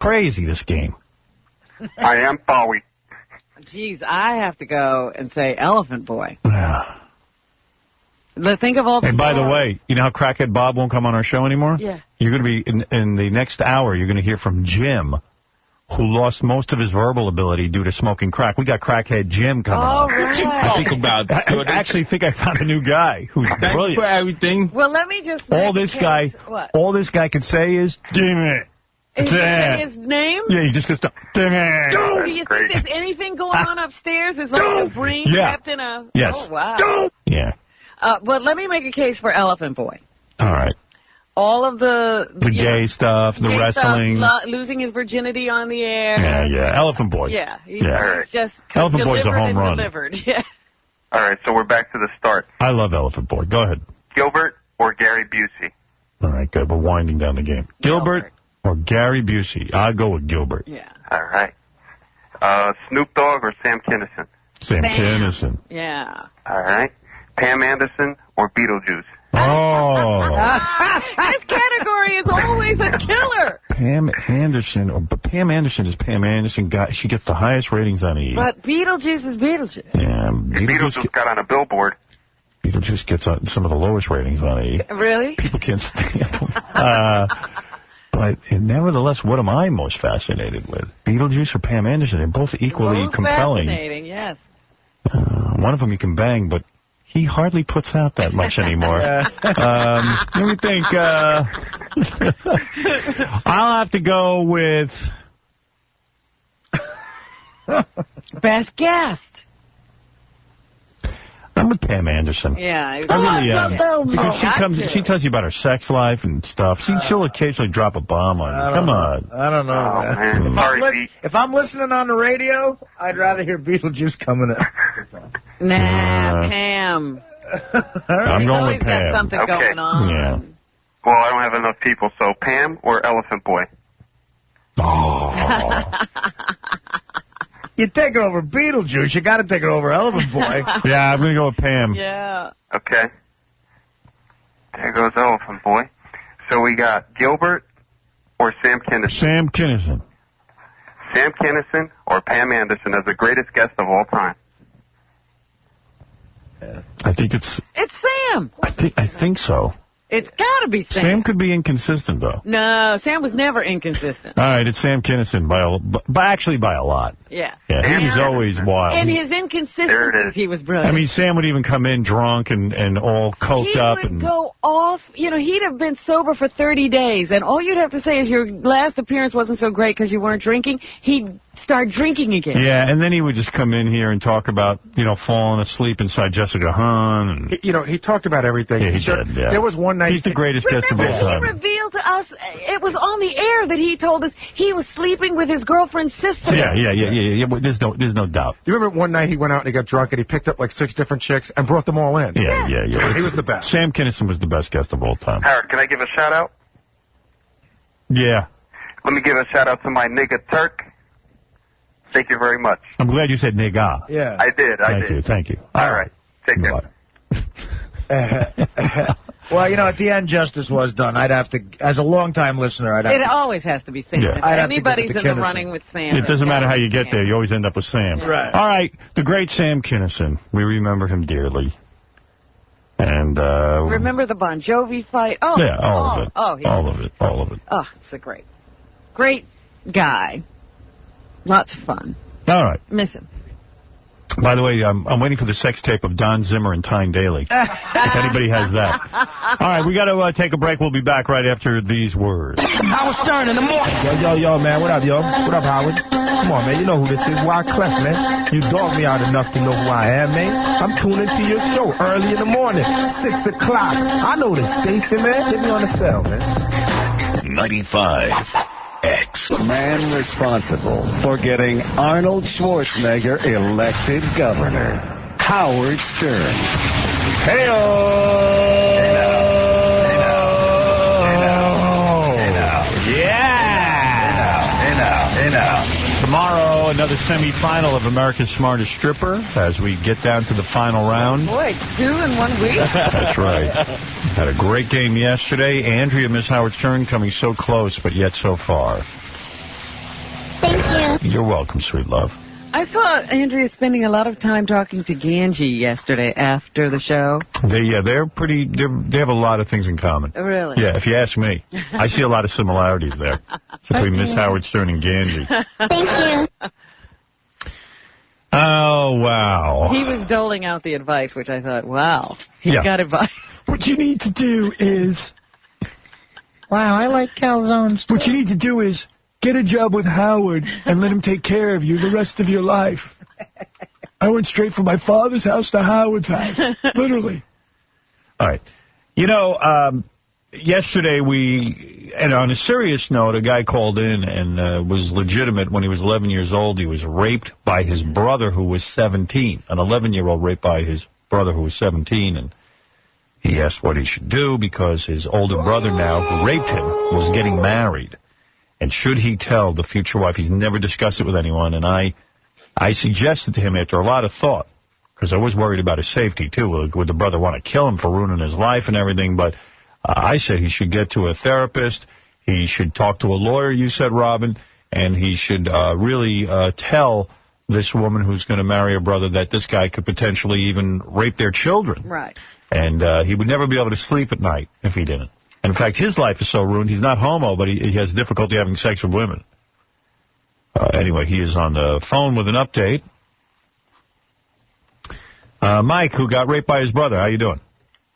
Crazy, this game. I am Booey. Jeez, I have to go and say Elephant Boy. Yeah. Think of all the And by the way, you know how Crackhead Bob won't come on our show anymore? Yeah. You're going to be, in the next hour, you're going to hear from Jim, who lost most of his verbal ability due to smoking crack. We got Crackhead Jim coming on. Right. I actually think I found a new guy who's brilliant. For everything. Well, let me just All this guy can say is, damn it. Is that his name? Yeah, he just goes, damn it. Do you think there's anything going on upstairs? Is like a brain trapped in a... Yes. Oh, wow. Yeah. But let me make a case for Elephant Boy. All right. All of the gay stuff, the wrestling. Stuff, losing his virginity on the air. Yeah. Elephant Boy. Yeah. He's just Elephant Boy's a home run. Delivered. Yeah. All right, so we're back to the start. I love Elephant Boy. Go ahead. Gilbert or Gary Busey? All right, good. We're winding down the game. Gilbert or Gary Busey? I'll go with Gilbert. Yeah. All right. Snoop Dogg or Sam Kinison? Sam Kinison. Yeah. All right. Pam Anderson or Beetlejuice? Oh. This category is always a killer. Pam Anderson is Pam Anderson. She gets the highest ratings on E! But Beetlejuice is Beetlejuice. Yeah, Beetlejuice got on a billboard. Beetlejuice gets some of the lowest ratings on E! Really? People can't stand them. But nevertheless, what am I most fascinated with? Beetlejuice or Pam Anderson? They're both equally compelling. Fascinating, yes. One of them you can bang, but he hardly puts out that much anymore. Let me think. I'll have to go with... Best guest. I'm with Pam Anderson. Yeah. I really am. Because she tells you about her sex life and stuff. She'll occasionally drop a bomb on you. Come on. I don't know, man. If I'm listening on the radio, I'd rather hear Beetlejuice coming in. Nah, Pam. I'm going with Pam. Got something going on. Yeah. Well, I don't have enough people, so Pam or Elephant Boy? Oh. You take it over Beetlejuice, you got to take it over Elephant Boy. Yeah, I'm going to go with Pam. Yeah. Okay. There goes Elephant Boy. So we got Gilbert or Sam Kinison? Sam Kinison. Sam Kinison or Pam Anderson as the greatest guest of all time? I think it's Sam. I think so. It's got to be Sam. Sam could be inconsistent, though. No, Sam was never inconsistent. All right, it's Sam Kinison actually by a lot. Yeah. Yeah, he was always wild. And his inconsistencies, he was brilliant. I mean, Sam would even come in drunk and all coked up. He would go off. You know, he'd have been sober for 30 days, and all you'd have to say is your last appearance wasn't so great because you weren't drinking. He'd start drinking again. Yeah, and then he would just come in here and talk about, falling asleep inside Jessica Hahn. And he talked about everything. Yeah, he did, yeah. There was one night... He's the greatest guest of all time. He revealed to us, it was on the air that he told us he was sleeping with his girlfriend's sister. Yeah. There's no doubt. You remember one night he went out and he got drunk and he picked up like 6 different chicks and brought them all in? Yeah. He was the best. Sam Kinison was the best guest of all time. Howard, can I give a shout-out? Yeah. Let me give a shout-out to my nigga Turk. Thank you very much. I'm glad you said nigga. Yeah. I did. Thank you. All right. Take care. Well, at the end, justice was done. I'd have to, as a long-time listener, It always has to be Sam. Yeah. If anybody's in the running with Sam. It doesn't matter how you get there. You always end up with Sam. Yeah. Right. All right. The great Sam Kinison. We remember him dearly. And, remember the Bon Jovi fight? Oh, yeah, all of it. Oh, all of it. Oh, it's a great guy. Lots of fun. All right. Miss him. By the way, I'm waiting for the sex tape of Don Zimmer and Tyne Daly. If anybody has that. All right, we got to take a break. We'll be back right after these words. Howard Stern in the morning. Yo, man. What up, yo? What up, Howard? Come on, man. You know who this is. Wyclef, man. You dogged me out enough to know who I am, man. I'm tuning to your show early in the morning, 6 o'clock. I know this station, man. Hit me on the cell, man. 95. Man responsible for getting Arnold Schwarzenegger elected governor, Howard Stern. Tomorrow, another semifinal of America's Smartest Stripper as we get down to the final round. Boy, 2 in 1 week. That's right. Had a great game yesterday. Andrea, Miss Howard Stern, coming so close, but yet so far. You're welcome, sweet love. I saw Andrea spending a lot of time talking to Ganji yesterday after the show. They're pretty. They have a lot of things in common. Really? Yeah, if you ask me, I see a lot of similarities there between Miss Howard Stern and Ganji. Thank you. Oh wow. He was doling out the advice, which I thought, wow, he got advice. What you need to do is. Wow, I like calzones too. What you need to do is get a job with Howard and let him take care of you the rest of your life. I went straight from my father's house to Howard's house, literally. All right. You know, yesterday and on a serious note, a guy called in and was legitimate. When he was 11 years old, he was raped by his brother who was 17. An 11-year-old raped by his brother who was 17, and he asked what he should do because his older brother now, who raped him, was getting married. And should he tell the future wife? He's never discussed it with anyone. And I suggested to him after a lot of thought, because I was worried about his safety, too. Would the brother want to kill him for ruining his life and everything? But I said he should get to a therapist. He should talk to a lawyer, you said, Robin. And he should really tell this woman who's going to marry a brother that this guy could potentially even rape their children. Right. And he would never be able to sleep at night if he didn't. And in fact, his life is so ruined, he's not homo, but he has difficulty having sex with women. Anyway, he is on the phone with an update. Mike, who got raped by his brother, how you doing?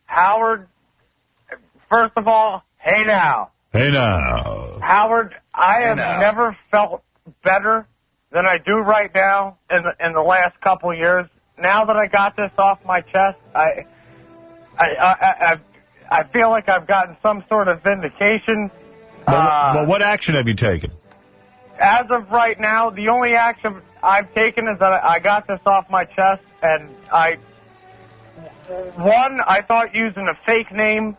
Howard, first of all, hey now. Hey now. Howard, I have never felt better than I do right now in the last couple of years. Now that I got this off my chest, I feel like I've gotten some sort of vindication. Well, what action have you taken? As of right now, the only action I've taken is that I got this off my chest, and I thought using a fake name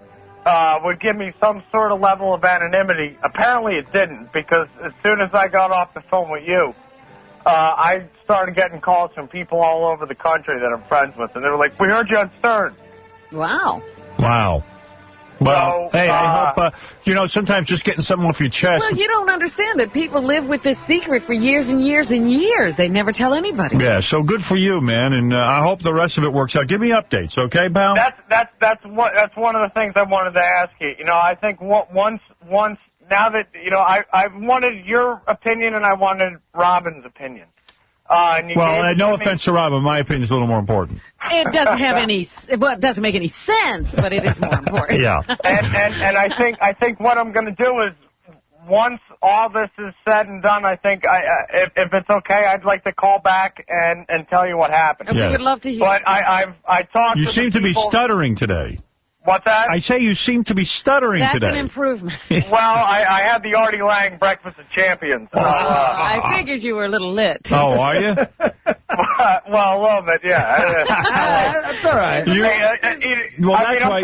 would give me some sort of level of anonymity. Apparently it didn't, because as soon as I got off the phone with you, I started getting calls from people all over the country that I'm friends with, and they were like, we heard you on Stern. Wow. Wow. Well, hey, I hope, sometimes just getting something off your chest. Well, you don't understand that people live with this secret for years and years and years. They never tell anybody. Yeah, so good for you, man, and I hope the rest of it works out. Give me updates, okay, pal? That's one of the things I wanted to ask you. I think once now that, I wanted your opinion and I wanted Robin's opinion. No offense to Robin, my opinion is a little more important. It doesn't make any sense, but it is more important. Yeah. And I think what I'm going to do is, once all this is said and done, I think if it's okay, I'd like to call back and tell you what happened. We would love to hear. But I talked. You seem to be stuttering today. What's that? I say you seem to be stuttering today. That's an improvement. Well, I had the Artie Lang Breakfast of Champions. I figured you were a little lit. Oh, are you? Well, a little bit, yeah. That's all right. That's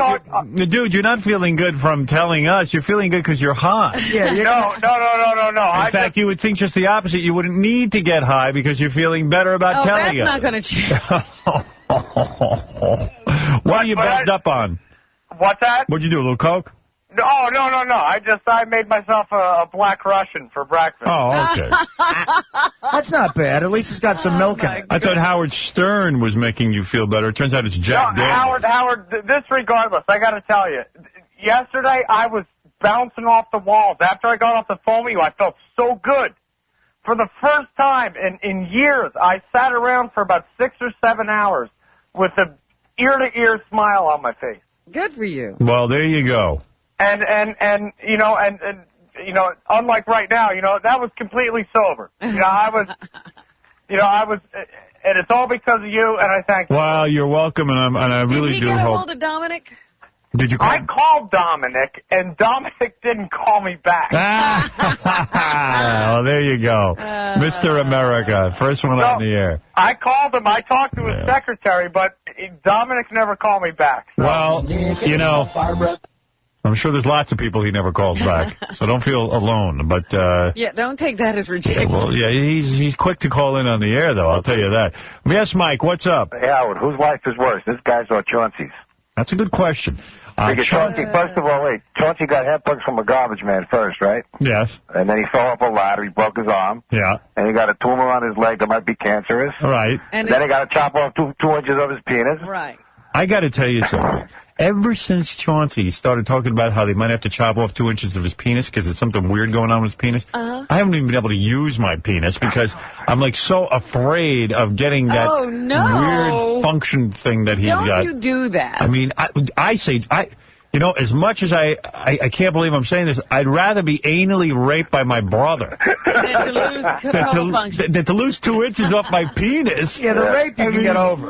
right. Dude, you're not feeling good from telling us. You're feeling good because you're high. Yeah, no. In fact, you would think just the opposite. You wouldn't need to get high because you're feeling better about telling us. That's not going to change. What are you buzzed up on? What's that? What'd you do, a little Coke? No. I made myself a black Russian for breakfast. Oh, okay. That's not bad. At least it's got some milk in it. I thought Howard Stern was making you feel better. It turns out it's Jack Daniels. Howard, disregardless, I got to tell you, yesterday I was bouncing off the walls. After I got off the phone with you, I felt so good. For the first time in years, I sat around for about 6 or 7 hours with an ear-to-ear smile on my face. Good for you. Well, there you go. And unlike right now, that was completely sober. I was, and it's all because of you, and I thank you. Well, you're welcome, and I really do hope. Did you get a hold of Dominic? Did you call I called Dominic, and Dominic didn't call me back. Well, there you go. Mr. America, first one on the air. I called him. I talked to his secretary, but Dominic never called me back. So. Well, I'm sure there's lots of people he never calls back, so don't feel alone. But don't take that as rejection. He's quick to call in on the air, though, I'll tell you that. Yes, Mike, what's up? Hey, Howard, whose wife is worse, this guy's or Chauncey's? That's a good question. Because Chauncey, first of all, Chauncey got headbutts from a garbage man first, right? Yes. And then he fell off a ladder. He broke his arm. Yeah. And he got a tumor on his leg that might be cancerous. Right. And then he got to chop off 2 inches of his penis. Right. I got to tell you something. Ever since Chauncey started talking about how they might have to chop off 2 inches of his penis because there's something weird going on with his penis, I haven't even been able to use my penis because I'm, like, so afraid of getting that weird function thing that he's got. Don't you do that. I mean, I say... You know, as much as I can't believe I'm saying this, I'd rather be anally raped by my brother than to lose 2 inches off my penis. Yeah, the rape you can get over.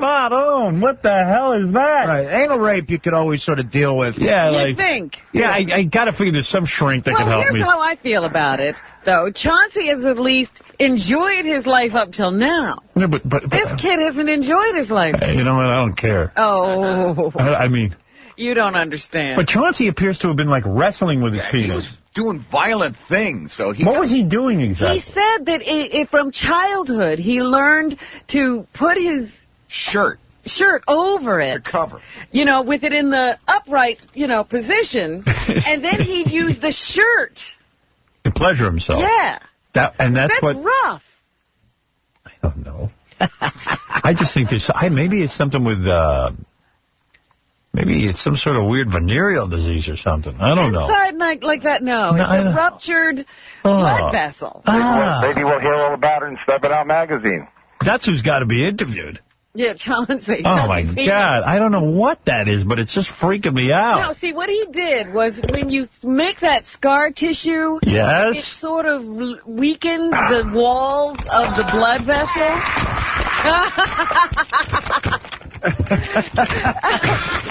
What the hell is that? Right, anal rape you could always sort of deal with. Yeah, you think? Yeah, I got to figure there's some shrink that can help me. Here's how I feel about it, though. Chauncey has at least enjoyed his life up till now. No, but this kid hasn't enjoyed his life. You know what? I don't care. Oh. I mean... You don't understand. But Chauncey appears to have been, like, wrestling with his penis. He was doing violent things. So what was he doing exactly? He said that from childhood he learned to put his shirt over it. The cover. You know, with it in the upright, position. And then he'd use the shirt. To pleasure himself. Yeah. That's rough. I don't know. I just think maybe it's something with... Maybe it's some sort of weird venereal disease or something. I don't know. Inside like that, no. It's a ruptured blood vessel. Maybe we'll hear all about it in Step It Out magazine. That's who's got to be interviewed. Yeah, Chauncey. Oh, my God. I don't know what that is, but it's just freaking me out. No, see, what he did was when you make that scar tissue, it sort of weakens the walls of the blood vessel.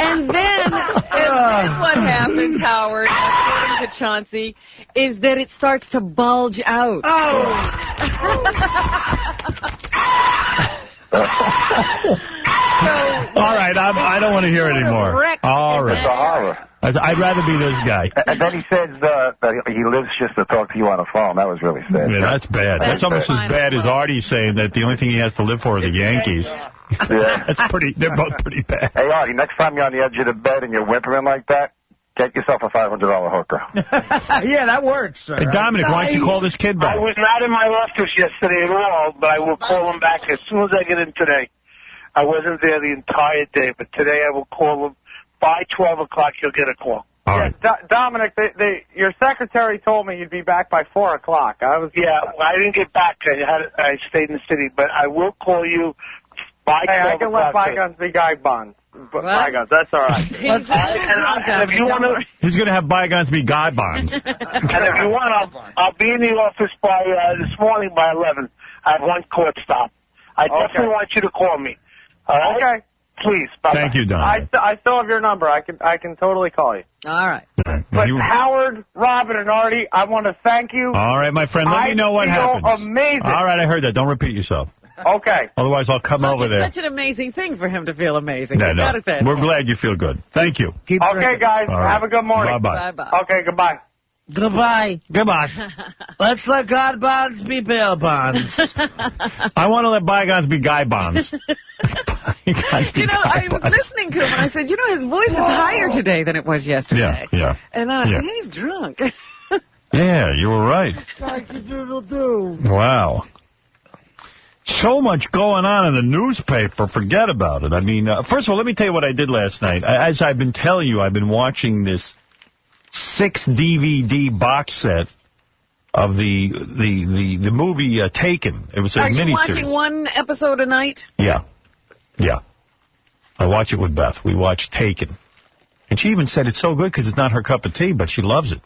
And then what happens, Howard, according to Chauncey, is that it starts to bulge out. All right, I don't want to hear it anymore. All right. It's a horror. I'd rather be this guy. And then he says that he lives just to talk to you on the phone. That was really sad. Yeah, that's bad. That's almost as bad as Artie saying that the only thing he has to live for are the Yankees. Yeah. They're both pretty bad. Hey, Artie, next time you're on the edge of the bed and you're whimpering like that, get yourself a $500 hooker. Yeah, that works, sir. Hey, Dominic, why don't you call this kid back? I was not in my office yesterday at all, but I will call him back as soon as I get in today. I wasn't there the entire day, but today I will call him. By 12 o'clock, you'll get a call. All right. Dominic, your secretary told me you'd be back by 4 o'clock. I didn't get back. I stayed in the city, but I will call you by 12 o'clock. I can let bygones be bygones. Bygones, that's all right. And if you want to... He's going to have bygones be godbonds. And if you want, I'll be in the office by this morning by 11. I have one court stop. I definitely want you to call me. All right? Okay. Please. Bye-bye. Thank you, Don. I still have your number. I can totally call you. All right. But Howard, Robin, and Artie, I want to thank you. All right, my friend. Let me know what happens. Amazing. All right, I heard that. Don't repeat yourself. Okay. Otherwise, I'll come over there. It's such an amazing thing for him to feel amazing. No. Gotta say We're glad you feel good. Thank you. Okay, guys. Right. Have a good morning. Bye-bye. Bye-bye. Okay, goodbye. Goodbye. Goodbye. Let's let God bonds be bail bonds. I want to let bygones be guy bonds. I was listening to him, and I said, his voice is higher today than it was yesterday. Yeah. And he's drunk. Yeah, you were right. Wow. So much going on in the newspaper. Forget about it. I mean, first of all, let me tell you what I did last night. As I've been telling you, I've been watching this 6-DVD box set of the movie Taken. It was a miniseries. Are you watching one episode a night? Yeah. I watch it with Beth. We watch Taken. And she even said it's so good because it's not her cup of tea, but she loves it.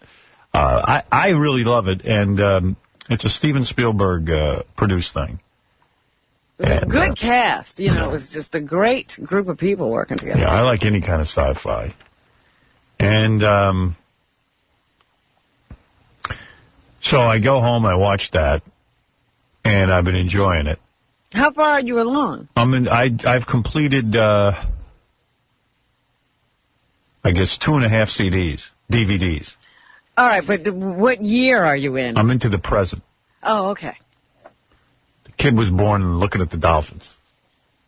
I really love it, and it's a Steven Spielberg produced thing. And, good cast. It was just a great group of people working together. Yeah, I like any kind of sci-fi. And so I go home, I watch that, and I've been enjoying it. How far are you along? I've completed, I guess, 2.5 DVDs. All right, but what year are you in? I'm into the present. Oh, okay. The kid was born looking at the dolphins.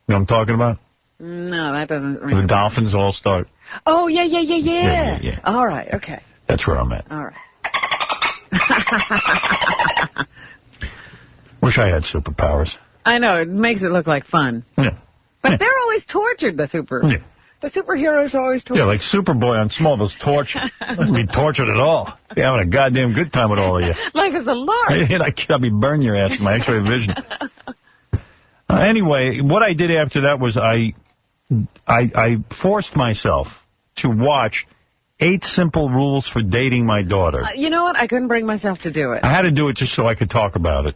You know what I'm talking about? No, that doesn't ring. The Dolphins All-Star. Oh, yeah. All right, okay. That's where I'm at. All right. Wish I had superpowers. I know, it makes it look like fun. Yeah. But they're always tortured, the superheroes are always tortured. Yeah, like Superboy on Smallville's torture. I wouldn't be tortured at all. Be having a goddamn good time with all of you. Life is a lark. I'll be burning your ass with my X-ray vision. Anyway, what I did after that was I forced myself to watch 8 Simple Rules for Dating My Daughter. You know what? I couldn't bring myself to do it. I had to do it just so I could talk about it.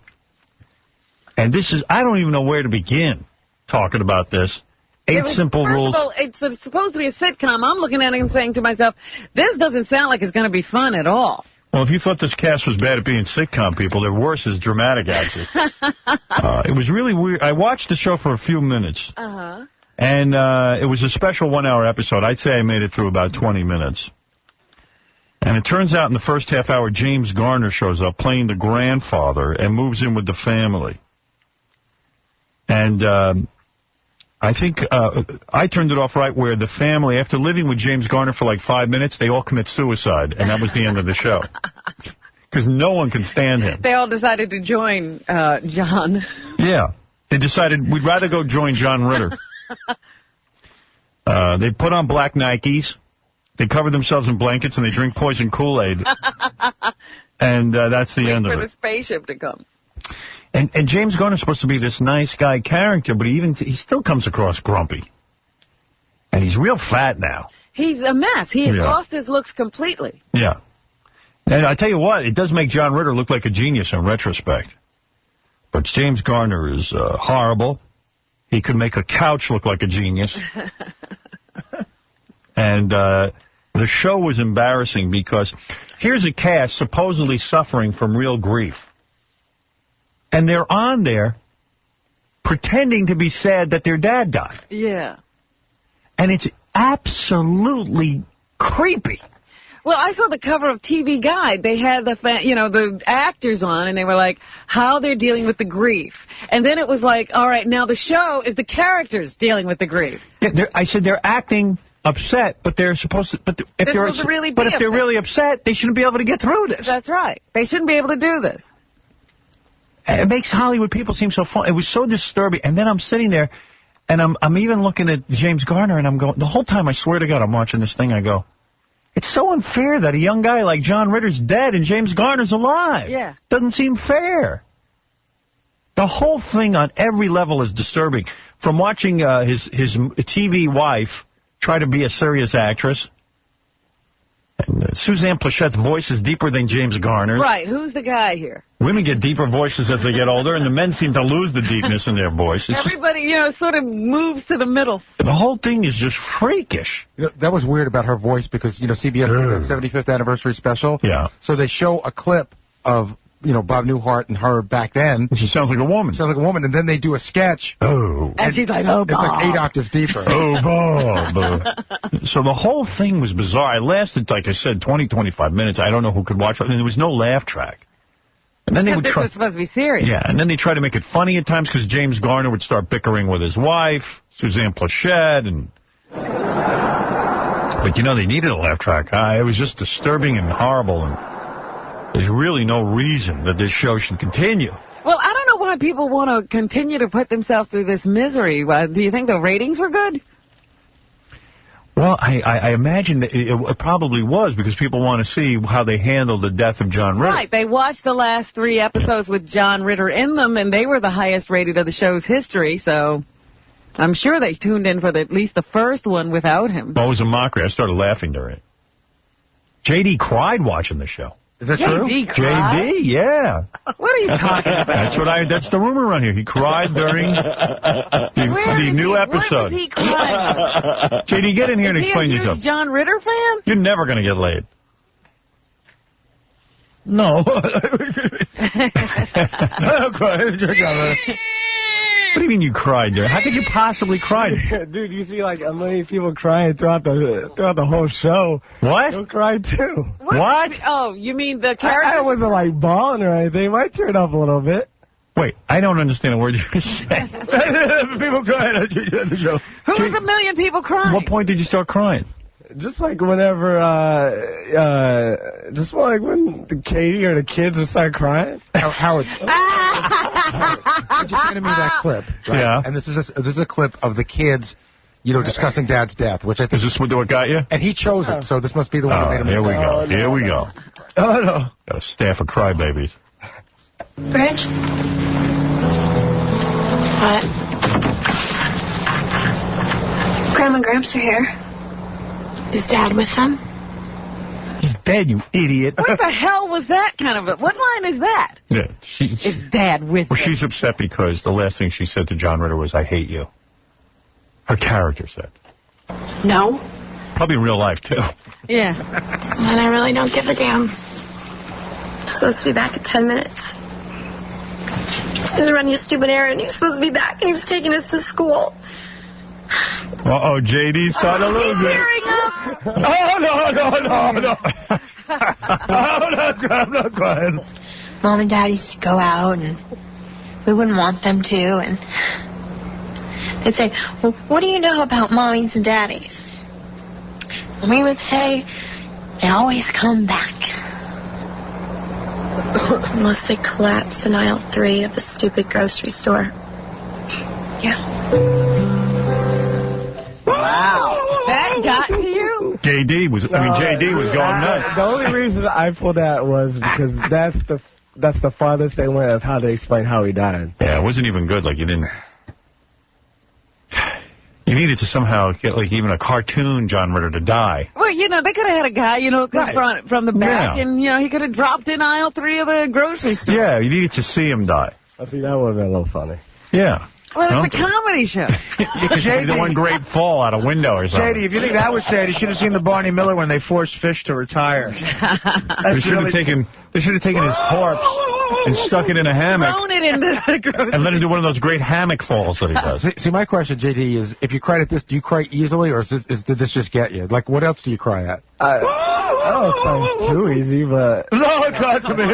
And this is, I don't even know where to begin talking about this. 8 Simple Rules. First of all, it's supposed to be a sitcom. I'm looking at it and saying to myself, this doesn't sound like it's going to be fun at all. Well, if you thought this cast was bad at being sitcom people, they're worse as dramatic actors. It was really weird. I watched the show for a few minutes. Uh-huh. And it was a special 1-hour episode. I'd say I made it through about 20 minutes. And it turns out in the first half hour, James Garner shows up playing the grandfather and moves in with the family. And I think I turned it off right where the family, after living with James Garner for like 5 minutes, they all commit suicide. And that was the end of the show. Because no one can stand him. They all decided to join John. Yeah. They decided we'd rather go join John Ritter. They put on black Nikes. They cover themselves in blankets and they drink poison Kool-Aid. And that's the end of it. Wait for the spaceship to come. And James Garner's supposed to be this nice guy character, but he still comes across grumpy. And he's real fat now. He's a mess. He has lost his looks completely. Yeah. And I tell you what, it does make John Ritter look like a genius in retrospect. But James Garner is horrible. He could make a couch look like a genius. And the show was embarrassing because here's a cast supposedly suffering from real grief. And they're on there pretending to be sad that their dad died. Yeah. And it's absolutely creepy. Well, I saw the cover of TV Guide. They had the actors on, and they were like, how they're dealing with the grief. And then it was like, all right, now the show is the characters dealing with the grief. Yeah, I said they're acting upset, but they're supposed to. But if they're really upset, they shouldn't be able to get through this. That's right. They shouldn't be able to do this. It makes Hollywood people seem so fun. It was so disturbing. And then I'm sitting there, and I'm even looking at James Garner, and I'm going, the whole time, I swear to God, I'm watching this thing, I go, it's so unfair that a young guy like John Ritter's dead and James Garner's alive. Yeah. Doesn't seem fair. The whole thing on every level is disturbing. From watching his TV wife try to be a serious actress. And Suzanne Plachette's voice is deeper than James Garner's. Right. Who's the guy here? Women get deeper voices as they get older, and the men seem to lose the deepness in their voice. Everybody, sort of moves to the middle. The whole thing is just freakish. That was weird about her voice because, CBS did that 75th anniversary special. Yeah. So they show a clip of, Bob Newhart and her back then. She sounds like a woman. And then they do a sketch. Oh. And she's like, oh, Bob. It's like 8 octaves deeper. Oh, Bob. So the whole thing was bizarre. It lasted, like I said, 20, 25 minutes. I don't know who could watch it. And there was no laugh track. And then they would try. This was supposed to be serious. Yeah, and then they try to make it funny at times because James Garner would start bickering with his wife, Suzanne Plachette, and... But, they needed a laugh track. It was just disturbing and horrible, and there's really no reason that this show should continue. Well, I don't know why people want to continue to put themselves through this misery. Do you think the ratings were good? Well, I imagine that it probably was because people want to see how they handled the death of John Ritter. Right. They watched the last 3 episodes with John Ritter in them, and they were the highest rated of the show's history, so I'm sure they tuned in for at least the first one without him. Well, it was a mockery. I started laughing during it. J.D. cried watching the show. Is that true? J.D., yeah. What are you talking about? That's the rumor around here. He cried during the new episode. Where was he crying? J.D., get in here and explain yourself. Is he a huge John Ritter fan? You're never going to get laid. No. What do you mean you cried there? How could you possibly cry? Dude, you see like a million people crying throughout the whole show. What? You'll cry too. What? Oh, you mean the characters? I wasn't like bawling or anything. Might turn up a little bit. Wait, I don't understand a word you're saying. People crying. Who was a million people crying? What point did you start crying? Just like whenever, just like when the Katie or the kids would start crying. Howard, you sent me that clip, right? Yeah. And this is a clip of the kids, discussing Dad's death, which I think... Is this what got you? And he chose it, so this must be the one that made him... Here we go. Here we go. Oh, no. Got a staff of crybabies. Bridge? What? Grandma and Gramps are here. Is Dad with them? He's dead, you idiot. What the hell was that kind of what line is that? Yeah, Is Dad with Well, them? she's upset because the last thing she said to John Ritter was, I hate you. Her character said. No. Probably in real life, too. Yeah. And I really don't give a damn. I'm supposed to be back in 10 minutes. He's running a stupid errand. He's supposed to be back, and he was taking us to school. Uh-oh, JD's starting to lose it. Oh, no. I'm not crying. Mom and Dad used to go out, and we wouldn't want them to, and they'd say, well, what do you know about mommies and daddies? And we would say, they always come back. Unless they collapse in aisle 3 of a stupid grocery store. Yeah. Wow. That got to you? JD was going nuts. The only reason I pulled that was because that's the farthest they went of how they explain how he died. Yeah, it wasn't even good. Like, you didn't... You needed to somehow get, like, even a cartoon John Ritter to die. Well, they could have had a guy, from the back, Yeah. and, he could have dropped in aisle 3 of the grocery store. Yeah, you needed to see him die. I see, that would have been a little funny. Yeah. Well, it's a comedy show. JD, the one great fall out a window or something. JD, if you think that was sad, you should have seen the Barney Miller when they forced Fish to retire. They should have taken his corpse and stuck it in a hammock. Thrown it into the grocery. And let him do one of those great hammock falls that he does. See, my question, JD, is if you cried at this, do you cry easily, or did this just get you? Like, what else do you cry at? I don't cry too easy, but... No, it got to me.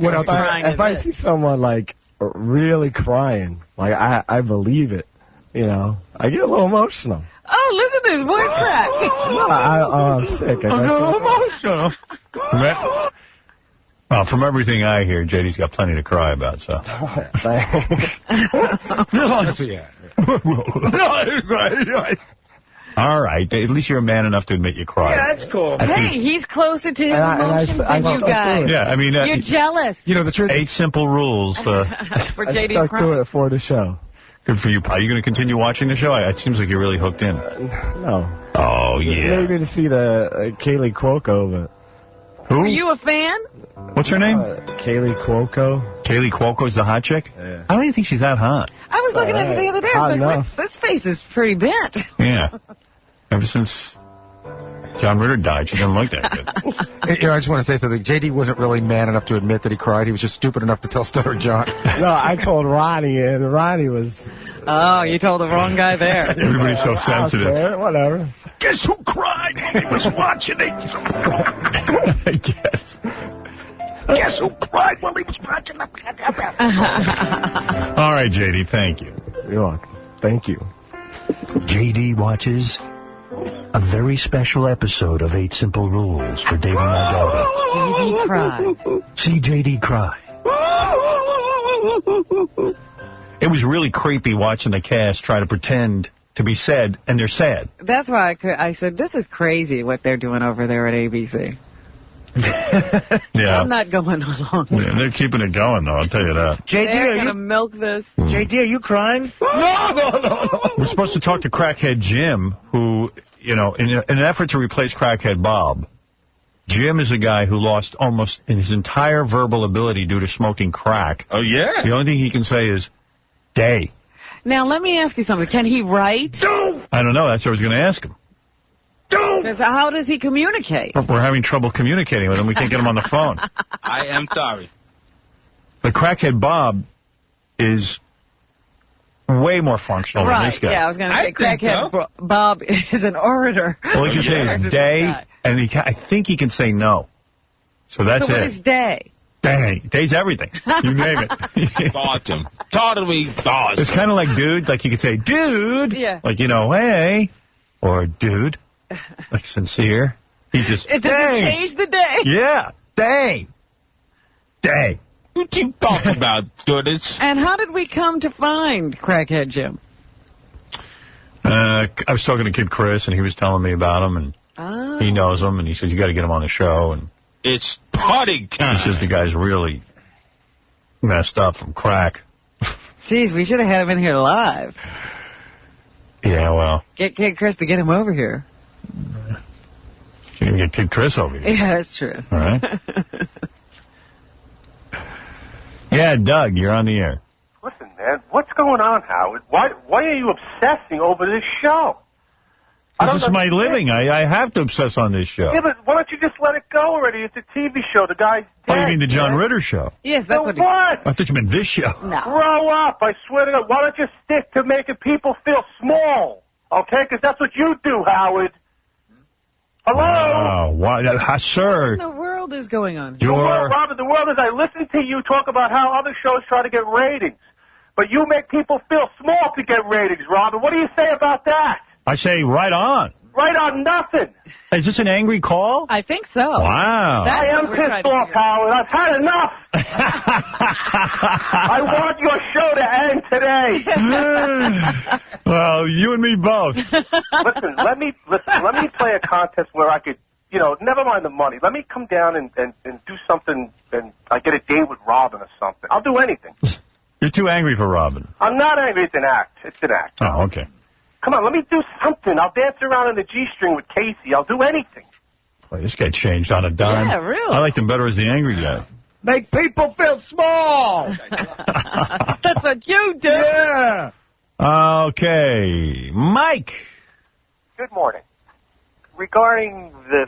What else? If I see someone, like, really crying, like, I believe it, I get a little emotional. Oh, listen to his voice crack. I'm sick. Emotional. Well, from everything I hear, JD's got plenty to cry about, so. All right. At least you're a man enough to admit you cried. Yeah, that's cool. Hey, he's closer to his emotions than you guys. Yeah, I mean... You're jealous. The truth 8 simple rules. For JD's stuck to it for the show. Good for you, pal. Are you going to continue watching the show? It seems like you're really hooked in. No. Oh, yeah. Maybe to see the Kaylee Cuoco, but... Who? Are you a fan? What's her name? Kaylee Cuoco. Kaylee Cuoco's the hot chick? Yeah. I don't even think she's that hot. I was looking at it the other day. I was like, wait, this face is pretty bent. Yeah. Ever since John Ritter died, she doesn't look that good. I just want to say something. JD wasn't really man enough to admit that he cried. He was just stupid enough to tell Stutter John. No, I told Ronnie, and Ronnie was... Oh, you told the wrong guy there. Everybody's so sensitive. Okay, whatever. Guess who cried when he was watching it? I guess. Guess who cried when he was watching it? All right, JD, thank you. You're welcome. Thank you. JD watches a very special episode of 8 Simple Rules for David Morgado. JD cried. See JD cry. It was really creepy watching the cast try to pretend to be sad, and they're sad. That's why I said, this is crazy what they're doing over there at ABC. Yeah. I'm not going along with Yeah, they're keeping it going, though, I'll tell you that. JD, They're going to milk this. JD, are you crying? No. We're supposed to talk to Crackhead Jim, who, in an effort to replace Crackhead Bob, Jim is a guy who lost almost his entire verbal ability due to smoking crack. Oh, yeah? The only thing he can say is, day. Now, let me ask you something. Can he write? No! I don't know. That's what I was going to ask him. No! How does he communicate? We're having trouble communicating with him. We can't get him on the phone. I am sorry. The Crackhead Bob is way more functional than this guy. Yeah, I was going to say Crackhead Bob is an orator. All he can say is day, and I think he can say no. So that's So what it. is day? Dang. Day's everything. You name it. Awesome. Totally awesome. It's kind of like dude. Like you could say, dude. Yeah. Like, you know, hey. Or dude. Like sincere. He's just, it doesn't change the day. Yeah. Dang. Dang. You keep talking about goodness. And how did we come to find Crackhead Jim? I was talking to Kid Chris, and he was telling me about him, and he knows him, and he says, you got to get him on the show. And it's party time. He says the guy's really messed up from crack. Jeez, we should have had him in here live. Yeah, well. Get Kid Chris to get him over here. You can get Kid Chris over here. Yeah, that's true. All right. Yeah, Doug, you're on the air. Listen, man, what's going on, Howard? Why are you obsessing over this show? This is my living. I have to obsess on this show. Yeah, but why don't you just let it go already? It's a TV show. The guy's dead. Oh, you mean the John Ritter show? Yes, that's what. I thought you meant this show. No. Grow up, I swear to God. Why don't you stick to making people feel small, okay? Because that's what you do, Howard. Hello? Oh, why, sir. What in the world is going on? The world, Robert, the world is, I listen to you talk about how other shows try to get ratings. But you make people feel small to get ratings, Robert. What do you say about that? I say right on. Right on nothing. Is this an angry call? I think so. Wow. I am pissed off, Howard. I've had enough. I want your show to end today. Well, you and me both. Listen, let me play a contest where I could, you know, never mind the money. Let me come down and do something, and I get a date with Robin or something. I'll do anything. You're too angry for Robin. I'm not angry. It's an act. It's an act. Oh, okay. Come on, let me do something. I'll dance around in the G-string with Casey. I'll do anything. Boy, this guy changed on a dime. Yeah, really. I liked him better as the angry guy. Make people feel small. That's what you do. Yeah. Okay. Mike. Good morning. Regarding this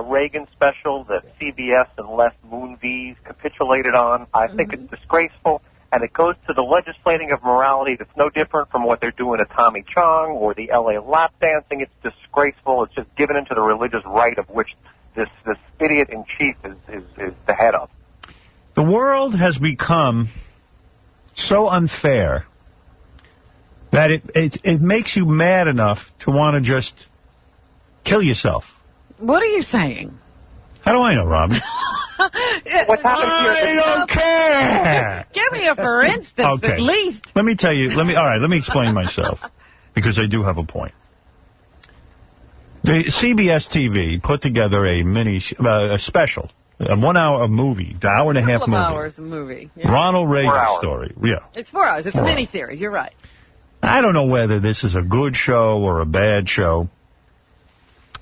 Reagan special that CBS and left Moonves capitulated on, I think it's disgraceful, and it goes to the legislating of morality that's no different from what they're doing to Tommy Chong or the L.A. lap dancing. It's disgraceful. It's just given into the religious right of which this idiot-in-chief is the head of. The world has become so unfair that it makes you mad enough to want to just kill yourself. What are you saying? How do I know, Robin? What's happened I don't care. Give me a for instance, Okay. at least. Let me tell you. Let me explain myself, because I do have a point. The CBS TV put together a special, a 1 hour movie, the hour and a half Couple movie. of hours of movie. Yeah. Ronald Reagan story. Yeah. It's 4 hours. It's a 4 hours. miniseries. You're right. I don't know whether this is a good show or a bad show,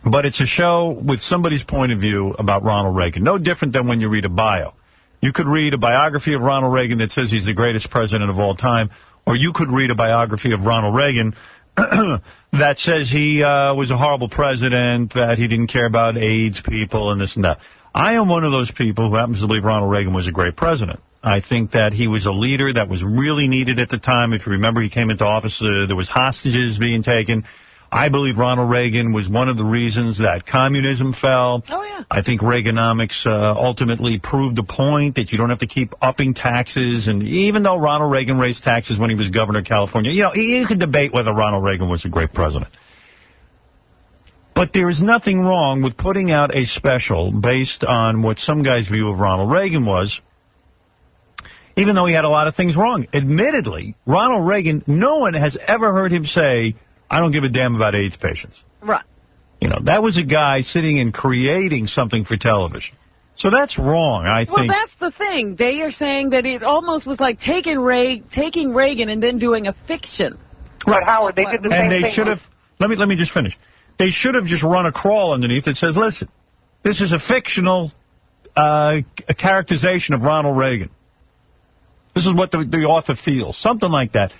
but it's a show with somebody's point of view about Ronald Reagan. No different than when you read a bio. You could read a biography of Ronald Reagan that says he's the greatest president of all time, or you could read a biography of Ronald Reagan that says he was a horrible president, that he didn't care about AIDS people and this and that. I am one of those people who happens to believe Ronald Reagan was a great president. I think that he was a leader that was really needed at the time. If you remember, he came into office, there was hostages being taken. I believe Ronald Reagan was one of the reasons that communism fell. Oh, yeah. I think Reaganomics ultimately proved the point that you don't have to keep upping taxes. And even though Ronald Reagan raised taxes when he was governor of California, you know, you could debate whether Ronald Reagan was a great president. But there is nothing wrong with putting out a special based on what some guy's view of Ronald Reagan was, even though he had a lot of things wrong. Admittedly, Ronald Reagan, no one has ever heard him say, I don't give a damn about AIDS patients. Right. You know, that was a guy sitting and creating something for television. So that's wrong, I think. Well, that's the thing. They are saying that it almost was like taking Reagan and then doing a fiction. Right, Howard, they did the same thing. And they should have, let me just finish. They should have just run a crawl underneath that says, listen, this is a fictional characterization of Ronald Reagan. This is what the author feels. Something like that.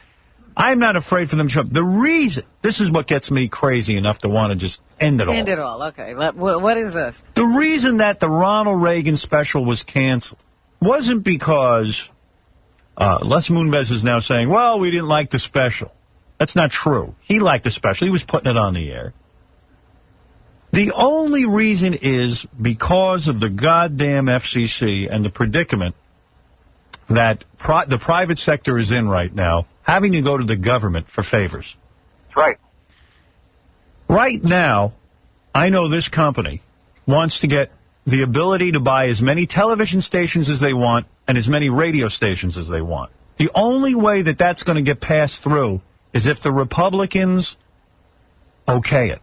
I'm not afraid for them to show up. The reason, this is what gets me crazy enough to want to just end it all. End it all, okay. What is this? The reason that the Ronald Reagan special was canceled wasn't because Les Moonves is now saying, well, we didn't like the special. That's not true. He liked the special. He was putting it on the air. The only reason is because of the goddamn FCC and the predicament that the private sector is in right now, having to go to the government for favors. That's right. Right now, I know this company wants to get the ability to buy as many television stations as they want and as many radio stations as they want. The only way that that's going to get passed through is if the Republicans okay it.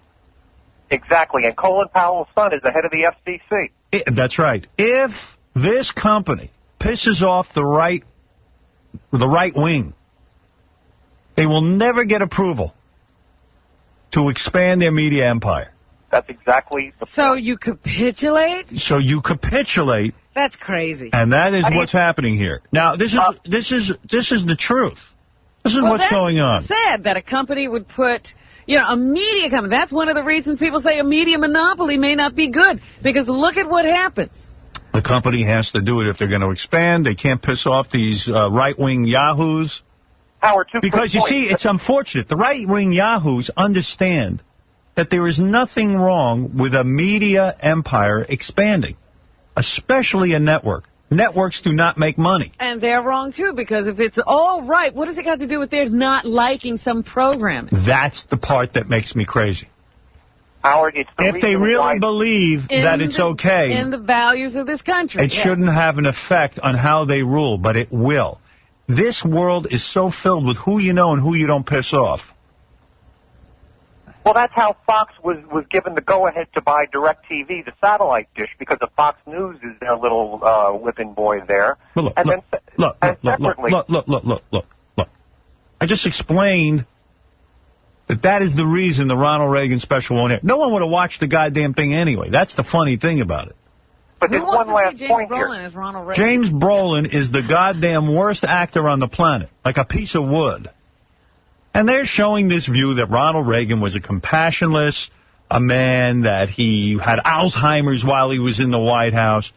Exactly, and Colin Powell's son is the head of the FCC. That's right. If this company pisses off the right wing, they will never get approval to expand their media empire. That's exactly the point. So you capitulate? So you capitulate. That's crazy. And that is what's happening here. Now, this is the truth. This is what's going on. It's sad that a company would put, a media company. That's one of the reasons people say a media monopoly may not be good, because look at what happens. The company has to do it if they're going to expand. They can't piss off these right-wing yahoos. Howard, because, you see, it's unfortunate. The right-wing yahoos understand that there is nothing wrong with a media empire expanding, especially a network. Networks do not make money. And they're wrong, too, because if it's all right, what does it got to do with their not liking some programming? That's the part that makes me crazy. Howard, it's the if they really believe that it's okay, in the values of this country, it shouldn't have an effect on how they rule, but it will. This world is so filled with who you know and who you don't piss off. Well, that's how Fox was given the go-ahead to buy DirecTV, the satellite dish, because of Fox News is their little whipping boy there. Well, look. I just explained that is the reason the Ronald Reagan special won't air. No one would have watched the goddamn thing anyway. That's the funny thing about it. But there's one last point here. James Brolin is the goddamn worst actor on the planet, like a piece of wood. And they're showing this view that Ronald Reagan was a compassionless, a man, that he had Alzheimer's while he was in the White House.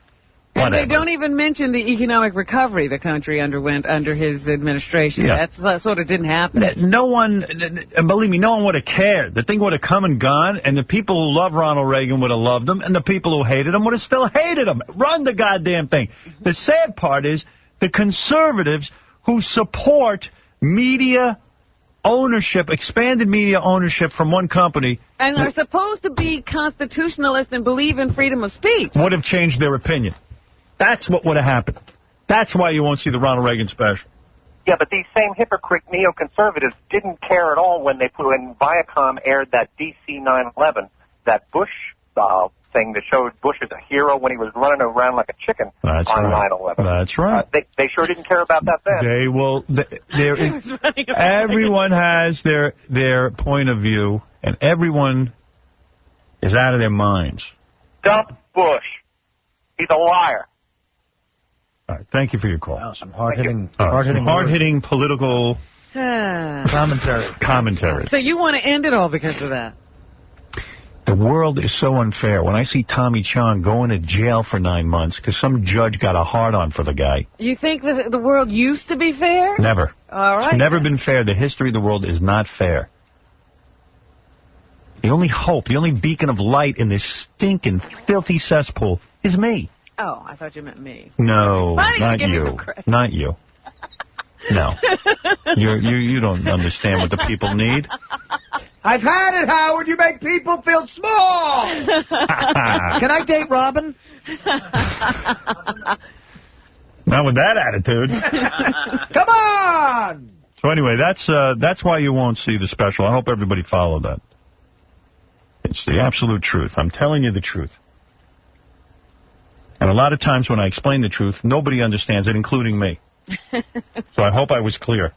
And they don't even mention the economic recovery the country underwent under his administration. Yeah. That sort of didn't happen. No one, believe me, no one would have cared. The thing would have come and gone, and the people who love Ronald Reagan would have loved him, and the people who hated him would have still hated him. Run the goddamn thing. The sad part is the conservatives who support media ownership, expanded media ownership from one company, and are supposed to be constitutionalists and believe in freedom of speech, would have changed their opinion. That's what would have happened. That's why you won't see the Ronald Reagan special. Yeah, but these same hypocrite neoconservatives didn't care at all when Viacom aired that DC 9/11, that Bush thing that showed Bush as a hero when he was running around like a chicken on 9/11. That's right. They sure didn't care about that then. They will. Everyone has their point of view, and everyone is out of their minds. Dump Bush. He's a liar. All right, thank you for your call. Wow, some hard-hitting political commentary. So you want to end it all because of that? The world is so unfair. When I see Tommy Chong going to jail for 9 months because some judge got a hard-on for the guy. You think the world used to be fair? Never. All right. It's never been fair. The history of the world is not fair. The only hope, the only beacon of light in this stinking, filthy cesspool is me. Oh, I thought you meant me. No, not give me you. some credit. Not you. No. You don't understand what the people need. I've had it, Howard. You make people feel small. Can I date Robin? Not with that attitude. Come on! So anyway, that's why you won't see the special. I hope everybody followed that. It's the absolute truth. I'm telling you the truth. And a lot of times when I explain the truth, nobody understands it, including me. So I hope I was clear.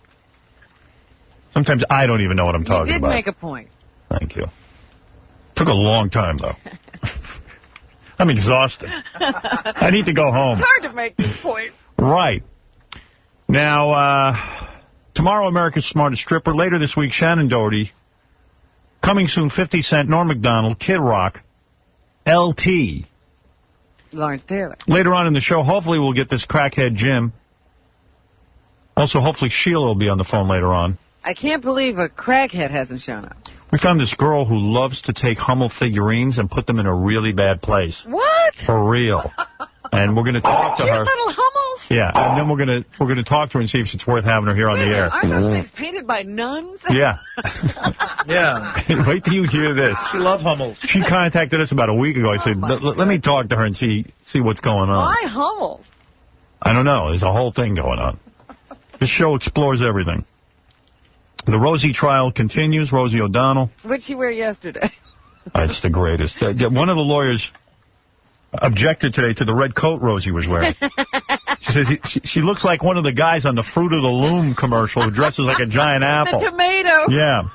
Sometimes I don't even know what I'm talking about. You did make a point. Thank you. Took a long time, though. I'm exhausted. I need to go home. It's hard to make these points. Right. Now, tomorrow, America's Smartest Stripper. Later this week, Shannon Doherty. Coming soon, 50 Cent, Norm Macdonald, Kid Rock, LT. Lawrence Taylor. Later on in the show, hopefully we'll get this crackhead Jim. Also, hopefully Sheila will be on the phone later on. I can't believe a crackhead hasn't shown up. We found this girl who loves to take Hummel figurines and put them in a really bad place. What? For real. And we're going to talk to her. Cute little Hummels? Yeah, and then we're going to talk to her and see if it's worth having her here on the air. Aren't those things painted by nuns? Yeah. Yeah. Wait till you hear this. She loves Hummels. She contacted us about a week ago. I said, let me talk to her and see what's going on. Why Hummels? I don't know. There's a whole thing going on. This show explores everything. The Rosie trial continues. Rosie O'Donnell. What'd she wear yesterday? It's the greatest. One of the lawyers objected today to the red coat Rosie was wearing. She says she looks like one of the guys on the Fruit of the Loom commercial who dresses like a giant apple. The tomato. Yeah.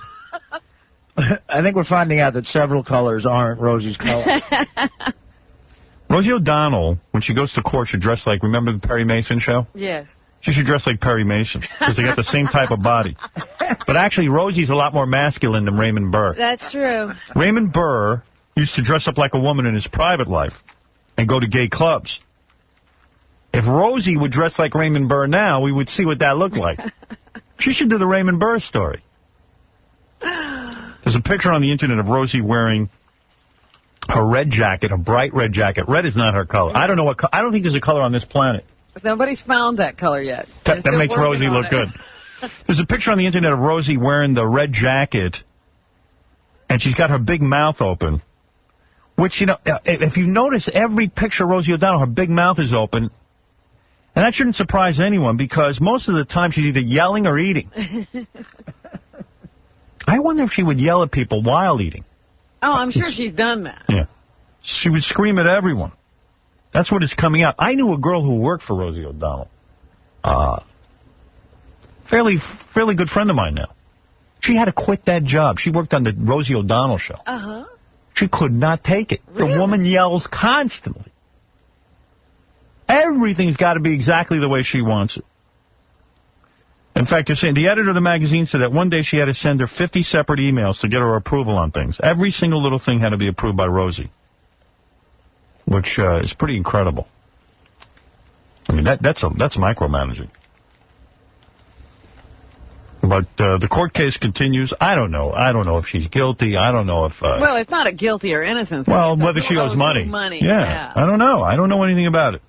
I think we're finding out that several colors aren't Rosie's color. Rosie O'Donnell, when she goes to court, should dress like, remember the Perry Mason show? Yes. She should dress like Perry Mason, because they got the same type of body. But actually, Rosie's a lot more masculine than Raymond Burr. That's true. Raymond Burr used to dress up like a woman in his private life and go to gay clubs. If Rosie would dress like Raymond Burr now, we would see what that looked like. She should do the Raymond Burr story. There's a picture on the internet of Rosie wearing her red jacket, a bright red jacket. Red is not her color. I don't know what. I don't think there's a color on this planet. Nobody's found that color yet. That makes Rosie look good. There's a picture on the internet of Rosie wearing the red jacket, and she's got her big mouth open. Which, you know, if you notice, every picture of Rosie O'Donnell, her big mouth is open. And that shouldn't surprise anyone, because most of the time she's either yelling or eating. I wonder if she would yell at people while eating. Oh, I'm sure she's done that. Yeah. She would scream at everyone. That's what is coming out. I knew a girl who worked for Rosie O'Donnell. Fairly good friend of mine now. She had to quit that job. She worked on the Rosie O'Donnell show. Uh-huh. She could not take it. Really? The woman yells constantly. Everything's got to be exactly the way she wants it. In fact, they're saying the editor of the magazine said that one day she had to send her 50 separate emails to get her approval on things. Every single little thing had to be approved by Rosie, which is pretty incredible. I mean, that's micromanaging. But the court case continues. I don't know. I don't know if she's guilty. I don't know if... well, it's not a guilty or innocent thing. Well, whether she owes money. Yeah. I don't know. I don't know anything about it.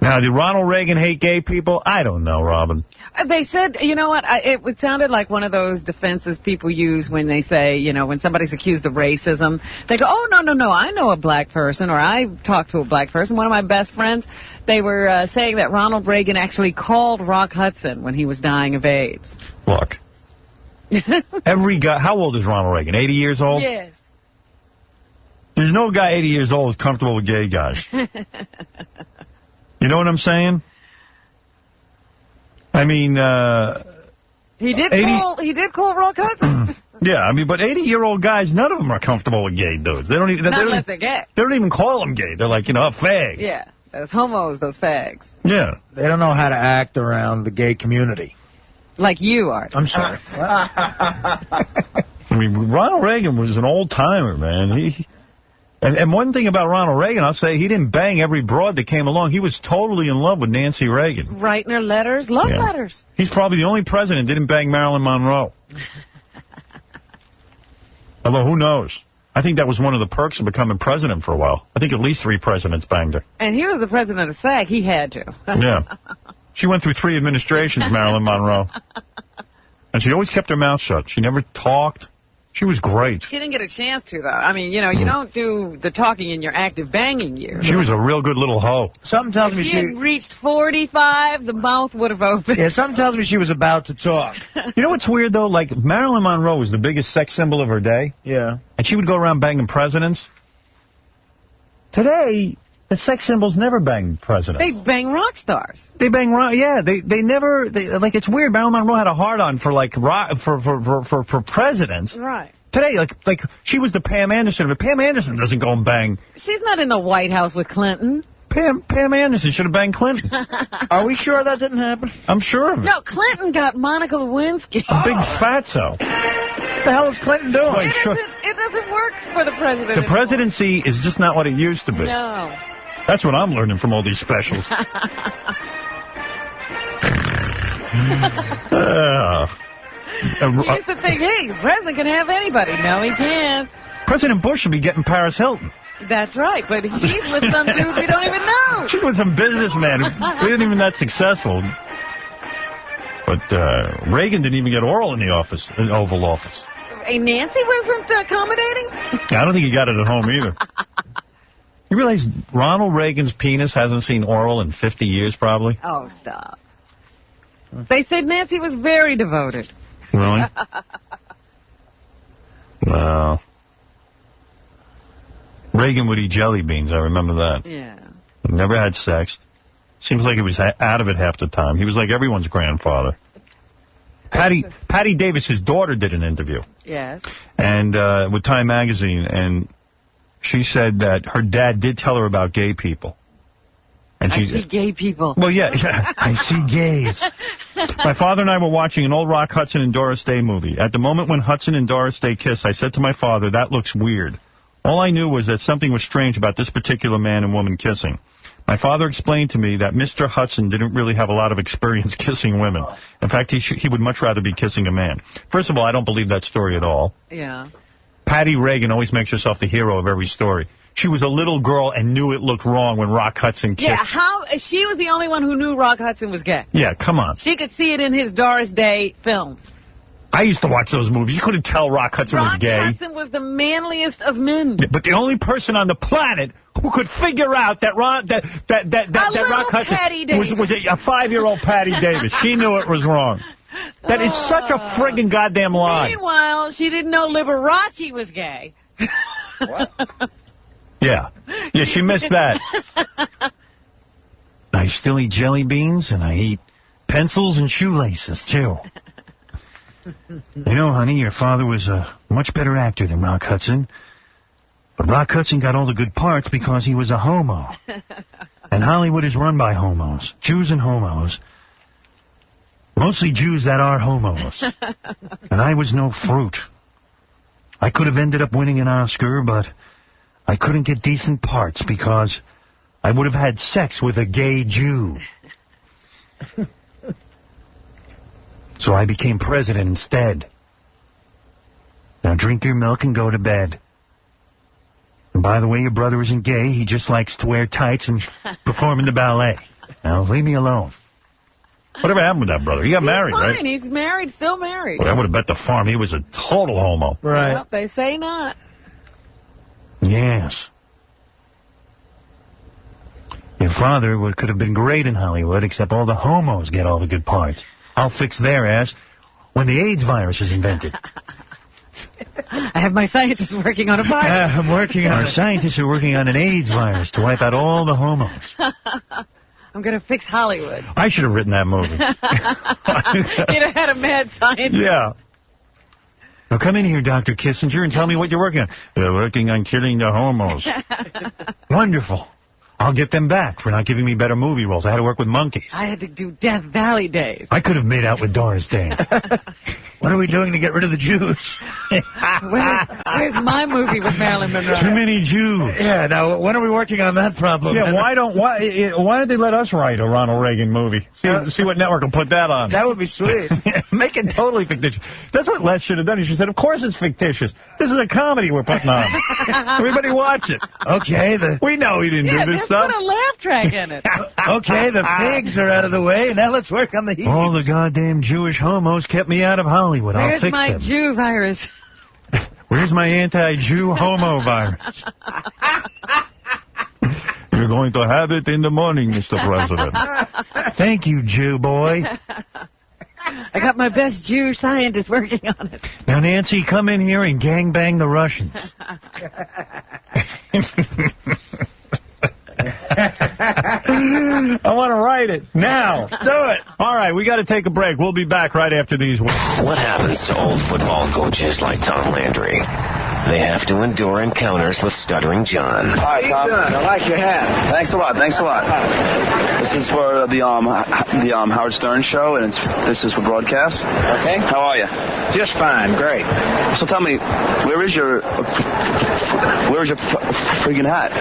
Now, did Ronald Reagan hate gay people? I don't know, Robin. They said, you know what, it sounded like one of those defenses people use when they say, you know, when somebody's accused of racism. They go, oh, no, I know a black person, or I talked to a black person. One of my best friends, they were saying that Ronald Reagan actually called Rock Hudson when he was dying of AIDS. Look, every guy, how old is Ronald Reagan, 80 years old? Yes. There's no guy 80 years old who's comfortable with gay guys. You know what I'm saying? I mean, he did call Rock Hudson. Yeah, I mean, but 80-year-old guys, none of them are comfortable with gay dudes. They don't even. Not unless they're gay. They don't even call them gay. They're like, you know, a fag. Yeah, those homos, those fags. Yeah. They don't know how to act around the gay community. Like you are. I'm sorry. I mean, Ronald Reagan was an old-timer, man. And one thing about Ronald Reagan, I'll say, he didn't bang every broad that came along. He was totally in love with Nancy Reagan. Writing her letters, love letters. He's probably the only president that didn't bang Marilyn Monroe. Although, who knows? I think that was one of the perks of becoming president for a while. I think at least 3 presidents banged her. And he was the president of SAG. He had to. Yeah. She went through 3 administrations, Marilyn Monroe. And she always kept her mouth shut. She never talked. She was great. She didn't get a chance to, though. I mean, you know, you don't do the talking in your active banging years. She was a real good little hoe. Something tells me she had reached 45, the mouth would have opened. Yeah, something tells me she was about to talk. You know what's weird, though? Like, Marilyn Monroe was the biggest sex symbol of her day. Yeah. And she would go around banging presidents. Today, the sex symbols never bang presidents. They bang rock stars. They bang rock, yeah. They never, like, it's weird. Marilyn Monroe had a hard-on for, like, for presidents. Right. Today, like she was the Pam Anderson, but Pam Anderson doesn't go and bang. She's not in the White House with Clinton. Pam Anderson should have banged Clinton. Are we sure that didn't happen? I'm sure of it. No, Clinton got Monica Lewinsky. A big fatso. What the hell is Clinton doing? It doesn't work for the president. The presidency is just not what it used to be. No. That's what I'm learning from all these specials. He used to think, hey, the president can have anybody. No, he can't. President Bush should be getting Paris Hilton. That's right, but she's with some dude we don't even know. She's with some businessman who isn't even that successful. But Reagan didn't even get oral in the Oval Office. Hey, Nancy wasn't accommodating? I don't think he got it at home either. You realize Ronald Reagan's penis hasn't seen oral in 50 years, probably? Oh, stop. They said Nancy was very devoted. Really? No. Reagan would eat jelly beans, I remember that. Yeah. Never had sex. Seems like he was out of it half the time. He was like everyone's grandfather. Patty Davis, his daughter, did an interview. Yes. And with Time Magazine, and she said that her dad did tell her about gay people. And I see gay people. Well, yeah, I see gays. My father and I were watching an old Rock Hudson and Doris Day movie. At the moment when Hudson and Doris Day kissed, I said to my father, that looks weird. All I knew was that something was strange about this particular man and woman kissing. My father explained to me that Mr. Hudson didn't really have a lot of experience kissing women. In fact, he would much rather be kissing a man. First of all, I don't believe that story at all. Yeah. Patty Reagan always makes herself the hero of every story. She was a little girl and knew it looked wrong when Rock Hudson kissed. Yeah, she was the only one who knew Rock Hudson was gay. Yeah, come on. She could see it in his Doris Day films. I used to watch those movies. You couldn't tell Rock Hudson was gay. Rock Hudson was the manliest of men. Yeah, but the only person on the planet who could figure out that Rock Hudson was a 5-year-old Patty Davis. She knew it was wrong. That is such a friggin' goddamn lie. Meanwhile, she didn't know Liberace was gay. What? Yeah, she missed that. I still eat jelly beans, and I eat pencils and shoelaces, too. You know, honey, your father was a much better actor than Rock Hudson. But Rock Hudson got all the good parts because he was a homo. And Hollywood is run by homos, Jews and homos. Mostly Jews that are homos. And I was no fruit. I could have ended up winning an Oscar, but I couldn't get decent parts because I would have had sex with a gay Jew. So I became president instead. Now drink your milk and go to bed. And by the way, your brother isn't gay. He just likes to wear tights and perform in the ballet. Now leave me alone. Whatever happened with that brother? He got married, fine. right? He's married, still married. Well, I would have bet the farm he was a total homo. Right. Well, they say not. Yes. Your father could have been great in Hollywood, except all the homos get all the good parts. I'll fix their ass when the AIDS virus is invented. I have my scientists working on a virus. I'm working on Our scientists are working on an AIDS virus to wipe out all the homos. I'm going to fix Hollywood. I should have written that movie. You'd have had a mad scientist. Yeah. Now come in here, Dr. Kissinger, and tell me what you're working on. They're working on killing the homos. Wonderful. I'll get them back for not giving me better movie roles. I had to work with monkeys. I had to do Death Valley days. I could have made out with Doris Day. What are we doing to get rid of the Jews? Where's my movie with Marilyn Monroe? Too many Jews. Yeah, now, when are we working on that problem? Yeah, why did they let us write a Ronald Reagan movie? See what network will put that on. That would be sweet. Make it totally fictitious. That's what Les should have done. He should have said, of course it's fictitious. This is a comedy we're putting on. Everybody watch it. Okay. We know he didn't do this stuff. Put a laugh track in it. Okay, the pigs are out of the way. Now let's work on the heat. All the goddamn Jewish homos kept me out of Hollywood. I'll fix them. Where's my Jew virus? Where's my anti-Jew homo virus? You're going to have it in the morning, Mr. President. Thank you, Jew boy. I got my best Jew scientist working on it. Now, Nancy, come in here and gangbang the Russians. I want to write it now. Let's do it. All right, we got to take a break. We'll be back right after these. What happens to old football coaches like Tom Landry? They have to endure encounters with Stuttering John. Hi, Tom. I like your hat. Thanks a lot. Thanks a lot. This is for the Howard Stern show, and this is for broadcast. Okay. How are you? Just fine. Great. So tell me, where is your friggin' hat?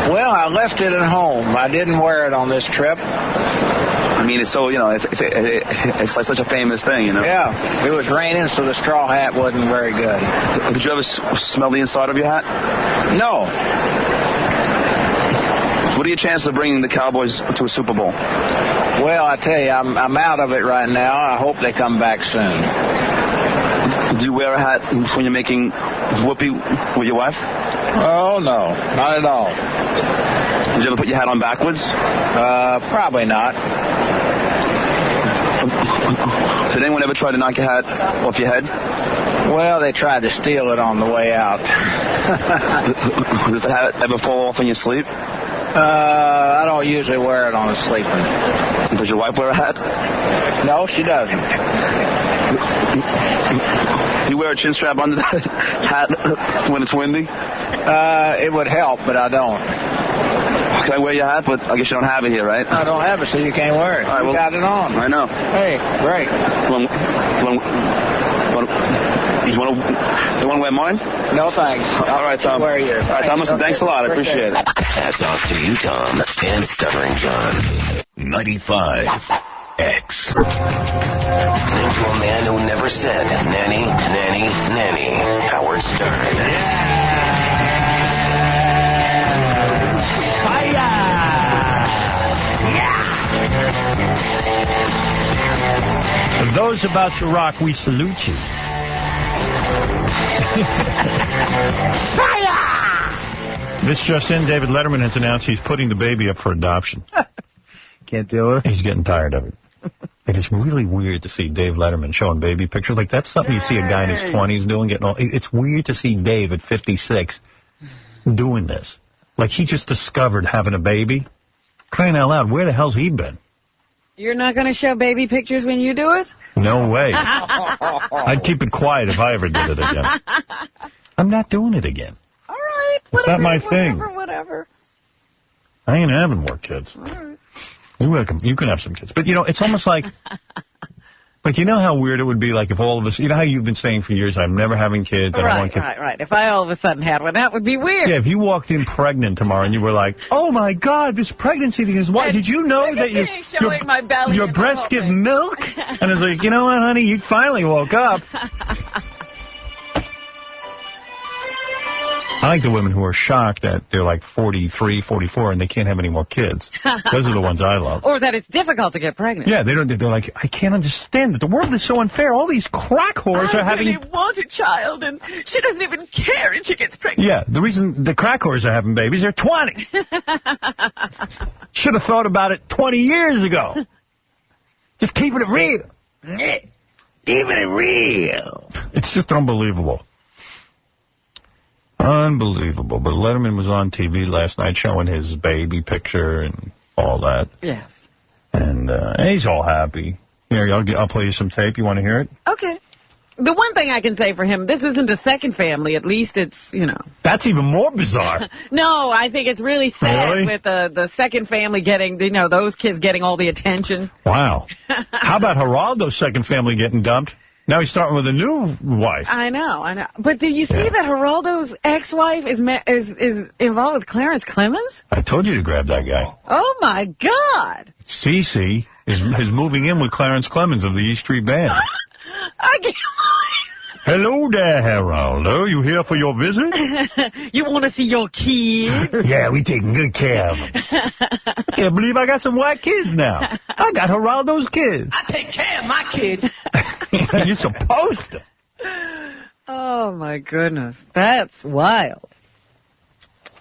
Well, I left it at home. I didn't wear it on this trip. I mean, it's so, you know, it's like such a famous thing, you know? Yeah. It was raining, so the straw hat wasn't very good. Did you ever smell the inside of your hat? No. What are your chances of bringing the Cowboys to a Super Bowl? Well, I tell you, I'm out of it right now. I hope they come back soon. Do you wear a hat when you're making whoopee with your wife? Oh, no. Not at all. Did you ever put your hat on backwards? Probably not. Did anyone ever try to knock your hat off your head? Well, they tried to steal it on the way out. Does the hat ever fall off in your sleep? I don't usually wear it on sleeping. Does your wife wear a hat? No, she doesn't. Do you wear a chin strap under that hat when it's windy? It would help, but I don't. Can I wear your hat? But I guess you don't have it here, right? I don't have it, so you can't wear it. You got it on. I know. Hey, great. You want to wear mine? No, thanks. All right, Tom. Wear yours. All right, Tom, listen, thanks a lot. I appreciate it. Hats off to you, Tom, and Stuttering John. 95X. Listening to a man who never said nanny, nanny, nanny. Howard Stern. For those about to rock, we salute you. This just in, David Letterman has announced he's putting the baby up for adoption. Can't do it. He's getting tired of it. It is really weird to see Dave Letterman showing baby pictures. Like, that's something you see a guy in his 20s doing. It's weird to see Dave at 56 doing this. Like, he just discovered having a baby. Crying out loud, where the hell's he been? You're not going to show baby pictures when you do it? No way. I'd keep it quiet if I ever did it again. I'm not doing it again. All right. It's not my thing. Whatever. I ain't having more kids. All right. You can have some kids. But, you know, it's almost like you know how weird it would be, like, if all of us, you know how you've been saying for years, I'm never having kids. I don't want kids. Right. If I all of a sudden had one, that would be weird. Yeah, if you walked in pregnant tomorrow and you were like, oh, my God, this pregnancy thing is why? Did you know that your breasts give milk? And it's like, you know what, honey, you finally woke up. I like the women who are shocked that they're like 43, 44, and they can't have any more kids. Those are the ones I love. Or that it's difficult to get pregnant. Yeah, they're like, I can't understand it. The world is so unfair. All these crack whores are having... I really want a child, and she doesn't even care and she gets pregnant. Yeah, the reason the crack whores are having babies, they're 20. Should have thought about it 20 years ago. Just keeping it real. Keeping it real. It's just unbelievable. Unbelievable. But Letterman was on TV last night showing his baby picture and all that. Yes. And he's all happy. Here, I'll play you some tape. You want to hear it? Okay. The one thing I can say for him, this isn't a second family. At least it's, you know. That's even more bizarre. No, I think it's really sad really? with the second family getting, you know, those kids getting all the attention. Wow. How about Geraldo's second family getting dumped? Now he's starting with a new wife. I know. But do you see that Geraldo's ex-wife is involved with Clarence Clemens? I told you to grab that guy. Oh, my God. Cece is moving in with Clarence Clemens of the E Street Band. I can't. Hello there, Geraldo. You here for your visit? You want to see your kids? Yeah, we taking good care of them. I can't believe I got some white kids now. I got Geraldo's kids. I take care of my kids. You're supposed to. Oh, my goodness. That's wild.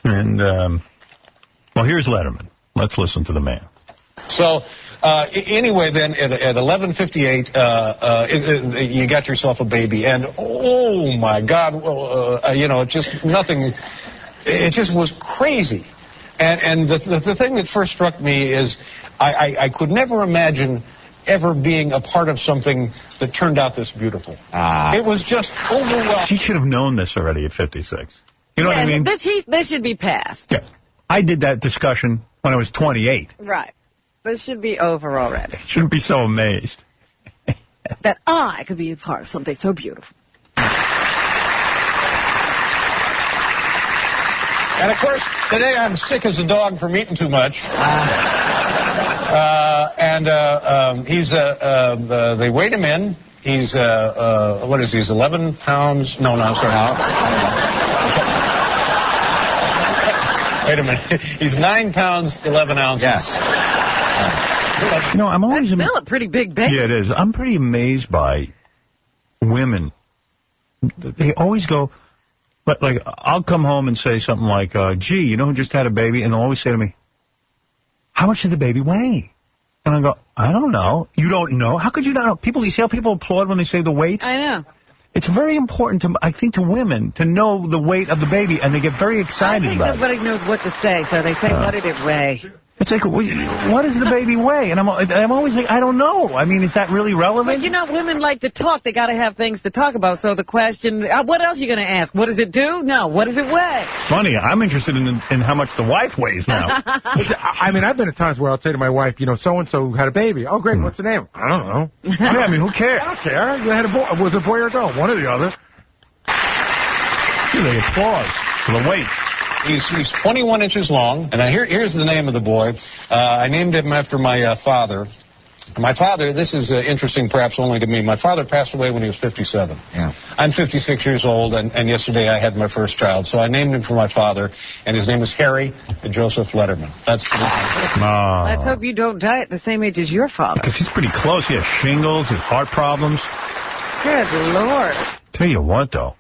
And, well, here's Letterman. Let's listen to the man. So, anyway, then, at 11:58, you got yourself a baby, and, oh, my God, you know, it just was crazy. And the thing that first struck me is I could never imagine ever being a part of something that turned out this beautiful. It was just overwhelming. She should have known this already at 56. You know what I mean? This should be passed. Yeah. I did that discussion when I was 28. Right. This should be over already. Shouldn't be so amazed. That I could be a part of something so beautiful. And, of course, today I'm sick as a dog from eating too much. He's, they weighed him in. He's, what is he? He's 11 pounds. No, sorry. Wait a minute. He's 9 pounds, 11 ounces. Yes. You know, I'm always... That's still a pretty big baby. Yeah, it is. I'm pretty amazed by women. They always go... Like, I'll come home and say something like, gee, you know who just had a baby? And they'll always say to me, how much did the baby weigh? And I go, I don't know. You don't know? How could you not know? You see how people applaud when they say the weight? I know. It's very important, I think, to women to know the weight of the baby, and they get very excited about it. Nobody knows what to say, so they say, what did it weigh? It's like, what does the baby weigh? And I'm always like, I don't know. I mean, is that really relevant? But, you know, women like to talk. They got to have things to talk about. So the question, what else are you going to ask? What does it do? No. What does it weigh? It's funny. I'm interested in how much the wife weighs now. I mean, I've been at times where I'll say to my wife, you know, so-and-so had a baby. Oh, great. What's the name? I don't know. Yeah, I mean, who cares? I don't care. You had a boy. Was it a boy or a girl? One or the other. They applause for the weight. He's 21 inches long, and here's the name of the boy. I named him after my father. My father, this is interesting perhaps only to me, my father passed away when he was 57. Yeah. I'm 56 years old, and yesterday I had my first child, so I named him for my father, and his name is Harry Joseph Letterman. That's the name. Let's hope you don't die at the same age as your father. Because he's pretty close. He has shingles, he has heart problems. Good Lord. Tell you what, though.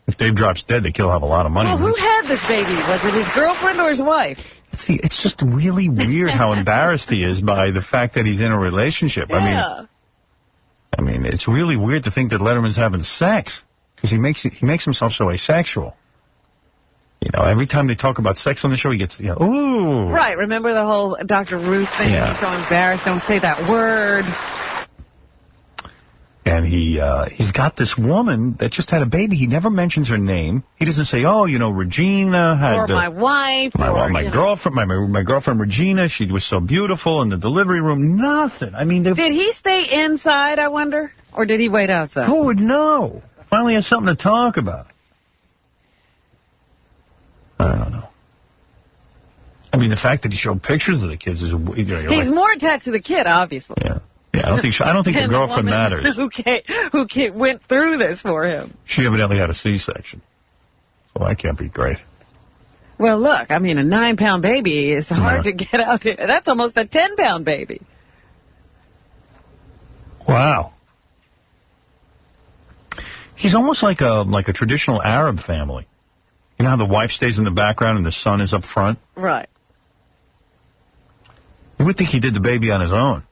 If Dave drops dead, the kid will have a lot of money. Well, who had this baby? Was it his girlfriend or his wife? It's just really weird how embarrassed he is by the fact that he's in a relationship. Yeah. I mean, it's really weird to think that Letterman's having sex because he makes himself so asexual. You know, every time they talk about sex on the show, he gets, ooh. Right. Remember the whole Dr. Ruth thing? Yeah. He's so embarrassed. Don't say that word. And he's got this woman that just had a baby. He never mentions her name. He doesn't say, oh, you know, Regina had... Or my wife. My girlfriend, my girlfriend Regina, she was so beautiful in the delivery room. Nothing. I mean... Did he stay inside, I wonder? Or did he wait outside? Who would know? Finally has something to talk about. I don't know. I mean, the fact that he showed pictures of the kids is... He's more attached to the kid, obviously. Yeah. Yeah, I don't think the girlfriend matters. Who went through this for him? She evidently had a C-section. So that can't be great. Well, look, I mean, a 9-pound baby is hard to get out there. That's almost a 10-pound baby. Wow. He's almost like a traditional Arab family. You know how the wife stays in the background and the son is up front? Right. You would think he did the baby on his own.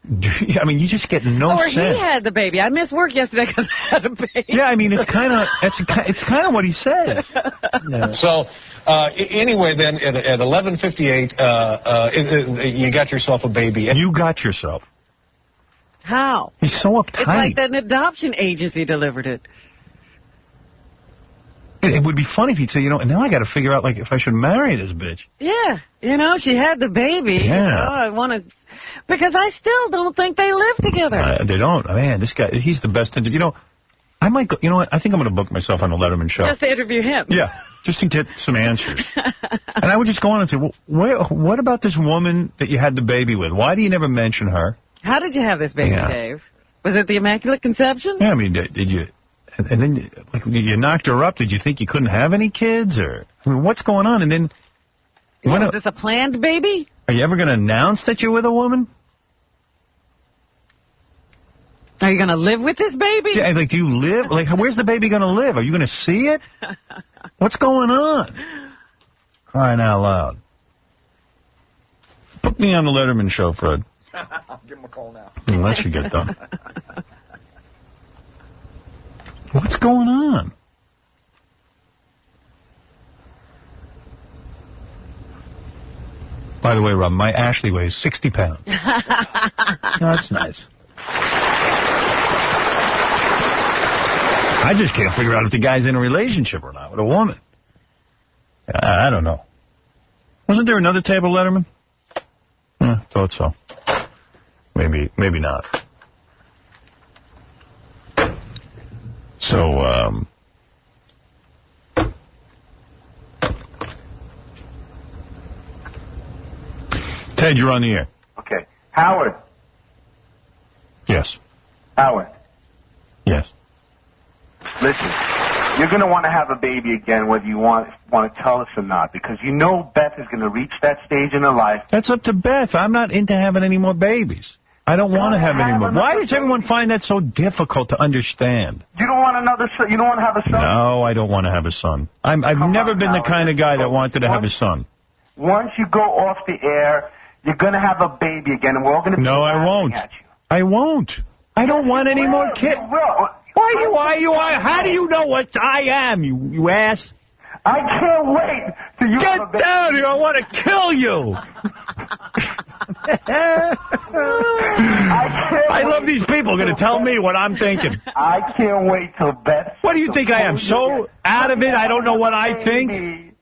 I mean, you just get no sense. Or he had the baby. I missed work yesterday because I had a baby. Yeah, I mean, it's kind of what he said. Yeah. So, anyway, then, at 11:58, you got yourself a baby. You got yourself. How? He's so uptight. It's like an adoption agency delivered it. It would be funny if he'd say, you know, and now I got to figure out, like, if I should marry this bitch. Yeah. You know, she had the baby. Yeah. You know, I want to... Because I still don't think they live together. They don't. Man, this guy, he's the best interview. You know, I might go, you know what? I think I'm going to book myself on the Letterman show. Just to interview him. Yeah, just to get some answers. And I would just go on and say, well, what about this woman that you had the baby with? Why do you never mention her? How did you have this baby, Dave? Was it the Immaculate Conception? Yeah, I mean, did you... And then, like, you knocked her up. Did you think you couldn't have any kids? Or, I mean, what's going on? And then... Was this a planned baby? Are you ever going to announce that you're with a woman? Are you going to live with this baby? Yeah, like, do you live? Like, where's the baby going to live? Are you going to see it? What's going on? Crying out loud. Put me on the Letterman show, Fred. I'll give him a call now. Unless you get done. What's going on? By the way, Rob, my Ashley weighs 60 pounds. That's nice. I just can't figure out if the guy's in a relationship or not with a woman. I don't know. Wasn't there another table, Letterman? Thought so. Maybe not. So, Ted, you're on the air. Okay. Howard. Yes. Howard. Yes. Listen, you're going to want to have a baby again, whether you want to tell us or not, because you know Beth is going to reach that stage in her life. That's up to Beth. I'm not into having any more babies. I don't want to have any more. Why does everyone find that so difficult to understand? You don't want another son? You don't want to have a son? No, I don't want to have a son. I've never been the kind of guy that wanted to have a son. Once you go off the air, you're going to have a baby again, and we're all going to be I won't. at you. I won't. I don't want any more kids. Why you? How do you know what I am, you ass? I can't wait till you Get down here. I want to kill you. I love these people going to tell me what I'm thinking. I can't wait till Beth. What do you think I am? So out of it, I don't know what I think?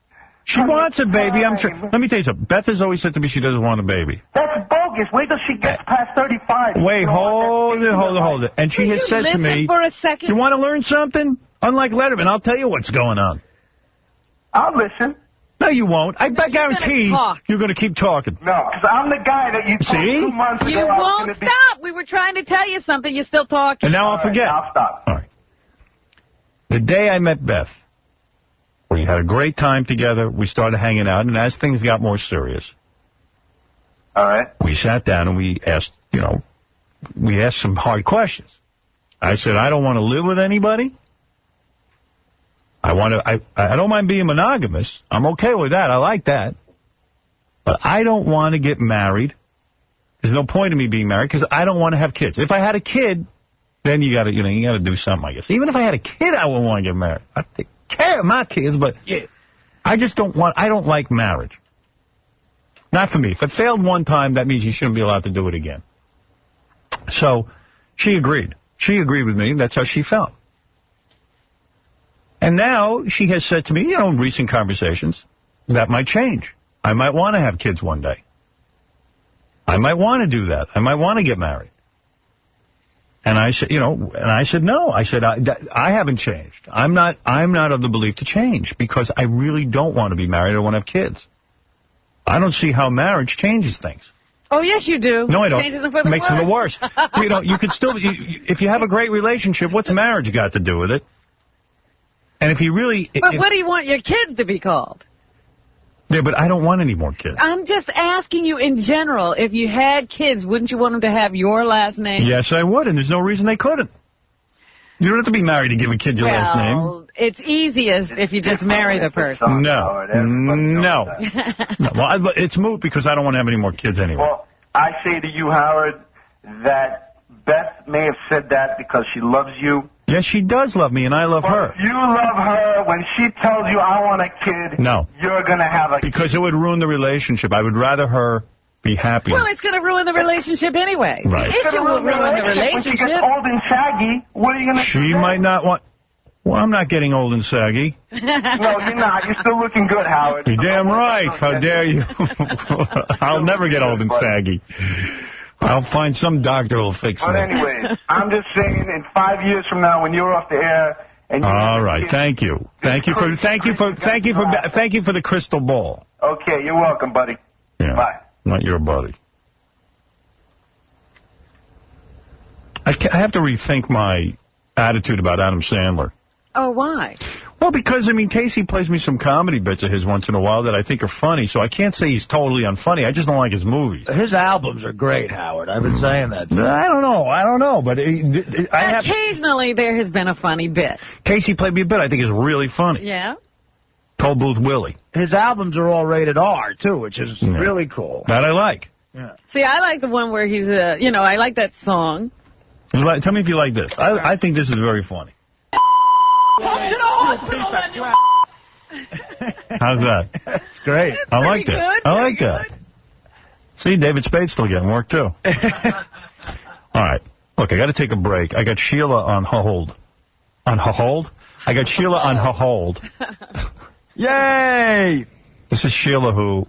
She wants a baby. I'm sure. Let me tell you something. Beth has always said to me she doesn't want a baby. That's bogus. Wait till she gets past 35. Wait, hold it. And she has said to me, for a second? You want to learn something? Unlike Letterman, I'll tell you what's going on. I'll listen. No, you won't. I guarantee you're going to keep talking. No, because I'm the guy that you told 2 months ago. You won't stop. We were trying to tell you something. You're still talking. And now I'll forget. I'll stop. All right. The day I met Beth, we had a great time together. We started hanging out, and as things got more serious, all right, we sat down and we asked some hard questions. I said, I don't want to live with anybody. I don't mind being monogamous. I'm okay with that. I like that. But I don't want to get married. There's no point in me being married because I don't want to have kids. If I had a kid, then you got to do something, I guess. Even if I had a kid, I wouldn't want to get married. I take care of my kids, but I don't like marriage. Not for me. If it failed one time, that means you shouldn't be allowed to do it again. So she agreed. She agreed with me. That's how she felt. And now she has said to me, in recent conversations, that might change. I might want to have kids one day. I might want to do that. I might want to get married. And I said, no. I said, I haven't changed. I'm not of the belief to change because I really don't want to be married. I want to have kids. I don't see how marriage changes things. Oh, yes, you do. No, I don't. Changes them for the Makes them the worst. You could still, if you have a great relationship, what's marriage got to do with it? And if you really... But what do you want your kids to be called? Yeah, but I don't want any more kids. I'm just asking you in general, if you had kids, wouldn't you want them to have your last name? Yes, I would, and there's no reason they couldn't. You don't have to be married to give a kid your last name. Well, it's easiest if you just marry the person. No. Well, it's moot because I don't want to have any more kids anyway. Well, I say to you, Howard, that Beth may have said that because she loves you. Yes, she does love me, and I love her. If you love her, when she tells you, I want a kid, you're going to have a kid. Because it would ruin the relationship. I would rather her be happy. Well, it's going to ruin the relationship anyway. Right. The issue will ruin the relationship. When she gets old and saggy, what are you going to do? She might not want... Well, I'm not getting old and saggy. No, you're not. You're still looking good, Howard. You're damn right. How dare you? I'll never get old and saggy. I'll find some doctor who'll fix me. But anyways, I'm just saying, in 5 years from now, when you're off the air, and all right, thank you for the crystal ball. Okay, you're welcome, buddy. Yeah, bye. Not your buddy. I have to rethink my attitude about Adam Sandler. Oh, why? Well, because, Casey plays me some comedy bits of his once in a while that I think are funny, so I can't say he's totally unfunny. I just don't like his movies. His albums are great, Howard. I've been saying that. I don't know, but... Occasionally there has been a funny bit. Casey played me a bit I think is really funny. Yeah? Toll Booth Willie. His albums are all rated R, too, which is really cool. That I like. Yeah. See, I like the one where he's, I like that song. Tell me if you like this. I think this is very funny. Come to the hospital, How's that? It's great. I like that. I like that. See, David Spade's still getting work, too. All right. Look, I got to take a break. I got Sheila on hold. On hold? I got Sheila on hold. Yay! This is Sheila who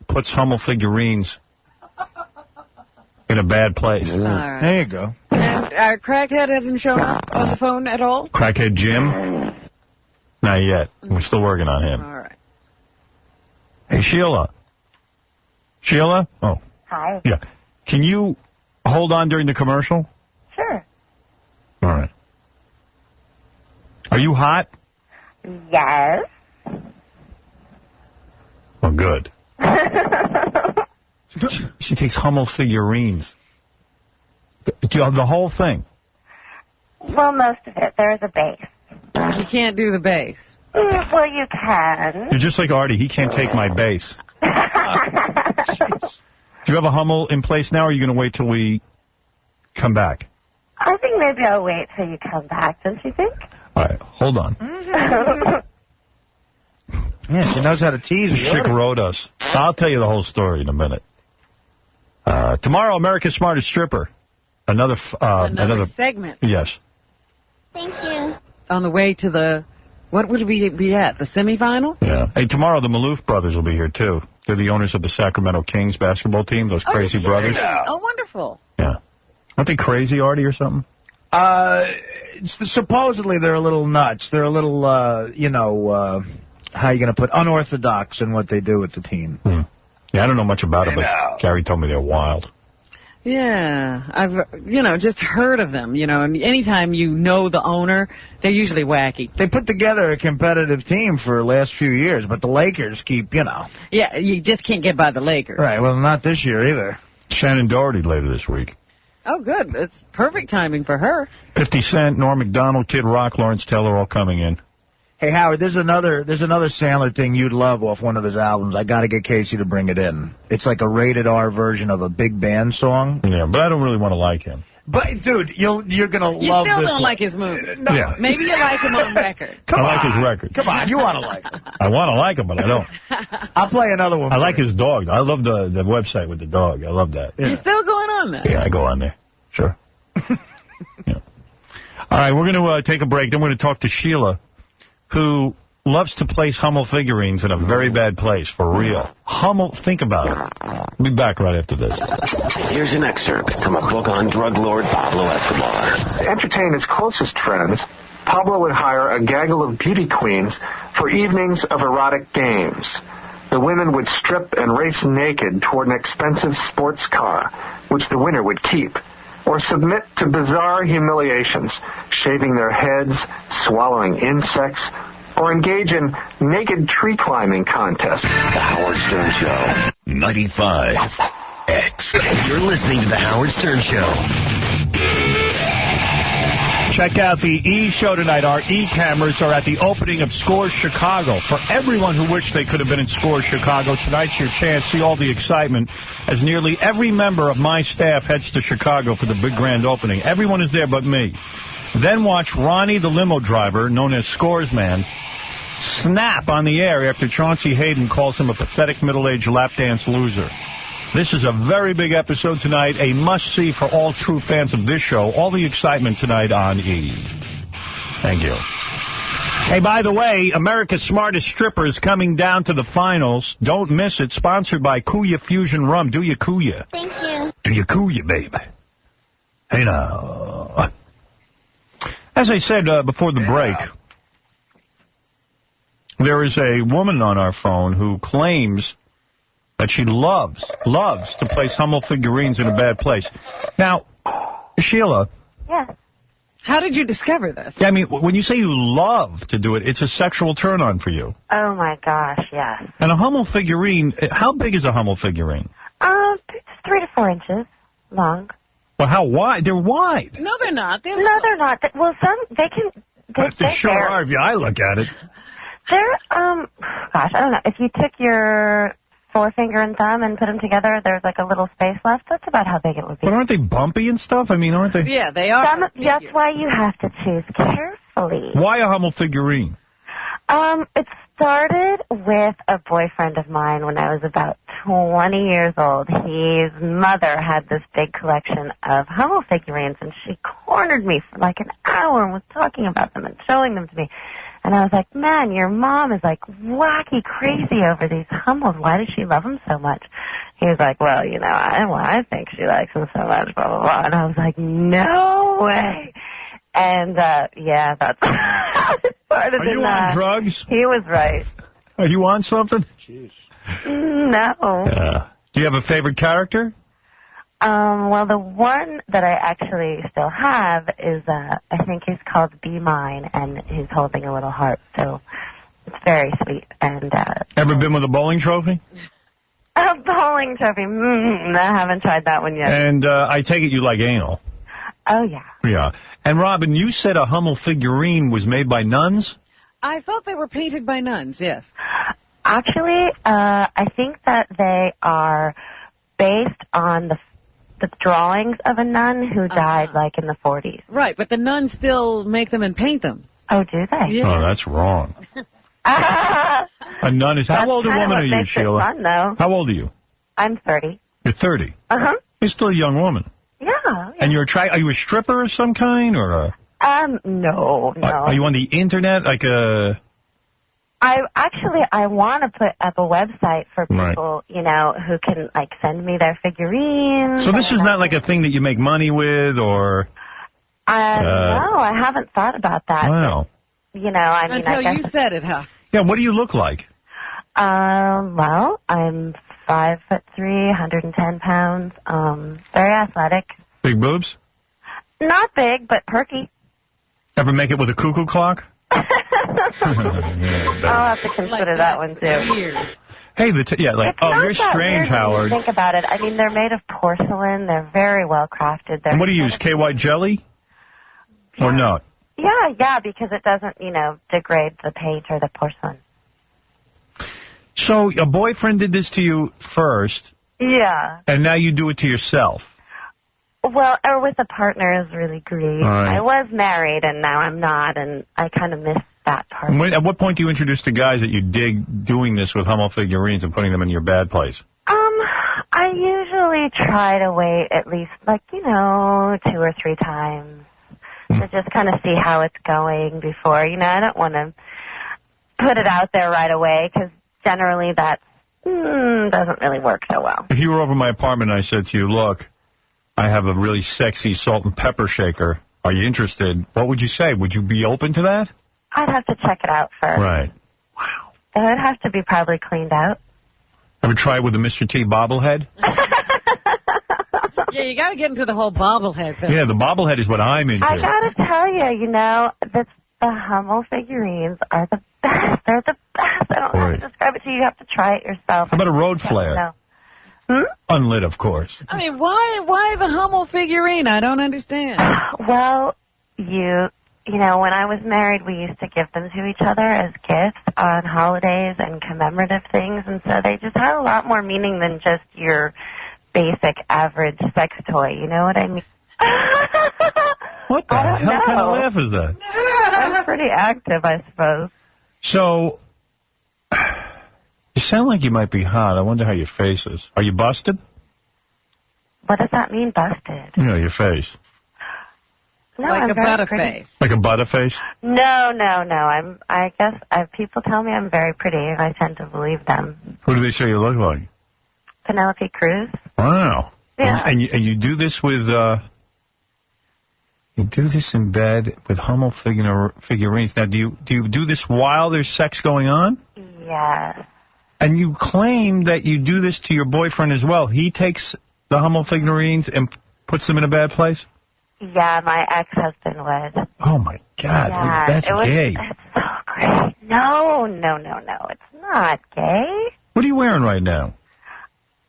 puts Hummel figurines in a bad place. Right. There you go. And our crackhead hasn't shown up on the phone at all? Crackhead Jim? Not yet. We're still working on him. All right. Hey, Sheila. Sheila? Oh, Hi. Yeah. Can you hold on during the commercial? Sure. All right. Are you hot? Yes. Oh, good. She takes Hummel figurines. The whole thing? Well, most of it. There's a base. You can't do the bass. Well, you can. You're just like Artie. He can't take my bass. Do you have a Hummel in place now, or are you going to wait till we come back? I think maybe I'll wait till you come back, don't you think? All right, hold on. Yeah, she knows how to tease. This chick wrote us. I'll tell you the whole story in a minute. Tomorrow, America's Smartest Stripper. Another segment. Yes. Thank you. On the way to the, what would we be at, the semifinal? Yeah. Hey, tomorrow the Maloof brothers will be here, too. They're the owners of the Sacramento Kings basketball team, those crazy brothers. Oh, wonderful. Yeah. Aren't they crazy, Artie, or something? Supposedly they're a little nuts. They're a little, how are you going to put, unorthodox in what they do with the team. Yeah, I don't know much about it, but Gary told me they're wild. Yeah, I've, just heard of them, and anytime you know the owner, they're usually wacky. They put together a competitive team for the last few years, but the Lakers keep, Yeah, you just can't get by the Lakers. Right, well, not this year either. Shannon Doherty later this week. Oh, good. It's perfect timing for her. 50 Cent, Norm Macdonald, Kid Rock, Lawrence Taylor all coming in. Hey, Howard, there's another Sandler thing you'd love off one of his albums. I got to get Casey to bring it in. It's like a rated R version of a big band song. Yeah, but I don't really want to like him. But, dude, you're going to love this. You still don't like his movie. No. Yeah. Maybe you like him on record. I like his record. Come on, you want to like him. I want to like him, but I don't. I'll play another one. I like his dog. I love the website with the dog. I love that. You're still going on there? Yeah, I go on there. Sure. Yeah. All right, we're going to take a break. Then we're going to talk to Sheila, who loves to place Hummel figurines in a very bad place, for real. Hummel, think about it. We'll be back right after this. Here's an excerpt from a book on drug lord Pablo Escobar. To entertain his closest friends, Pablo would hire a gaggle of beauty queens for evenings of erotic games. The women would strip and race naked toward an expensive sports car, which the winner would keep, or submit to bizarre humiliations, shaving their heads, swallowing insects, or engage in naked tree climbing contests. The Howard Stern Show. 95X. You're listening to The Howard Stern Show. Check out the E! Show tonight. Our E! cameras are at the opening of Scores Chicago. For everyone who wished they could have been in Scores Chicago, tonight's your chance. See all the excitement as nearly every member of my staff heads to Chicago for the big grand opening. Everyone is there but me. Then watch Ronnie, the limo driver, known as Scores Man, snap on the air after Chauncey Hayden calls him a pathetic middle-aged lap dance loser. This is a very big episode tonight, a must-see for all true fans of this show. All the excitement tonight on E! Thank you. Hey, by the way, America's Smartest Stripper is coming down to the finals. Don't miss it. Sponsored by Kuya Fusion Rum. Do you Kuya? Thank you. Do you Kuya, baby? Hey, now. As I said before the break, there is a woman on our phone who claims that she loves to place Hummel figurines in a bad place. Now, Sheila. Yes. How did you discover this? Yeah, I mean, when you say you love to do it, it's a sexual turn-on for you. Oh, my gosh, yes. And a Hummel figurine, how big is a Hummel figurine? 3 to 4 inches long. Well, how wide? They're wide. No, they're not. They're not. Well, they sure are if I look at it. They're, gosh, I don't know. If you took your forefinger and thumb and put them together, there's like a little space left. That's about how big it would be. But aren't they bumpy and stuff? I mean, aren't they? Yeah, they are. That's why you have to choose carefully. Why a Hummel figurine? It started with a boyfriend of mine when I was about 20 years old. His mother had this big collection of Hummel figurines, and she cornered me for like an hour and was talking about them and showing them to me. And I was like, man, your mom is like wacky crazy over these Hummels. Why does she love them so much? He was like, well, I think she likes them so much, blah, blah, blah. And I was like, no way. And, yeah, that's how it started. Are you on drugs? He was right. Are you on something? Jeez. No. Do you have a favorite character? Well, the one that I actually still have is, I think he's called Be Mine, and he's holding a little heart, so it's very sweet. And Ever been with a bowling trophy? A bowling trophy? I haven't tried that one yet. And I take it you like anal. Oh, yeah. Yeah. And, Robin, you said a Hummel figurine was made by nuns? I thought they were painted by nuns, yes. Actually, I think that they are based on the drawings of a nun who died, like, in the 40s. Right, but the nuns still make them and paint them. Oh, do they? Yeah. Oh, that's wrong. A nun is... How old a woman are you, Sheila? Fun, though. How old are you? I'm 30. You're 30? Uh-huh. You're still a young woman. Yeah. And you're are you a stripper of some kind, or a... No. Are you on the internet, like a... I want to put up a website for people, you know, who can, like, send me their figurines. So this is not like a thing that you make money with, or... No, I haven't thought about that. Wow. But, you know, I mean, Until you said it, huh? Yeah, what do you look like? Well, I'm 5'3", 110 pounds, very athletic. Big boobs? Not big, but perky. Ever make it with a cuckoo clock? I'll have to consider that one, too. Hey, you're strange, Howard. Think about it. I mean, they're made of porcelain. They're very well crafted. And what do you use, KY jelly? Or not? Yeah, because it doesn't, you know, degrade the paint or the porcelain. So a boyfriend did this to you first. Yeah. And now you do it to yourself. Well, or with a partner is really great. Right. I was married, and now I'm not, and I kind of miss that part. At what point do you introduce the guys that you dig doing this with Hummel figurines and putting them in your bad place? I usually try to wait at least, 2 or 3 times to just kind of see how it's going before. You know, I don't want to put it out there right away, because generally that doesn't really work so well. If you were over my apartment and I said to you, look, I have a really sexy salt and pepper shaker. Are you interested? What would you say? Would you be open to that? I'd have to check it out first. Right. Wow. It would have to be probably cleaned out. Ever try it with a Mr. T bobblehead? Yeah, you got to get into the whole bobblehead thing. Yeah, the bobblehead is what I'm into. I got to tell you, the Hummel figurines are the best. They're the best. I don't know how to describe it to you. You have to try it yourself. How about a road flare? Unlit, of course. I mean, why the Hummel figurine? I don't understand. Well, you know, when I was married, we used to give them to each other as gifts on holidays and commemorative things, and so they just had a lot more meaning than just your basic average sex toy. You know what I mean? What the hell kind of laugh is that? I'm pretty active, I suppose. So, you sound like you might be hot. I wonder how your face is. Are you busted? What does that mean, busted? You know, your face. No, like I'm a very butter pretty. face. Like a butter face? No. I guess people tell me I'm very pretty, and I tend to believe them. Who do they say you look like? Penelope Cruz. Wow. Yeah. And you do this with, you do this in bed with Hummel figurines. Now, do you do this while there's sex going on? Yes. And you claim that you do this to your boyfriend as well. He takes the Hummel figurines and puts them in a bad place? Yeah, my ex-husband would. Oh, my God. Yeah, That's gay. It's so great. No. It's not gay. What are you wearing right now?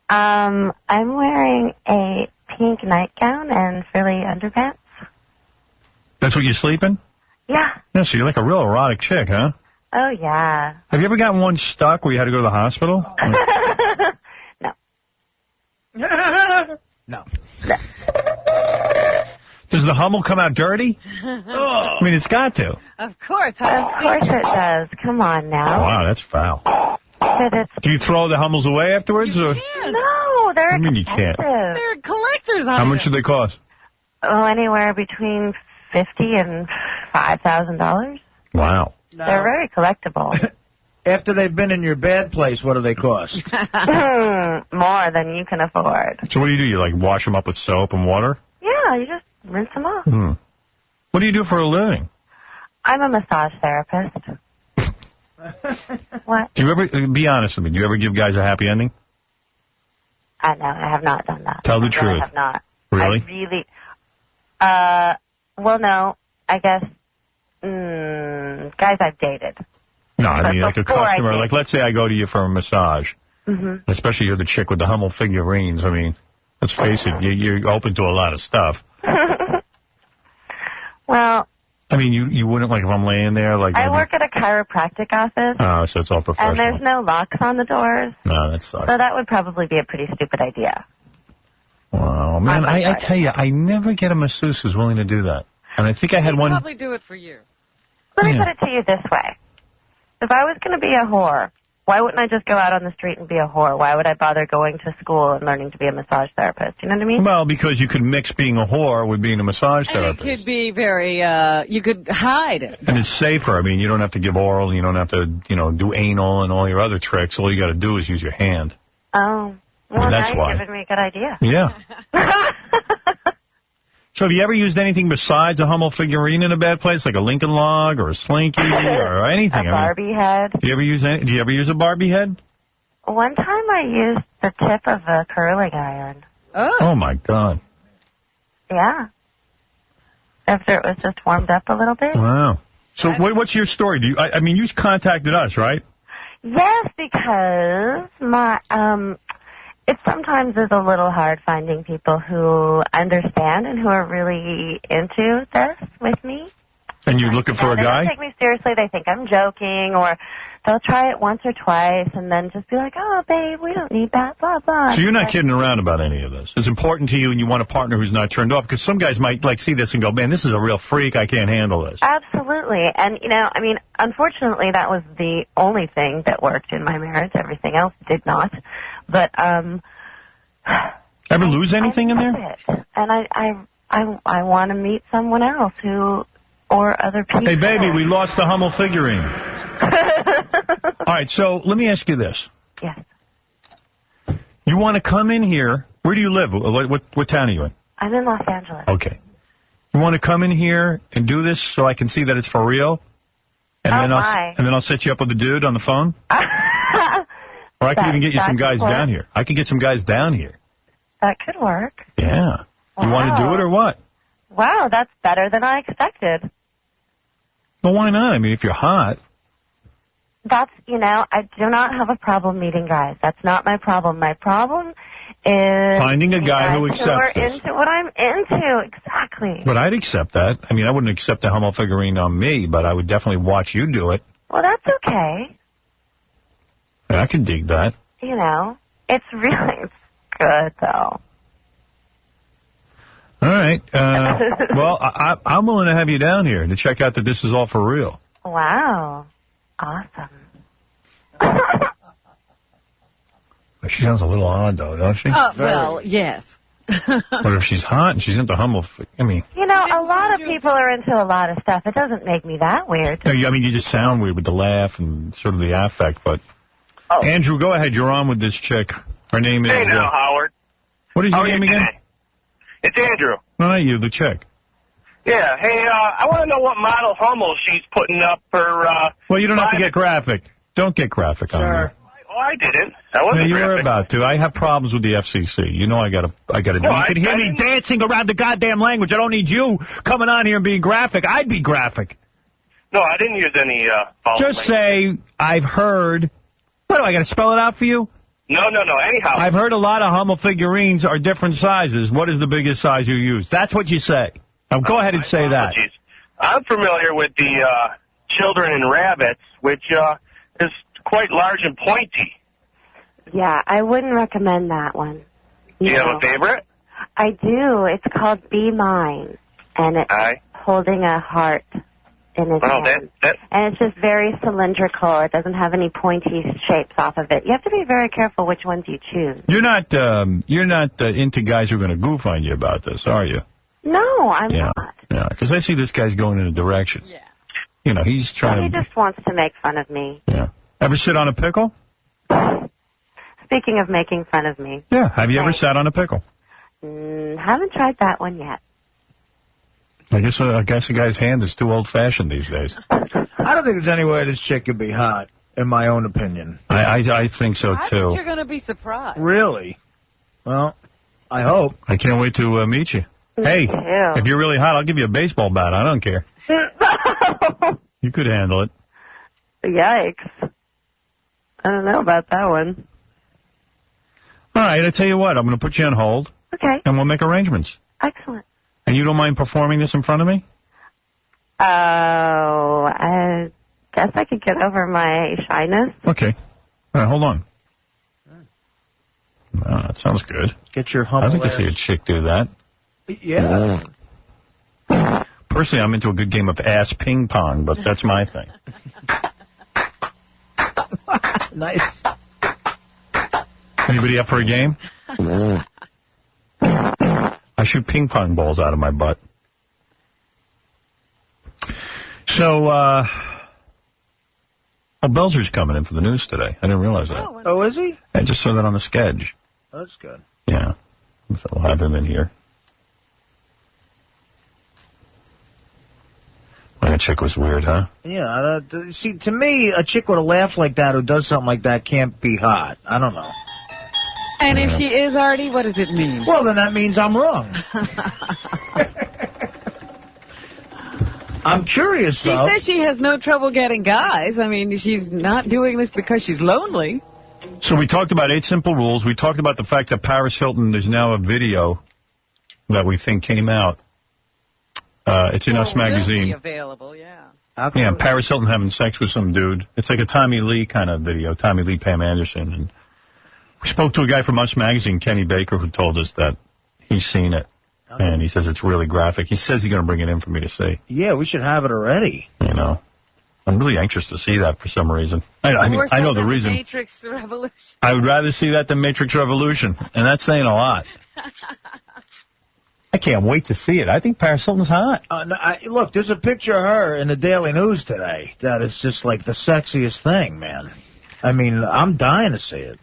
I'm wearing a pink nightgown and frilly underpants. That's what you're sleeping? Yeah. Yeah, so you're like a real erotic chick, huh? Oh, yeah. Have you ever gotten one stuck where you had to go to the hospital? No. Does the Hummel come out dirty? I mean, it's got to. Of course it does. Come on now. Oh, wow, that's foul. Do you throw the Hummels away afterwards? Or? No, they're I mean, you can't. expensive. They're collector's items. How much do they cost? Oh, anywhere between $50,000 and $5,000. Wow. They're very collectible. After they've been in your bad place, what do they cost? More than you can afford. So what do? You like wash them up with soap and water? Yeah, you just rinse them off. What do you do for a living? I'm a massage therapist. What? Do you ever, be honest with me, do you ever give guys a happy ending? I know, I have not done that. Tell the truth. I have not. Really? I really, well, no, I guess, guys I've dated. No, I mean, like a customer. I Like, let's say I go to you for a massage. Mm-hmm. Especially you're the chick with the Hummel figurines. I mean, let's face it, you're open to a lot of stuff. Well, I mean, you wouldn't, like, if I'm laying there, like... I work at a chiropractic office. Oh, so it's all professional. And there's no locks on the doors. No, that sucks. So that would probably be a pretty stupid idea. Wow, man, I tell you, I never get a masseuse who's willing to do that. And I think I had one... probably do it for you. Let me put it to you this way. If I was going to be a whore, why wouldn't I just go out on the street and be a whore? Why would I bother going to school and learning to be a massage therapist? You know what I mean? Well, because you could mix being a whore with being a massage And therapist. it could be very, you could hide it. And it's safer. I mean, you don't have to give oral, and you don't have to, do anal and all your other tricks. All you got to do is use your hand. Oh. Well, I mean, that's now why. you're giving me a good idea. Yeah. So have you ever used anything besides a Hummel figurine in a bad place, like a Lincoln Log or a Slinky or anything? A Barbie head. Do you ever use a Barbie head? One time I used the tip of a curling iron. Oh, my God. Yeah. After it was just warmed up a little bit. Wow. So what's your story? I mean, you contacted us, right? Yes, because it sometimes is a little hard finding people who understand and who are really into this with me. And you're looking for a They guy? don't take me seriously. They think I'm joking, or they'll try it once or twice and then just be like, oh, babe, we don't need that, blah, blah. So you're not kidding around about any of this. It's important to you, and you want a partner who's not turned off, because some guys might see this and go, man, this is a real freak. I can't handle this. Absolutely. And, I mean, unfortunately, that was the only thing that worked in my marriage. Everything else did not. But, ever lose anything in there? And I want to meet someone else or other people. Hey, baby, we lost the Hummel figurine. All right, so let me ask you this. Yes. You want to come in here. Where do you live? What town are you in? I'm in Los Angeles. Okay. You want to come in here and do this so I can see that it's for real? And then I'll set you up with a dude on the phone? Or I could even get you some guys down here. I could get some guys down here. That could work. Yeah. You want to do it or what? Wow, that's better than I expected. Well, why not? I mean, if you're hot. That's, I do not have a problem meeting guys. That's not my problem. My problem is finding a guy who accepts are this. into what I'm into. Exactly. But I'd accept that. I mean, I wouldn't accept the Hummel figurine on me, but I would definitely watch you do it. Well, that's okay. Yeah, I can dig that. It's really good, though. All right. Well, I'm willing to have you down here to check out that this is all for real. Wow. Awesome. She sounds a little odd, though, don't she? Well, yes. But if she's hot and she's into Hummel, I mean... A lot of people are into a lot of stuff. It doesn't make me that weird. No, I mean, you just sound weird with the laugh and sort of the affect, but... Oh. Andrew, go ahead. You're on with this chick. Her name is... Hey now, Howard. What is your name again? It's Andrew. No, not you, the chick. Yeah. Hey, I want to know what model Hummel she's putting up for... Well, you don't have to get graphic. Don't get graphic on her. Oh, I didn't. I wasn't you were graphic. about to. I have problems with the FCC. You know I gotta do. You can hear me dancing around the goddamn language. I don't need you coming on here and being graphic. I'd be graphic. No, I didn't use any Just say, I've heard... What, do I got to spell it out for you? No. Anyhow. I've heard a lot of Hummel figurines are different sizes. What is the biggest size you use? That's what you say. Now go ahead and say that. I'm familiar with the Children and Rabbits, which is quite large and pointy. Yeah, I wouldn't recommend that one. Do you have a favorite? I do. It's called Be Mine, and it's holding a heart in its hand. And it's just very cylindrical. It doesn't have any pointy shapes off of it. You have to be very careful which ones you choose. You're not into guys who are going to goof on you about this, are you? No, I'm not. Yeah, because I see this guy's going in a direction. Yeah. He's trying He just wants to make fun of me. Yeah. Ever sit on a pickle? Speaking of making fun of me. Yeah. Have you ever sat on a pickle? Haven't tried that one yet. I guess a guy's hand is too old-fashioned these days. I don't think there's any way this chick could be hot, in my own opinion. I think so, too. I think you're going to be surprised. Really? Well, I hope. I can't wait to meet you. Hey, if you're really hot, I'll give you a baseball bat. I don't care. You could handle it. Yikes. I don't know about that one. All right, I tell you what. I'm going to put you on hold. Okay. And we'll make arrangements. Excellent. And you don't mind performing this in front of me? Oh, I guess I could get over my shyness. Okay. All right, hold on. Oh, that sounds good. Get your humble I think I see a chick do that. Yeah. Personally, I'm into a good game of ass ping pong, but that's my thing. Nice. Anybody up for a game? I shoot ping pong balls out of my butt. So, Belzer's coming in for the news today. I didn't realize that. Oh, is he? I just saw that on the sketch. That's good. Yeah. So we'll have him in here. Well, that chick was weird, huh? Yeah. See, to me, a chick with a laugh like that who does something like that can't be hot. I don't know. And if she is, Artie, what does it mean? Well, then that means I'm wrong. I'm curious, She though. says she has no trouble getting guys. I mean, she's not doing this because she's lonely. So we talked about 8 simple rules. We talked about the fact that Paris Hilton, there's now a video that we think came out. It's in Us Magazine. Will be available, yeah. Yeah, Paris Hilton having sex with some dude. It's like a Tommy Lee kind of video, Tommy Lee, Pam Anderson. And we spoke to a guy from Us Magazine, Kenny Baker, who told us that he's seen it. And he says it's really graphic. He says he's going to bring it in for me to see. Yeah, we should have it already. You know. I'm really anxious to see that for some reason. I know the reason. Matrix Revolution. I would rather see that than Matrix Revolution, and that's saying a lot. I can't wait to see it. I think Paris Hilton's hot. Look, there's a picture of her in the Daily News today that is just like the sexiest thing, man. I mean, I'm dying to see it.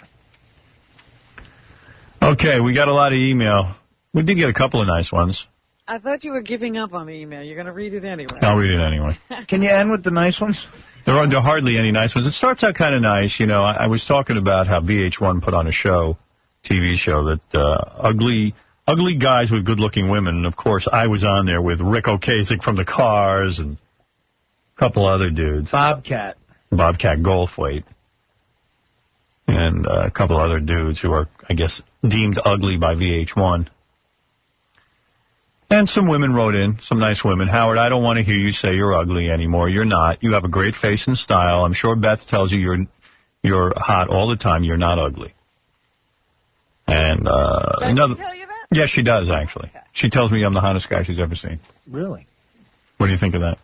Okay, we got a lot of email. We did get a couple of nice ones. I thought you were giving up on the email. You're going to read it anyway. I'll read it anyway. Can you end with the nice ones? There are hardly any nice ones. It starts out kind of nice. You know, I was talking about how VH1 put on a show, TV show, that ugly guys with good-looking women. And, of course, I was on there with Rick Ocasek from the Cars and a couple other dudes. Bobcat Goldthwait. And a couple other dudes who are, I guess, deemed ugly by VH1. And some women wrote in, some nice women. Howard, I don't want to hear you say you're ugly anymore. You're not. You have a great face and style. I'm sure Beth tells you you're hot all the time. You're not ugly. And Does she tell you that? Yes, she does, actually. Okay. She tells me I'm the hottest guy she's ever seen. Really? What do you think of that?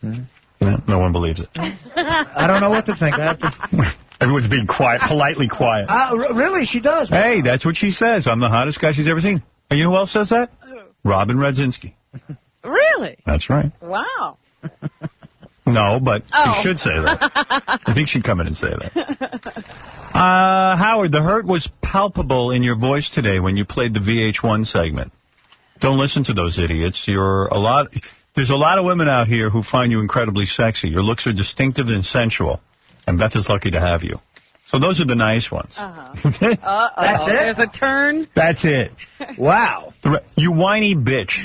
Yeah, no one believes it. I don't know what to think. I have to... Everyone's being quiet, politely quiet. Really? She does. Hey, that's what she says. I'm the hottest guy she's ever seen. And you know who else says that? Robin Radzinski. Really? That's right. Wow. No, but she should say that. I think she'd come in and say that. Howard, the hurt was palpable in your voice today when you played the VH1 segment. Don't listen to those idiots. There's a lot of women out here who find you incredibly sexy. Your looks are distinctive and sensual. And Beth is lucky to have you. So those are the nice ones. That's it? There's a turn. That's it. Wow. You whiny bitch.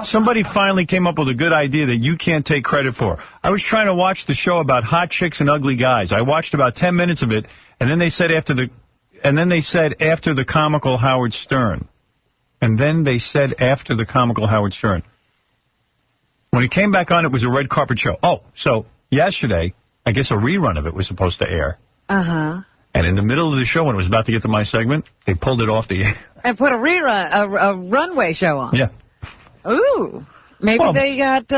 Somebody finally came up with a good idea that you can't take credit for. I was trying to watch the show about hot chicks and ugly guys. I watched about 10 minutes of it, and then they said after the comical Howard Stern. And then they said after the comical Howard Stern. When it came back on, it was a red carpet show. Oh, so yesterday, I guess a rerun of it was supposed to air. Uh-huh. And in the middle of the show, when it was about to get to my segment, they pulled it off the air. And put a rerun, a runway show on. Yeah. Ooh. Maybe they got...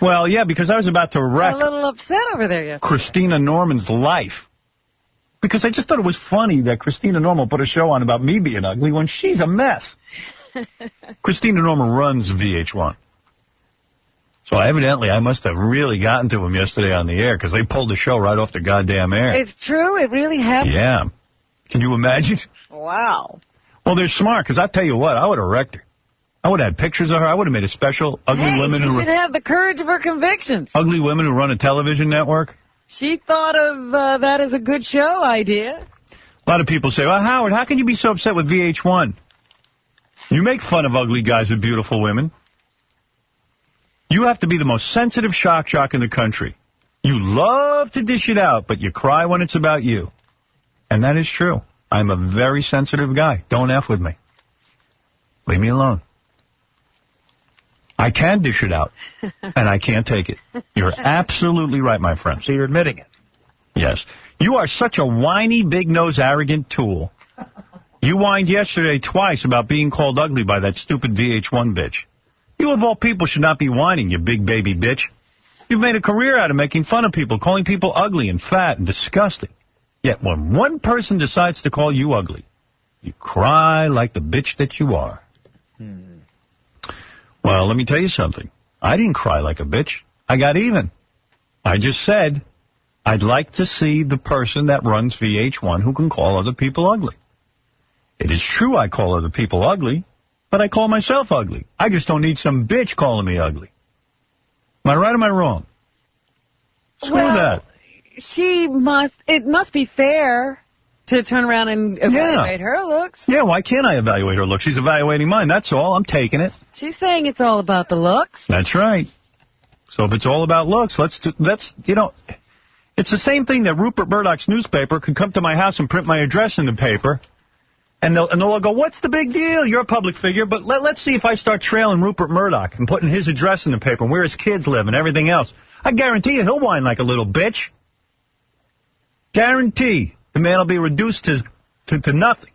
well, yeah, because I was about to wreck... a little upset over there yesterday. Christina Norman's life. Because I just thought it was funny that Christina Norman put a show on about me being ugly when she's a mess. Christina Norman runs VH1. So evidently, I must have really gotten to him yesterday on the air, because they pulled the show right off the goddamn air. It's true? It really happened? Yeah. Can you imagine? Wow. Well, they're smart, because I'll tell you what, I would have wrecked her. I would have had pictures of her. I would have made a special ugly women she who should have the courage of her convictions. Ugly women who run a television network. She thought of that as a good show idea. A lot of people say, well, Howard, how can you be so upset with VH1? You make fun of ugly guys with beautiful women. You have to be the most sensitive shock jock in the country. You love to dish it out, but you cry when it's about you. And that is true. I'm a very sensitive guy. Don't F with me. Leave me alone. I can dish it out, and I can't take it. You're absolutely right, my friend. So you're admitting it? Yes. You are such a whiny, big-nosed, arrogant tool. You whined yesterday twice about being called ugly by that stupid VH1 bitch. You, of all people, should not be whining, you big baby bitch. You've made a career out of making fun of people, calling people ugly and fat and disgusting. Yet when one person decides to call you ugly, you cry like the bitch that you are. Well, let me tell you something. I didn't cry like a bitch. I got even. I just said, I'd like to see the person that runs VH1 who can call other people ugly. It is true I call other people ugly, but I call myself ugly. I just don't need some bitch calling me ugly. Am I right or am I wrong? Screw that. It must be fair to turn around and evaluate her looks. Yeah, why can't I evaluate her looks? She's evaluating mine. That's all. I'm taking it. She's saying it's all about the looks. That's right. So if it's all about looks, it's the same thing that Rupert Murdoch's newspaper could come to my house and print my address in the paper. And they'll all go, what's the big deal? You're a public figure, but let's see if I start trailing Rupert Murdoch and putting his address in the paper and where his kids live and everything else. I guarantee you he'll whine like a little bitch. Guarantee the man will be reduced to nothing.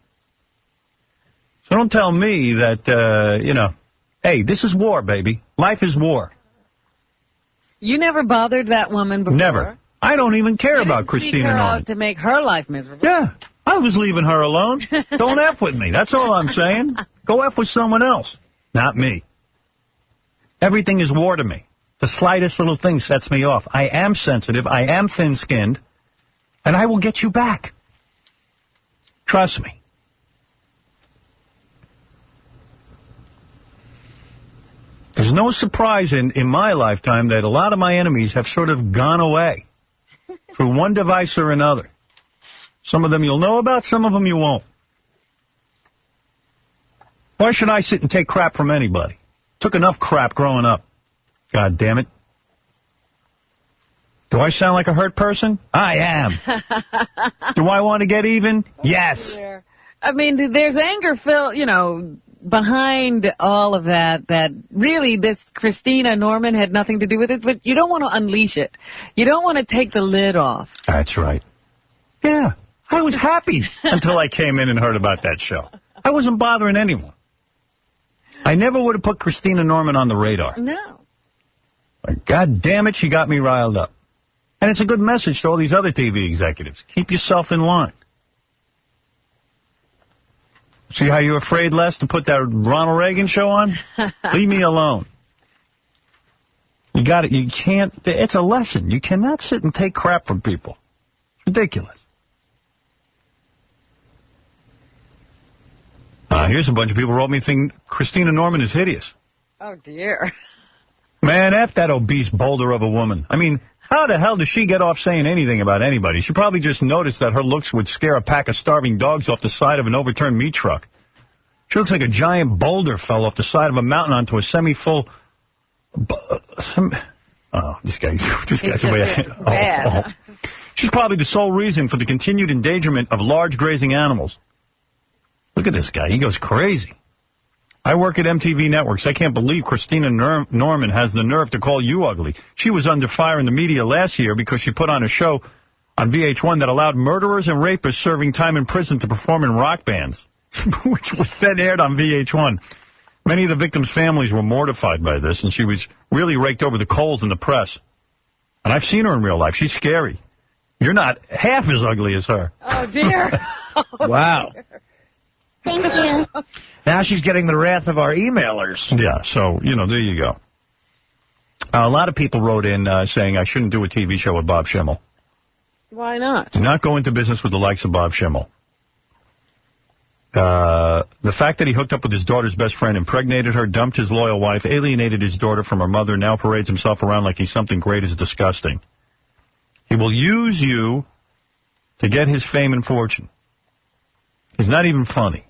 So don't tell me that, hey, this is war, baby. Life is war. You never bothered that woman before? Never. I don't even care about Christina Norman. Out to make her life miserable. Yeah. I was leaving her alone. Don't F with me. That's all I'm saying. Go F with someone else. Not me. Everything is war to me. The slightest little thing sets me off. I am sensitive. I am thin-skinned. And I will get you back. Trust me. There's no surprise in my lifetime that a lot of my enemies have sort of gone away through one device or another. Some of them you'll know about, some of them you won't. Why should I sit and take crap from anybody? Took enough crap growing up. God damn it. Do I sound like a hurt person? I am. Do I want to get even? Yes. I mean, there's anger, behind all of that really this Christina Norman had nothing to do with it, but you don't want to unleash it. You don't want to take the lid off. That's right. Yeah. I was happy until I came in and heard about that show. I wasn't bothering anyone. I never would have put Christina Norman on the radar. No. But God damn it, she got me riled up. And it's a good message to all these other TV executives. Keep yourself in line. See how you're afraid, Les, to put that Ronald Reagan show on? Leave me alone. You got it. You can't. It's a lesson. You cannot sit and take crap from people. It's ridiculous. Here's a bunch of people who wrote me thinking Christina Norman is hideous. Oh, dear. Man, F that obese boulder of a woman. I mean, how the hell does she get off saying anything about anybody? She probably just noticed that her looks would scare a pack of starving dogs off the side of an overturned meat truck. She looks like a giant boulder fell off the side of a mountain onto a semi-full... this guy's bad. She's probably the sole reason for the continued endangerment of large grazing animals. Look at this guy. He goes crazy. I work at MTV Networks. I can't believe Christina Norman has the nerve to call you ugly. She was under fire in the media last year because she put on a show on VH1 that allowed murderers and rapists serving time in prison to perform in rock bands, which was then aired on VH1. Many of the victims' families were mortified by this, and she was really raked over the coals in the press. And I've seen her in real life. She's scary. You're not half as ugly as her. Oh, dear. Wow. Dear. Thank you. Now she's getting the wrath of our emailers. Yeah, so, there you go. A lot of people wrote in saying I shouldn't do a TV show with Bob Schimmel. Why not? Do not go into business with the likes of Bob Schimmel. The fact that he hooked up with his daughter's best friend, impregnated her, dumped his loyal wife, alienated his daughter from her mother, now parades himself around like he's something great is disgusting. He will use you to get his fame and fortune. He's not even funny.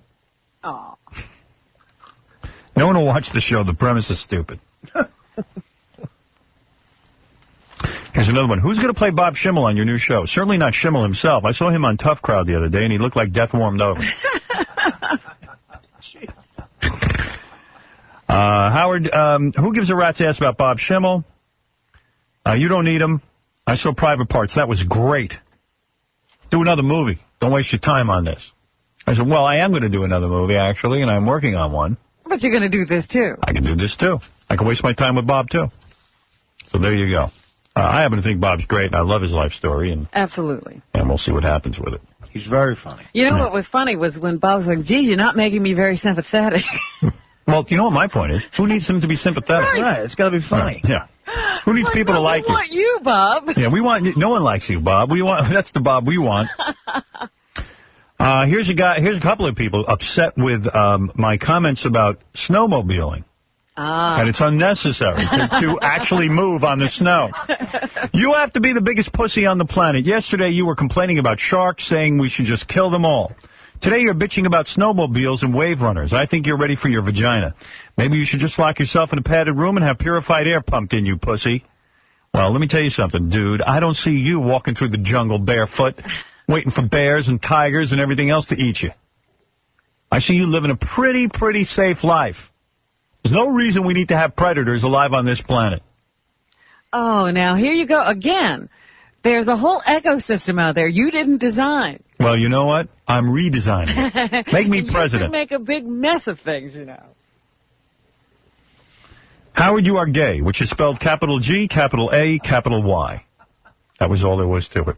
Oh. No one will watch the show. The premise is stupid. Here's another one. Who's going to play Bob Schimmel on your new show? Certainly not Schimmel himself. I saw him on Tough Crowd the other day, and he looked like death warmed over. Howard, who gives a rat's ass about Bob Schimmel? You don't need him. I saw Private Parts. That was great. Do another movie. Don't waste your time on this. I said, well, I am going to do another movie, actually, and I'm working on one. But you're going to do this, too. I can do this, too. I can waste my time with Bob, too. So there you go. I happen to think Bob's great, and I love his life story. And Absolutely. And we'll see what happens with it. He's very funny. You know what was funny was when Bob was like, gee, you're not making me very sympathetic. Well, you know what my point is? Who needs him to be sympathetic? Right, it's got to be funny. Yeah. Who needs people to like you? We want you, Bob. Yeah, no one likes you, Bob. That's the Bob we want. Here's a couple of people upset with my comments about snowmobiling. And it's unnecessary to actually move on the snow. You have to be the biggest pussy on the planet. Yesterday you were complaining about sharks, saying we should just kill them all. Today you're bitching about snowmobiles and wave runners. I think you're ready for your vagina. Maybe you should just lock yourself in a padded room and have purified air pumped in you, pussy. Well, let me tell you something, dude. I don't see you walking through the jungle barefoot, waiting for bears and tigers and everything else to eat you. I see you living a pretty safe life. There's no reason we need to have predators alive on this planet. Oh, now here you go again. There's a whole ecosystem out there you didn't design. Well, you know what? I'm redesigning it. Make me president. You can make a big mess of things, you know. Howard, you are gay, which is spelled capital G, capital A, capital Y. That was all there was to it.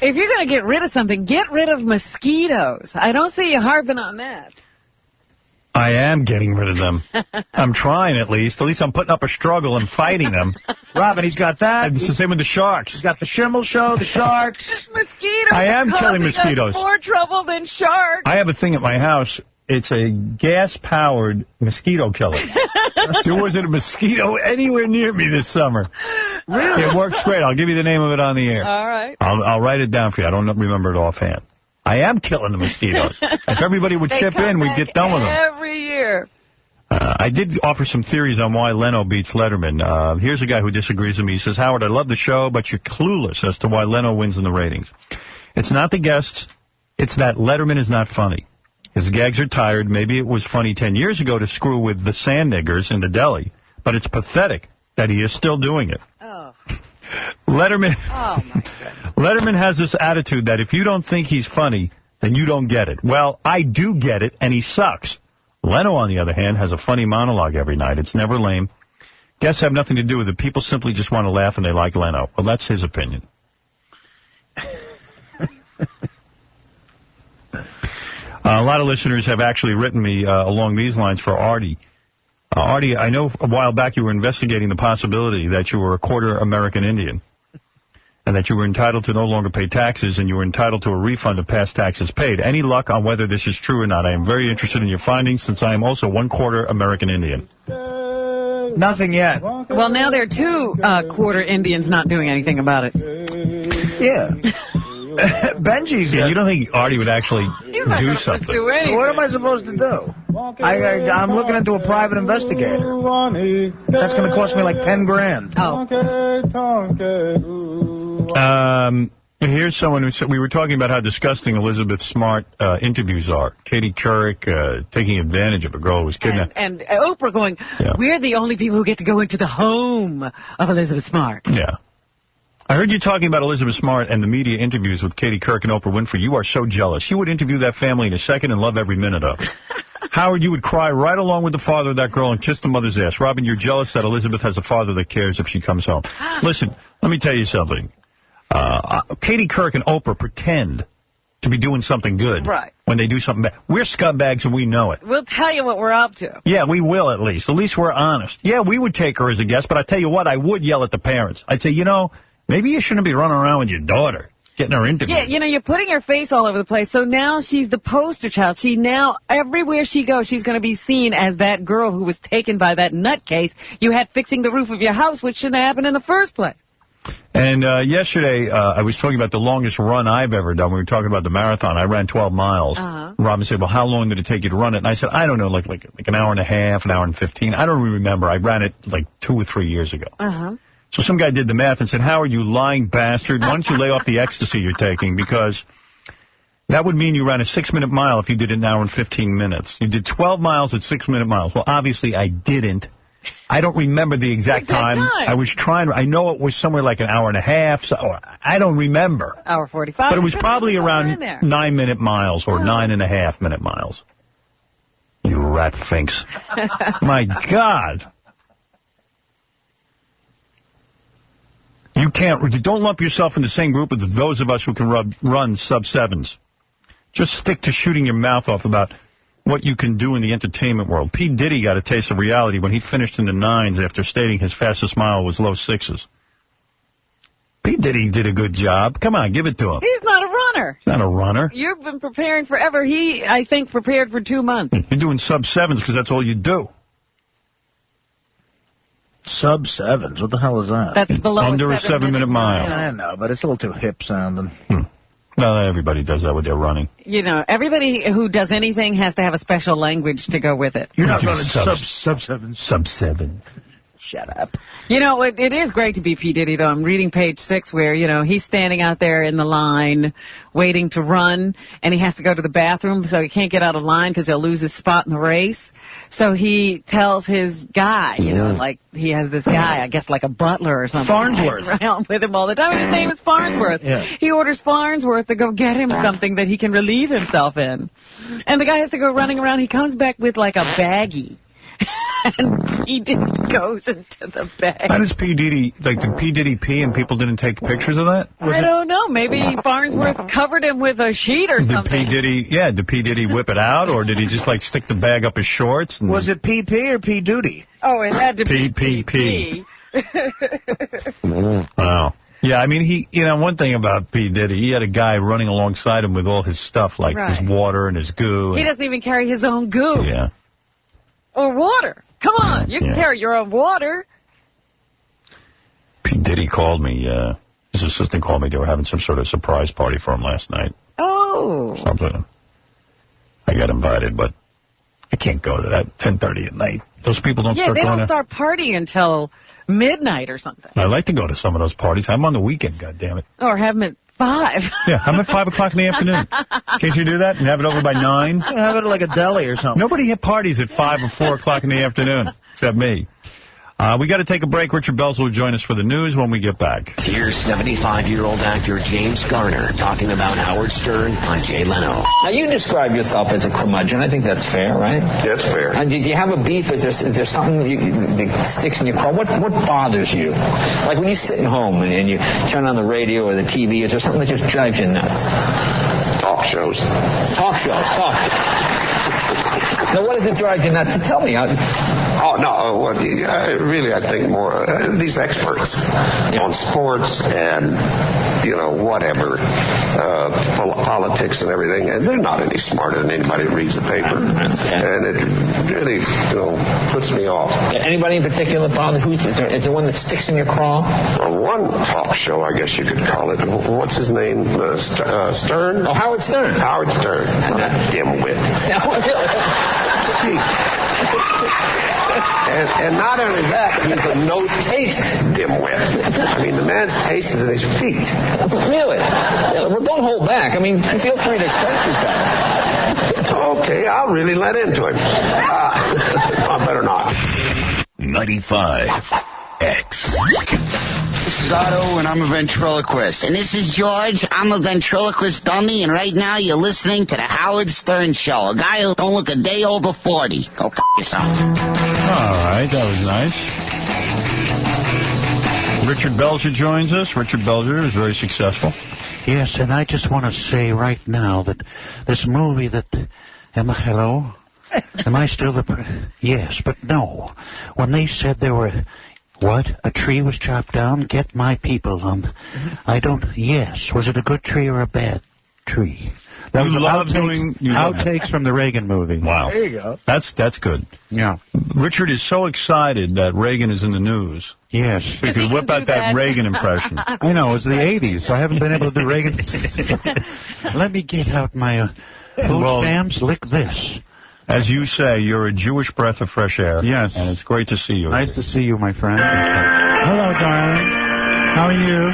If you're going to get rid of something, get rid of mosquitoes. I don't see you harping on that. I am getting rid of them. I'm trying, at least. At least I'm putting up a struggle and fighting them. Robin, he's got that. And it's the same with the sharks. He's got the Schimmel show, the sharks. Mosquitoes. I am killing mosquitoes. More trouble than sharks. I have a thing at my house. It's a gas-powered mosquito killer. There wasn't a mosquito anywhere near me this summer. Really? It works great. I'll give you the name of it on the air. All right. I'll write it down for you. I don't remember it offhand. I am killing the mosquitoes. If everybody would chip in, we'd get done with them. Every year. I did offer some theories on why Leno beats Letterman. Here's a guy who disagrees with me. He says, Howard, I love the show, but you're clueless as to why Leno wins in the ratings. It's not the guests. It's that Letterman is not funny. His gags are tired. Maybe it was funny 10 years ago to screw with the sand niggers in the deli, but it's pathetic that he is still doing it. Oh. Letterman, oh my goodness. Letterman has this attitude that if you don't think he's funny, then you don't get it. Well, I do get it, and he sucks. Leno, on the other hand, has a funny monologue every night. It's never lame. Guests have nothing to do with it. People simply just want to laugh, and they like Leno. Well, that's his opinion. A lot of listeners have actually written me along these lines for Artie. Artie, I know a while back you were investigating the possibility that you were a quarter American Indian and that you were entitled to no longer pay taxes and you were entitled to a refund of past taxes paid. Any luck on whether this is true or not? I am very interested in your findings since I am also 1/4 American Indian. Nothing yet. Well, now there are 2 quarter Indians not doing anything about it. Yeah. Benji's. Yeah, you don't think Artie would actually do something? What am I supposed to do? I'm looking into a private investigator. That's going to cost me like $10,000. Oh. Here's someone who said, we were talking about how disgusting Elizabeth Smart interviews are. Katie Couric taking advantage of a girl who was kidnapped. And Oprah going, we're the only people who get to go into the home of Elizabeth Smart. Yeah. I heard you talking about Elizabeth Smart and the media interviews with Katie Couric and Oprah Winfrey. You are so jealous. You would interview that family in a second and love every minute of it. Howard, you would cry right along with the father of that girl and kiss the mother's ass. Robin, you're jealous that Elizabeth has a father that cares if she comes home. Listen, let me tell you something. Katie Couric and Oprah pretend to be doing something good when they do something bad. We're scumbags and we know it. We'll tell you what we're up to. Yeah, we will at least. At least we're honest. Yeah, we would take her as a guest, but I tell you what, I would yell at the parents. I'd say, you know, maybe you shouldn't be running around with your daughter, getting her interviewed. Yeah, you know, you're putting her face all over the place. So now she's the poster child. She now, everywhere she goes, she's going to be seen as that girl who was taken by that nutcase you had fixing the roof of your house, which shouldn't have happened in the first place. And yesterday, I was talking about the longest run I've ever done. We were talking about the marathon. I ran 12 miles. Robin said, well, how long did it take you to run it? And I said, I don't know, like an hour and a half, an hour and 15. I don't really remember. I ran it like 2 or 3 years ago. So some guy did the math and said, Howard, you lying bastard, why don't you lay off the ecstasy you're taking? Because that would mean you ran a 6-minute mile if you did it an hour and 15 minutes. You did 12 miles at 6-minute miles. Well, obviously I didn't. I don't remember the exact time. I was trying. I know it was somewhere like an hour and a half. So I don't remember. Hour 45. But it was probably around 9-minute miles or 9.5-minute miles. You rat finks. My God. You don't lump yourself in the same group with those of us who can run sub-7s. Just stick to shooting your mouth off about what you can do in the entertainment world. P. Diddy got a taste of reality when he finished in the 9s after stating his fastest mile was low 6s. P. Diddy did a good job. Come on, give it to him. He's not a runner. He's not a runner. You've been preparing forever. He, I think, prepared for 2 months. You're doing sub-7s because that's all you do. Sub-7s? What the hell is that? That's below under a 7-minute mile. I know, but it's a little too hip sounding. No, everybody does that with their running. You know, everybody who does anything has to have a special language to go with it. You're not running sub-7. Sub-7. Shut up. You know, it is great to be P. Diddy, though. I'm reading page 6 where, you know, he's standing out there in the line waiting to run, and he has to go to the bathroom, so he can't get out of line because he'll lose his spot in the race. So he tells his guy, you know, like he has this guy, I guess like a butler or something. Farnsworth. Around with him all the time. His name is Farnsworth. He orders Farnsworth to go get him something that he can relieve himself in. And the guy has to go running around. He comes back with like a baggie. And P. Diddy goes into the bag. How does P. Diddy, like, did P. Diddy pee and people didn't take pictures of that? I don't know. Maybe Farnsworth covered him with a sheet or something. Did P. Diddy whip it out, or did he just, like, stick the bag up his shorts? Was it P.P. or P. Duty? Oh, it had to be P. Wow. Yeah, I mean, one thing about P. Diddy, he had a guy running alongside him with all his stuff, like his water and his goo. He doesn't even carry his own goo. Yeah. Or water. Come on, you can carry your own water. P. Diddy called me. His assistant called me. They were having some sort of surprise party for him last night. Oh. Something. I got invited, but I can't go to that 10:30 at night. Those people don't start going. Yeah, they don't start partying until midnight or something. I like to go to some of those parties. I'm on the weekend, goddammit. Or have them at 5. Yeah, I'm at 5 o'clock in the afternoon. Can't you do that and have it over by 9? Have it like a deli or something. Nobody had parties at 5 or 4 o'clock in the afternoon, except me. We got to take a break. Richard Belzer will join us for the news when we get back. Here's 75-year-old actor James Garner talking about Howard Stern on Jay Leno. Now, you describe yourself as a curmudgeon. I think that's fair, right? That's fair. And did you have a beef? Is there something that sticks in your craw? What bothers you? Like when you're sitting home and you turn on the radio or the TV, is there something that just drives you nuts? Talk shows. Talk shows. Now, what is it drives you nuts? Tell me. Oh, no. Really, I think more these experts on sports and, whatever, politics and everything, and they're not any smarter than anybody that reads the paper. And it really, puts me off. Anybody in particular, Bob? Is there one that sticks in your craw? One talk show, I guess you could call it. What's his name? Stern? Oh, Howard Stern. Howard Stern. Dimwit. And not only that, he's a no-taste dimwit. I mean, the man's taste is in his feet. Really? Yeah, well, don't hold back. I mean, feel free to express yourself. Okay, I'll really let into him. I better not. 95X. This is Otto, and I'm a ventriloquist. And this is George. I'm a ventriloquist dummy, and right now you're listening to the Howard Stern Show. A guy who don't look a day over 40. Go f*** yourself. All right, that was nice. Richard Belzer joins us. Richard Belzer is very successful. Yes, and I just want to say right now that this movie that... Hello? Am I still the... Yes, but no. When they said there were... What? A tree was chopped down? Get my people on. I don't... Yes. Was it a good tree or a bad tree? That was outtakes from the Reagan movie. Wow. There you go. That's good. Yeah. Richard is so excited that Reagan is in the news Yes. So you could whip out that Reagan impression. I know, it's the 80s, so I haven't been able to do Reagan. Let me get out my food stamps. Lick this. As you say, you're a Jewish breath of fresh air. Yes. And it's great to see you. Nice to see you, my friend. Hello, darling. How are you?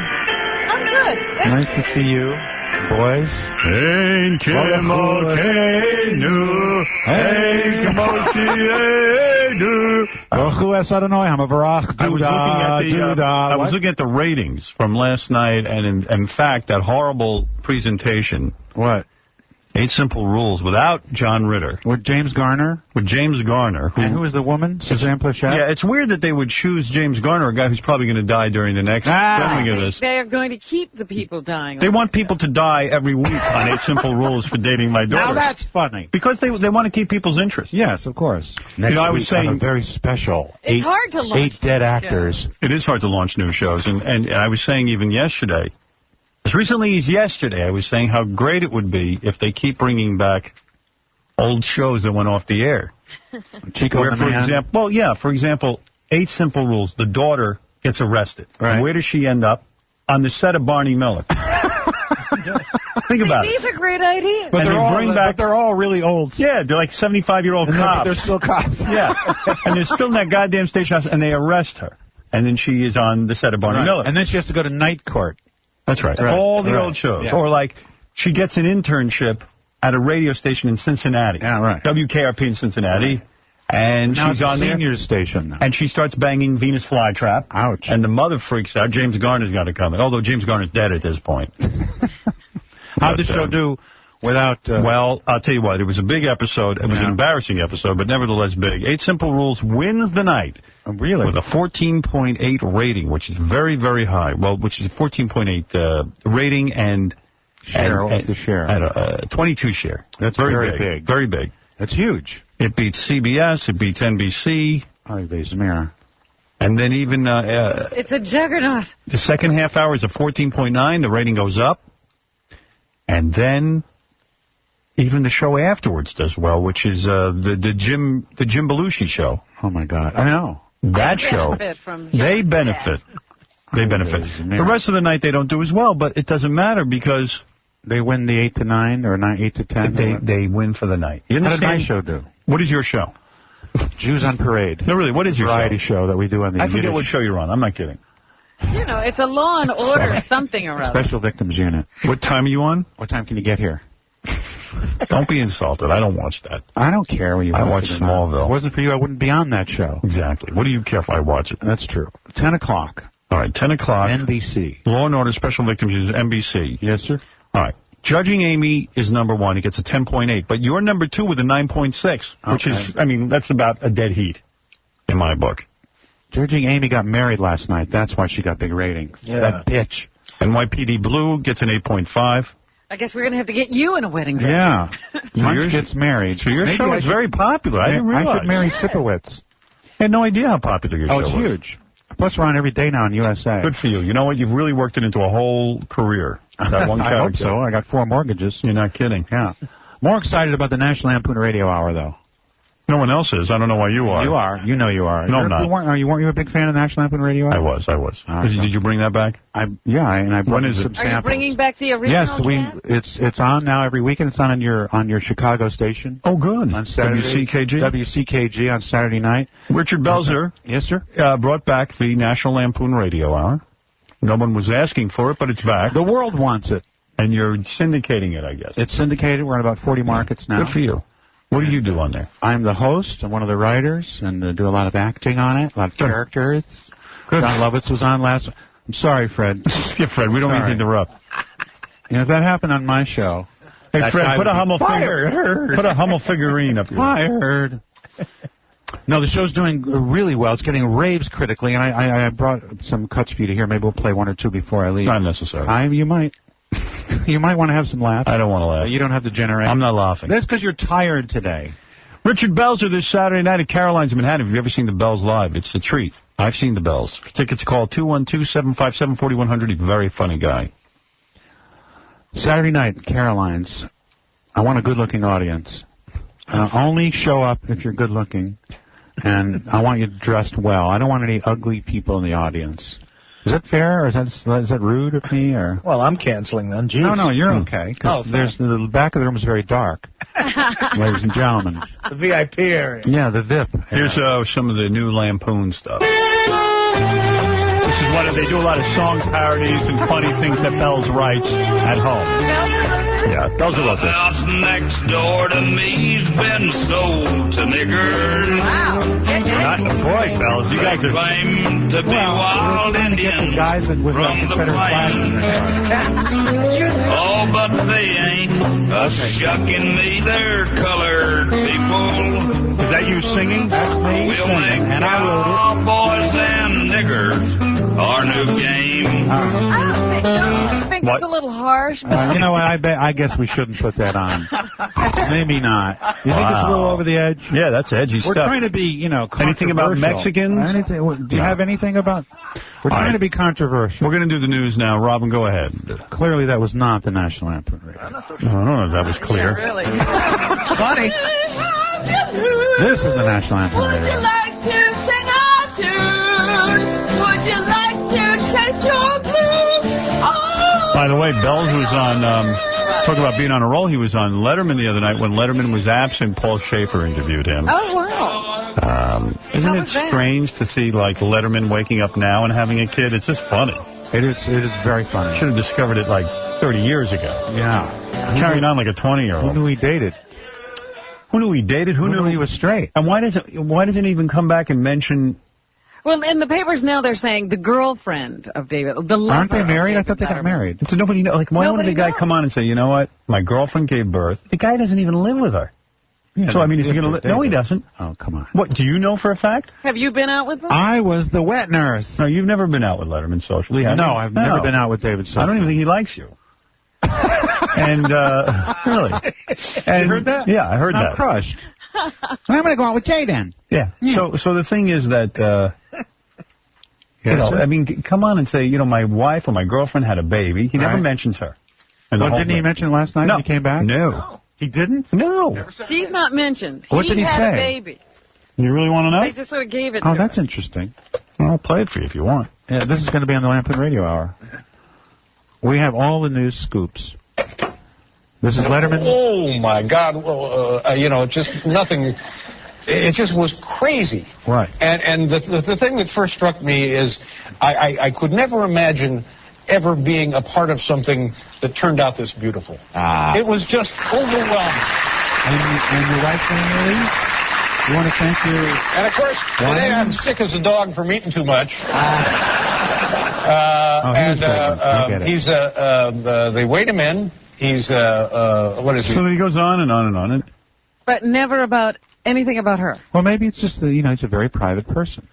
I'm good. Nice to see you, boys. I was looking at the ratings from last night, and in fact, that horrible presentation. What? 8 Simple Rules without John Ritter. With James Garner? With James Garner. And who is the woman? Suzanne Plachette? Yeah, it's weird that they would choose James Garner, a guy who's probably going to die during the next filming of this. They're going to keep the people dying. They want people to die every week on 8 Simple Rules for dating my daughter. Now that's funny. Because they want to keep people's interest. Yes, of course. Next I was saying a very special. It's hard to launch 8 dead actors. It is hard to launch new shows, and I was saying even yesterday, as recently as yesterday, I was saying how great it would be if they keep bringing back old shows that went off the air. Chico Where, the for Man? example, well, yeah, for example, 8 Simple Rules. The daughter gets arrested. Right. And where does she end up? On the set of Barney Miller. Think about it. These are great ideas. But they're all really old. Yeah, they're like 75-year-old cops. They're still cops. Yeah, and they're still in that goddamn station house, and they arrest her. And then she is on the set of Barney Miller. And then she has to go to night court. That's right. All the old shows. Yeah. Or like she gets an internship at a radio station in Cincinnati. Yeah, right. WKRP in Cincinnati. And now she's it's on a there. seniors station now. And she starts banging Venus Flytrap. Ouch. And the mother freaks out. James Garner's got to come in. Although James Garner's dead at this point. How'd the show do without... Well, I'll tell you what. It was a big episode. It was an embarrassing episode, but nevertheless big. 8 Simple Rules wins the night. Oh, really? With a 14.8 rating, which is very, very high. Well, which is a 14.8 rating and... Share. What's the share? And 22 share. That's very big. Very big. That's huge. It beats CBS. It beats NBC. Oh, it beats Mirror. And then even... it's a juggernaut. The second half hour is a 14.9. The rating goes up. And then even the show afterwards does well, which is the Jim Belushi show. Oh, my God. I know. That show. They benefit. They benefit. The rest of the night they don't do as well, but it doesn't matter because... They win the 8 to 9 or 8 to 10? They win for the night. How did my show do? What is your show? Jews on Parade. No, really, what is your variety show that we do on the I forget what show you're on. I'm not kidding. You know, it's a Law and Order something or other. Special Victims Unit. What time are you on? What time can you get here? Don't be insulted. I don't watch that. I don't care when you watch I watch Smallville. If it wasn't for you, I wouldn't be on that show. Exactly. What do you care if I watch it? That's true. 10 o'clock. All right, 10 o'clock. NBC. Law and Order Special Victims Unit, NBC. Yes, sir. All right. Judging Amy is number 1. He gets a 10.8. But you're number 2 with a 9.6, which is, I mean, that's about a dead heat in my book. Judging Amy got married last night. That's why she got big ratings. Yeah. That bitch. NYPD Blue gets an 8.5. I guess we're going to have to get you in a wedding dress. Yeah. Munch gets married. So your show is very popular. I didn't realize. I should marry Sipowicz. I had no idea how popular your show was. Oh, it's huge. Plus, we're on every day now on USA. Good for you. You know what? You've really worked it into a whole career. That one I hope so. I got 4 mortgages. You're not kidding. Yeah. More excited about the National Lampoon Radio Hour, though. No one else is. I don't know why you are. You are. You know you are. No, I'm not. Weren't you a big fan of the National Lampoon Radio Hour? I was. Did you bring that back? Yeah, and I brought when is some it? samples. Are you bringing back the original? Yes, it's on now every weekend. It's on your Chicago station. Oh, good. On Saturday. WCKG on Saturday night. Richard Belzer. Yes, sir. Brought back the National Lampoon Radio Hour. No one was asking for it, but it's back. The world wants it. And you're syndicating it, I guess. It's syndicated. We're in about 40 markets now. Good for you. What do you do on there? I'm the host. I'm one of the writers, and do a lot of acting on it, a lot of characters. Good. John Lovitz was on last. I'm sorry, Fred. Yeah, Fred, we don't mean to interrupt. You know, if that happened on my show... Hey, Fred, put a Hummel figurine up here. Fired. No, the show's doing really well. It's getting raves critically, and I brought some cuts for you to hear. Maybe we'll play 1 or 2 before I leave. Not necessary. You might. You might want to have some laughs. I don't want to laugh. You don't have to generate. I'm not laughing. That's because you're tired today. Richard Belzer this Saturday night at Caroline's in Manhattan. Have you ever seen the Bells live? It's a treat. I've seen the Bells. Tickets call 212-757-4100. He's a very funny guy. Saturday night at Caroline's. I want a good-looking audience. Only show up if you're good-looking. And I want you dressed well. I don't want any ugly people in the audience. Is that fair, or is that rude of me? Or well, I'm canceling then. Jeez. No, you're okay. Because the back of the room is very dark, ladies and gentlemen. The VIP area. Yeah, the VIP. Here's some of the new Lampoon stuff. This is they do a lot of song parodies and funny things that Bells writes at home. Yeah, Bells will love this. The house next door to me's been sold to niggers. Wow. Boy, Bells, you guys are claim to be wild Indians guys with from the plains. Oh, but they ain't shucking me. They're colored people. Is that you singing? That's me we'll singing, make and I wrote it. Cowboys and niggers our new game. Don't you think it's a little harsh? You know what? I guess we shouldn't put that on. Maybe not. You think it's a little over the edge? Yeah, that's edgy stuff. We're trying to be, anything about Mexicans? Do you have anything about? We're trying to be controversial. We're going to do the news now. Robin, go ahead. Clearly, that was not the National Anthem. I don't know if that was clear. Yeah, really. Funny. This is the National Anthem. Would you like to sing our tune? Would you like to chase your blues? Oh. By the way, Bells was on, talking about being on a roll, he was on Letterman the other night. When Letterman was absent, Paul Schaefer interviewed him. Oh, wow. Isn't it strange to see, Letterman waking up now and having a kid? It's just funny. It is very funny. Should have discovered it 30 years ago. Yeah. Carrying on like a 20-year-old. Who knew he dated? Who knew he dated? Who knew he was straight? And why doesn't he even come back and mention... Well, in the papers now they're saying the girlfriend of David, the lover. Aren't they married? I thought they got married. So nobody knows. Why would the guy come on and say, you know what? My girlfriend gave birth. The guy doesn't even live with her. Yeah, so, is he going to live? No, he doesn't. Oh, come on. What, do you know for a fact? Have you been out with them? I was the wet nurse. No, you've never been out with Letterman socially, have you? No, I've never been out with David socially. I don't even think he likes you. And, really. And, you heard that? Yeah, I heard that. I'm crushed. I'm going to go out with Jay then. Yeah. So the thing is that... come on and say, my wife or my girlfriend had a baby. He never mentions her. Didn't he mention last night when he came back? No. He didn't? No. She's not mentioned. What did he had say? A baby. You really want to know? They just sort of gave it to that's her. interesting. Well, I'll play it for you if you want. Yeah, this is going to be on the Lampoon Radio Hour. We have all the news scoops. This is Letterman. Oh, my God. Well, just nothing... It just was crazy. Right. And the thing that first struck me is I could never imagine ever being a part of something that turned out this beautiful. It was just overwhelming. And your wife's name, Lily? You want to thank your... And, of course, today I'm sick as a dog from eating too much. He's they weighed him in. He's, what is he? So he goes on and on and on. But never about... anything about her. Well, maybe it's just, he's a very private person.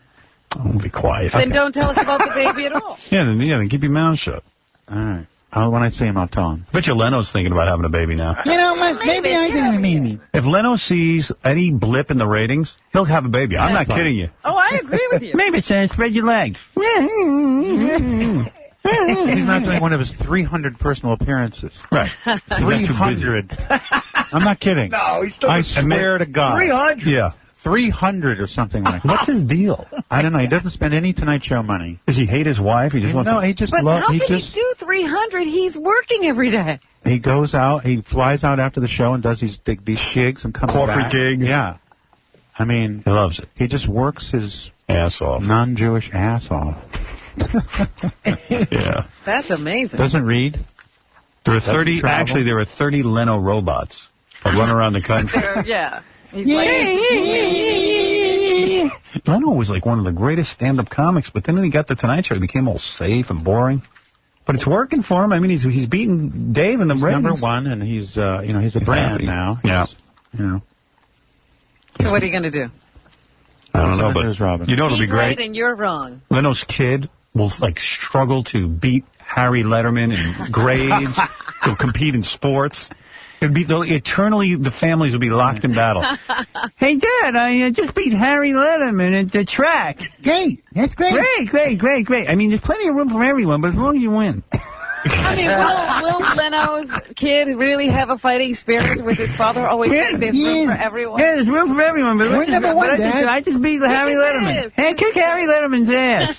Oh, be quiet. Then don't tell us about the baby at all. Yeah, then keep your mouth shut. All right. When I see him, I'll tell him. Bet you Leno's thinking about having a baby now. Maybe I didn't mean it. If Leno sees any blip in the ratings, he'll have a baby. I'm not kidding you. Oh, I agree with you. Maybe it's spread your legs. He's not doing one of his 300 personal appearances. Right. 300. I'm not kidding. No, he's still... I swear to God. 300? Yeah. 300 or something like that. What's his deal? I don't know. He doesn't spend any Tonight Show money. Does he hate his wife? He just wants to... he just But how can he do 300? He's working every day. He goes out, he flies out after the show and does these gigs and comes back. Corporate gigs. Yeah. I mean... He loves it. He just works his... ass off. Non-Jewish ass off. Yeah. That's amazing. Doesn't read. There are 30... Actually, there are 30 Leno robots that run around the country. Yeah. He's Leno was like one of the greatest stand-up comics, but then when he got the Tonight Show, he became all safe and boring. But it's working for him. I mean, he's beating Dave in the ratings. Number one, and he's he's a brand now. Yeah. So what are you going to do? I don't know, but Robin. You know it'll be great. Right and you're wrong. Leno's kid will struggle to beat Harry Letterman in grades. He'll compete in sports. Eternally, the families will be locked in battle. Hey, Dad, I just beat Harry Letterman at the track. Great. That's great. Great. I mean, there's plenty of room for everyone, but as long as you win. I mean, will Leno's kid really have a fighting spirit with his father always saying there's room for everyone? Yeah, there's room for everyone, but We're number one, Dad. I just beat Harry Letterman. Hey, kick Harry Letterman's ass.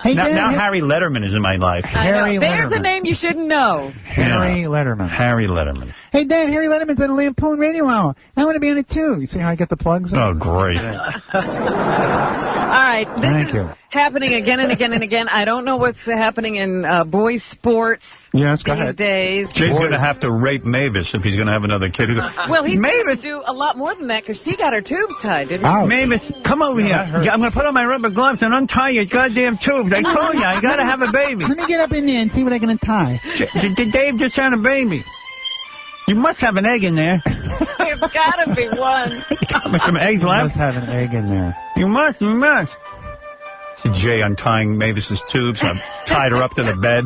Hey, now Harry Letterman is in my life. Harry There's a name you shouldn't know. Harry Letterman. Harry Letterman. Hey, Dad, Harry Letterman's on a Lampoon Radio Hour. I want to be on it, too. You see how I get the plugs? Oh, great. All right, this is happening again and again and again. I don't know what's happening in boys' sports Yes, go these ahead. days. Jay's going to have to rape Mavis if he's going to have another kid. Well, he's going to do a lot more than that because she got her tubes tied, didn't she? Mavis, come over here. I'm going to put on my rubber gloves and untie your goddamn tubes. I told you, I got to have a baby. Let me get up in there and see what I can untie. Dave just had a baby. You must have an egg in there. There's got to be one. Some eggs left? You must have an egg in there. You must. See Jay untying Mavis's tubes. I've tied her up to the bed,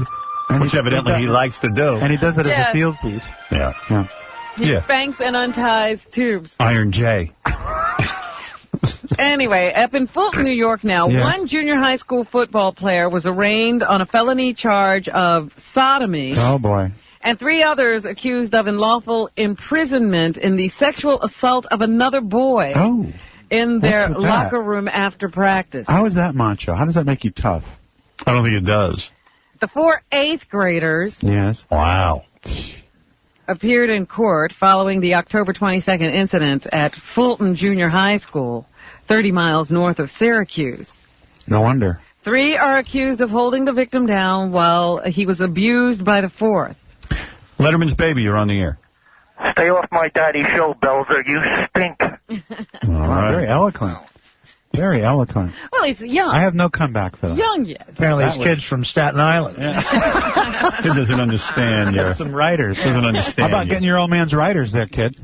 which evidently he likes to do. And he does it as a field piece. Yeah. He spanks and unties tubes. Iron Jay. Anyway, up in Fulton, New York now, one junior high school football player was arraigned on a felony charge of sodomy. Oh, boy. And 3 others accused of unlawful imprisonment in the sexual assault of another boy in their What's with that? locker room after practice. How is that macho? How does that make you tough? I don't think it does. The 4 8th graders Wow. appeared in court following the October 22nd incident at Fulton Junior High School, 30 miles north of Syracuse. No wonder. 3 are accused of holding the victim down while he was abused by the 4th. Letterman's baby, you're on the air. Stay off my daddy's show, Belzer. You stink. All right. Very eloquent. Very eloquent. Well, he's young. I have no comeback for that. Young yet. Apparently his kid's from Staten Island. Kid doesn't understand you. Some writers. Doesn't understand. How about getting your old man's writers there, kid?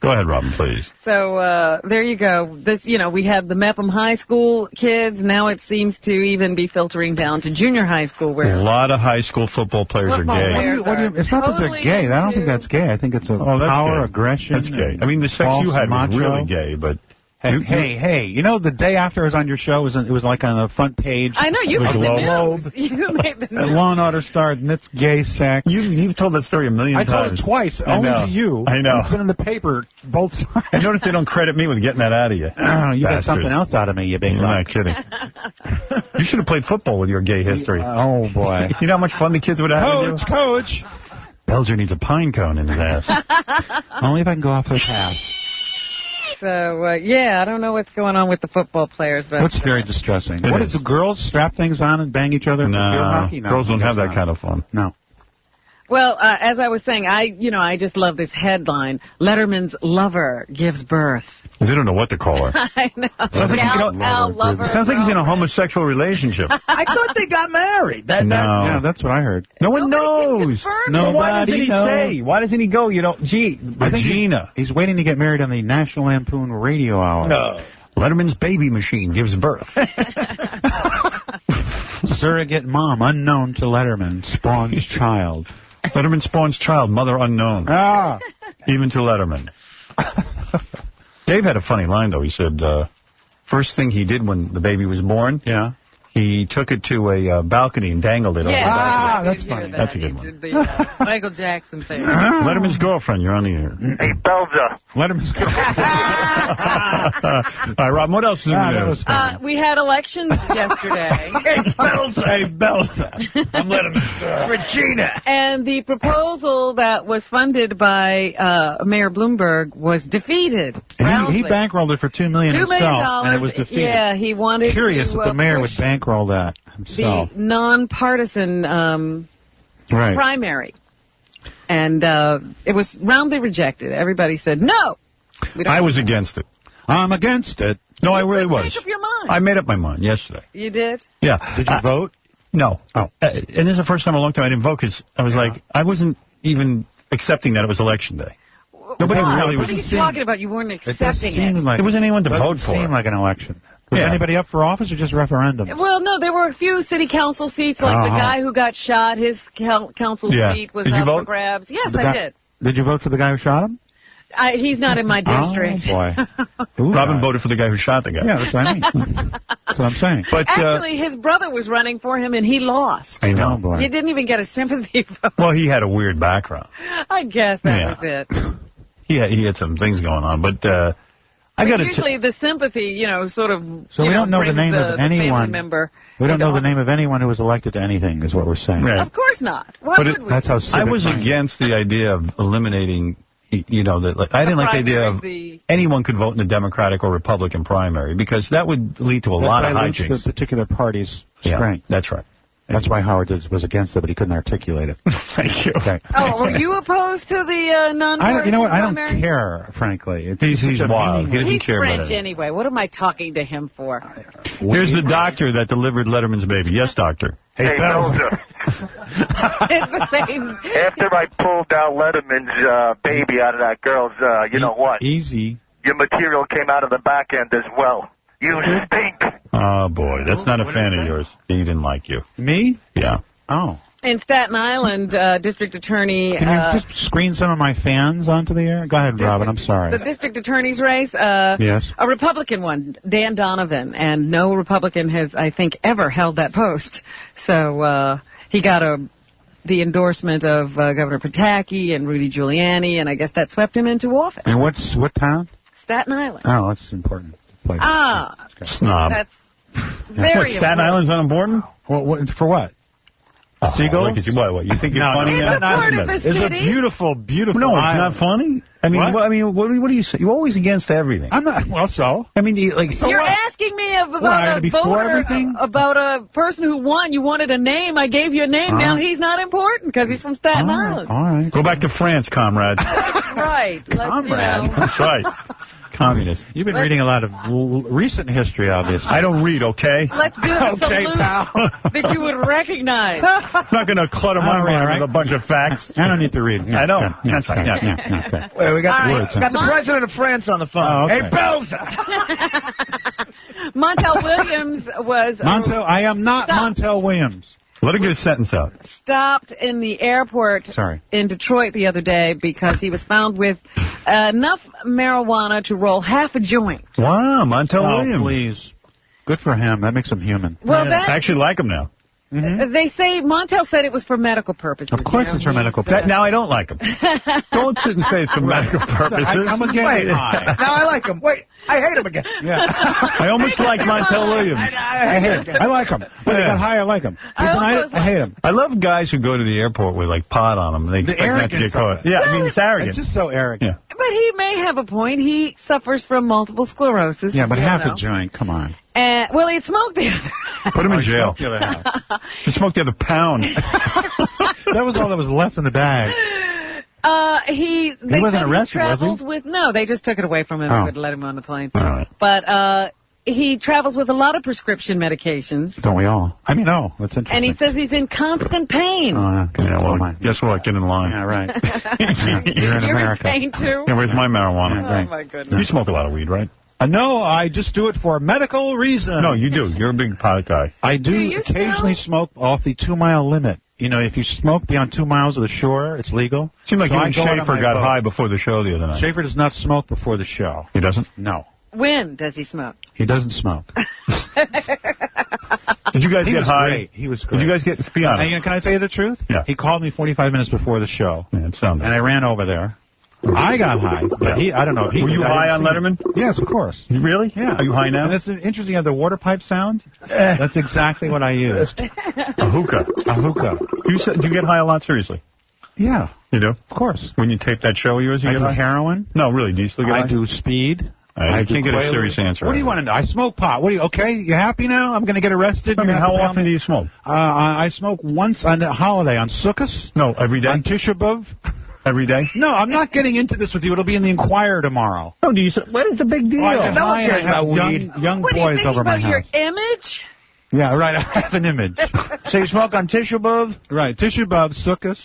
Go ahead, Robin, please. So there you go. This, we had the Mepham High School kids. Now it seems to even be filtering down to junior high school. Where A lot of high school football players are gay. It's not that they're gay. I don't think that's gay. I think it's a power, aggression. That's gay. I mean, the sex you had was really gay, but... Hey, the day after I was on your show, it was like on the front page. I know, you made the news. You made the news. Law and Order starred, and it's gay sex. You've told that story a million times. I told it twice, only to you. I know. It's been in the paper both times. I notice they don't credit me with getting that out of you. You got something else out of me, you big You're not kidding. You should have played football with your gay history. Oh, boy. You know how much fun the kids would have with you? Coach! Belzer needs a pine cone in his ass. Only if I can go off the path. So, I don't know what's going on with the football players. But What's very distressing? It What is. is the girls strap things on and bang each other? No, for field hockey? girls don't have that kind of fun. No. Well, as I was saying, I just love this headline. Letterman's lover gives birth. They don't know what to call her. I know. Sounds like he's in a homosexual relationship. I thought they got married. Yeah, that's what I heard. No one knows. Why doesn't he say? Why doesn't he go? Regina. He's waiting to get married on the National Lampoon Radio Hour. No. Letterman's baby machine gives birth. Surrogate mom, unknown to Letterman, spawns child. Letterman spawns child, mother unknown. Even to Letterman. Dave had a funny line, though. He said, first thing he did when the baby was born, he took it to a balcony and dangled it over the balcony. That's funny. That's a good one. The Michael Jackson thing. Letterman's girlfriend, you're on the air. Hey, Belzer. Letterman's girlfriend. All right, Rob, what else is in the news? We had elections yesterday. Hey, Belzer. I'm Letterman's girl. Regina. And the proposal that was funded by Mayor Bloomberg was defeated. He bankrolled it for $2 million $2 million, himself, and it was defeated. Yeah, he wanted Curious to that the mayor would push bankroll that himself. the nonpartisan primary. And it was roundly rejected. Everybody said, no. I was against it. I'm against it. No, I really was. Make up your mind. I made up my mind yesterday. You did? Yeah. Did you vote? No. Oh. And this is the first time in a long time I didn't vote because I was like, I wasn't even accepting that it was Election Day. Nobody really was. What are you talking about? You weren't accepting it. There wasn't anyone to vote for. It seemed like an election. Was anybody up for office or just referendum? Well, no, there were a few city council seats, like the guy who got shot, his council seat was up for grabs. Yes, I did. Did you vote for the guy who shot him? He's not in my district. Oh, boy. Robin voted for the guy who shot the guy. Yeah, that's what I mean. That's what I'm saying. But, actually, his brother was running for him, and he lost. I know. Boy. He didn't even get a sympathy vote. Well, he had a weird background. I guess that was it. He had some things going on, but I got usually the sympathy, sort of. So we don't know the name of anyone. Member we don't know the name of anyone who was elected to anything, is what we're saying. Right. Of course not. Why would we? That's how I was against the idea of eliminating. I didn't like the idea of anyone could vote in the Democratic or Republican primary because that would lead to a lot of hijinks. The particular party's strength. That's right. That's why Howard was against it, but he couldn't articulate it. Thank you. Okay. Oh, were you opposed to the non-partisan You know what? I don't primary? care, frankly. He's wild. He doesn't care French about it. anyway. What am I talking to him for? Here's the doctor that delivered Letterman's baby. Yes, doctor. Hey, Belzer. It's the same. After I pulled out Letterman's baby out of that girl's, you know what? Easy. Your material came out of the back end as well. You stink. Oh, boy. That's not a fan of yours. He didn't like you. Me? Yeah. Oh. In Staten Island, District Attorney... Can you just screen some of my fans onto the air? Go ahead, Robin. I'm sorry. The District Attorney's race? Yes. A Republican one, Dan Donovan, and no Republican has, I think, ever held that post. So he got the endorsement of Governor Pataki and Rudy Giuliani, and I guess that swept him into office. And what town? Staten Island. Oh, that's important. Place. Snob. That's very Staten Island's unimportant? Well, for what? Seagulls? What? You think you're funny? It's a part of the It's city. a beautiful No, it's not funny. I mean, what do you say? You're always against everything. I'm not. Well, so. I mean, You're asking me about a voter, about a person who won. You wanted a name. I gave you a name. Now he's not important because he's from Staten Island. All right. Go back to France, comrade. Right. Comrade. That's right. Communist. You've been reading a lot of recent history, obviously. I don't read, okay? Let's do a salute that you would recognize. I'm not going to clutter my mind with a bunch of facts. I don't need to read. I know. That's fine. Okay. Wait, we got Right. the president of France on the phone. Oh, okay. Hey, Belzer! Montel Williams was... I am not Montel Williams. Let her get a sentence out. Stopped in the airport in Detroit the other day because he was found with enough marijuana to roll half a joint. Wow, Montel Williams. Please. Good for him. That makes him human. Well, I actually like him now. Mm-hmm. They say Montel said it was for medical purposes. Of course it's for medical purposes. Now I don't like him. Don't sit and say it's for medical purposes. I'm against Now I like him. Wait, I hate him again. Yeah. I almost like Montel Williams. I hate him. I like him. When he got high, I like him. I hate him. I love guys who go to the airport with like pot on them. They expect not to get caught. Yeah, I mean it's arrogant. It's just so arrogant. Yeah. But he may have a point. He suffers from multiple sclerosis. Yeah, but half a joint. Come on. Well, he had smoked the other. Put him in jail. He smoked the other pound. That was all that was left in the bag. He wasn't arrested, travels was he? with no. They just took it away from him. Oh. Would let him on the plane. All right. But he travels with a lot of prescription medications. Don't we all? I mean, no. That's interesting. And he says he's in constant pain. Guess what? Get in line. Yeah, right. You're in America. In pain too. Yeah, where's my marijuana? Oh my goodness. You smoke a lot of weed, right? No, I just do it for medical reasons. No, you do. You're a big pot guy. I do occasionally smoke off the 2-mile limit. You know, if you smoke beyond 2 miles of the shore, it's legal. Seemed like so you and Schaefer got high before the show the other night. Schaefer does not smoke before the show. He doesn't? No. When does he smoke? He doesn't smoke. Did you guys get high? Great. He was great. Did you guys get, be honest? Can I tell you the truth? Yeah. He called me 45 minutes before the show. Yeah, it sounded. And I ran over there. I got high, but I don't know. Were you high on Letterman? Yes, of course. Really? Yeah. Are you high now? And it's interesting how the water pipe sound. That's exactly what I used. A hookah. A hookah. Do you get high a lot, seriously? Yeah. You do? Of course. When you tape that show of yours, you I get do high? Heroin. No, really. Do you still get high? I do speed. I can't get a serious answer. What do you want to know? I smoke pot. Okay? You happy now? I'm going to get arrested? I mean, how often do you smoke? I smoke once on a holiday, on Sukkot. No, every day? On Tisha B'Av. Every day? No, I'm not getting into this with you. It'll be in the Inquirer tomorrow. No, what is the big deal? I have young what boys do you over think my about your house. image? Yeah, right. I have an image. So you smoke on Tisha B'Av? Right. Tisha B'Av, Sukkot,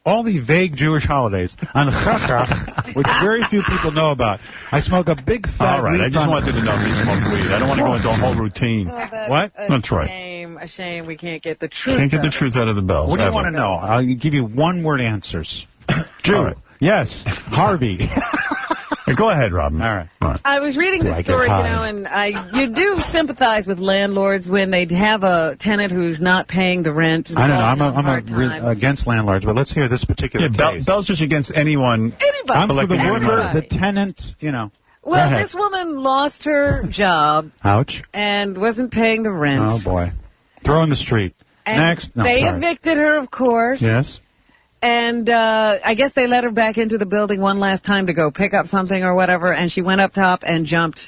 all the vague Jewish holidays. On Chachar, which very few people know about. I smoke a big fat All right, I just wanted to know if you smoke weed. I don't want to go into a whole routine. What? That's right. A shame we can't get the truth. Can't get the truth out of the bells. What do you want to know? I'll give you one-word answers. Jew. All right. Yes. Harvey. Go ahead, Robin. All right. I was reading this story, and you do sympathize with landlords when they have a tenant who's not paying the rent. I don't know. I'm against landlords, but let's hear this particular case. Bell's just against anyone. Anybody. I'm for the worker, the tenant, Well, this woman lost her job. Ouch. And wasn't paying the rent. Oh, boy. Throw in the street. And Next. No, they evicted her, of course. Yes. And I guess they let her back into the building one last time to go pick up something or whatever, and she went up top and jumped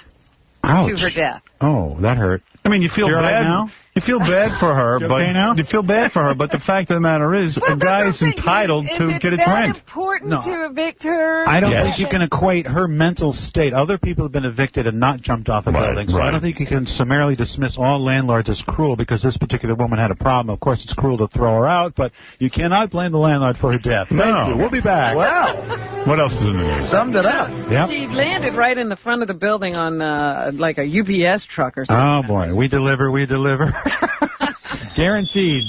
to her death. Oh, that hurt. I mean, you feel bad now? You feel bad for her, You but okay now? you feel bad for her. But the fact of the matter is, a guy is entitled to get his rent. Is it that important to evict her? I don't think you can equate her mental state. Other people have been evicted and not jumped off a building, so I don't think you can summarily dismiss all landlords as cruel because this particular woman had a problem. Of course, it's cruel to throw her out, but you cannot blame the landlord for her death. No. Thank you. We'll be back. Wow. What else is in the news? Summed it up. Yep. She landed right in the front of the building on like a UPS truck or something. Oh, boy. We deliver. Guaranteed.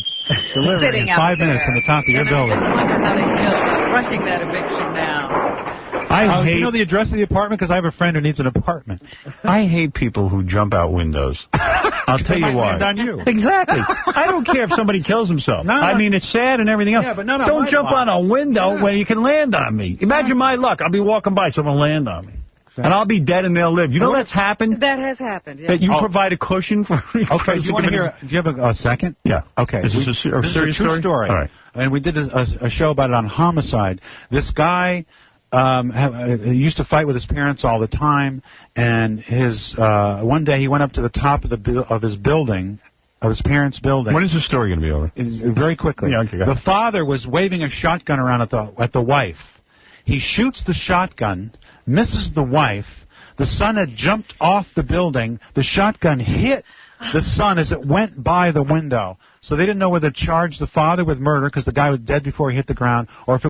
Delivering in 5 minutes from the top of your building. I wonder how they feel rushing that eviction now. Do you know the address of the apartment? Because I have a friend who needs an apartment. I hate people who jump out windows. I'll tell you why. On you. Exactly. I don't care if somebody kills himself. I mean, it's sad and everything else. Yeah, but not on don't my jump block. on a window when you can land on me. Imagine my luck. I'll be walking by, someone will land on me. And I'll be dead and they'll live. You know that's happened? That has happened, yeah. That you provide a cushion for... Okay, do you have a second? Yeah. Okay. Is this a serious true story? All right. And we did a show about it on homicide. This guy he used to fight with his parents all the time, and one day he went up to the top of his building, of his parents' building. When is this story going to be over? Very quickly. Yeah, okay, go ahead. The father was waving a shotgun around at the wife. He shoots the shotgun, misses the wife. The son had jumped off the building. The shotgun hit the son as it went by the window. So they didn't know whether to charge the father with murder because the guy was dead before he hit the ground, or if it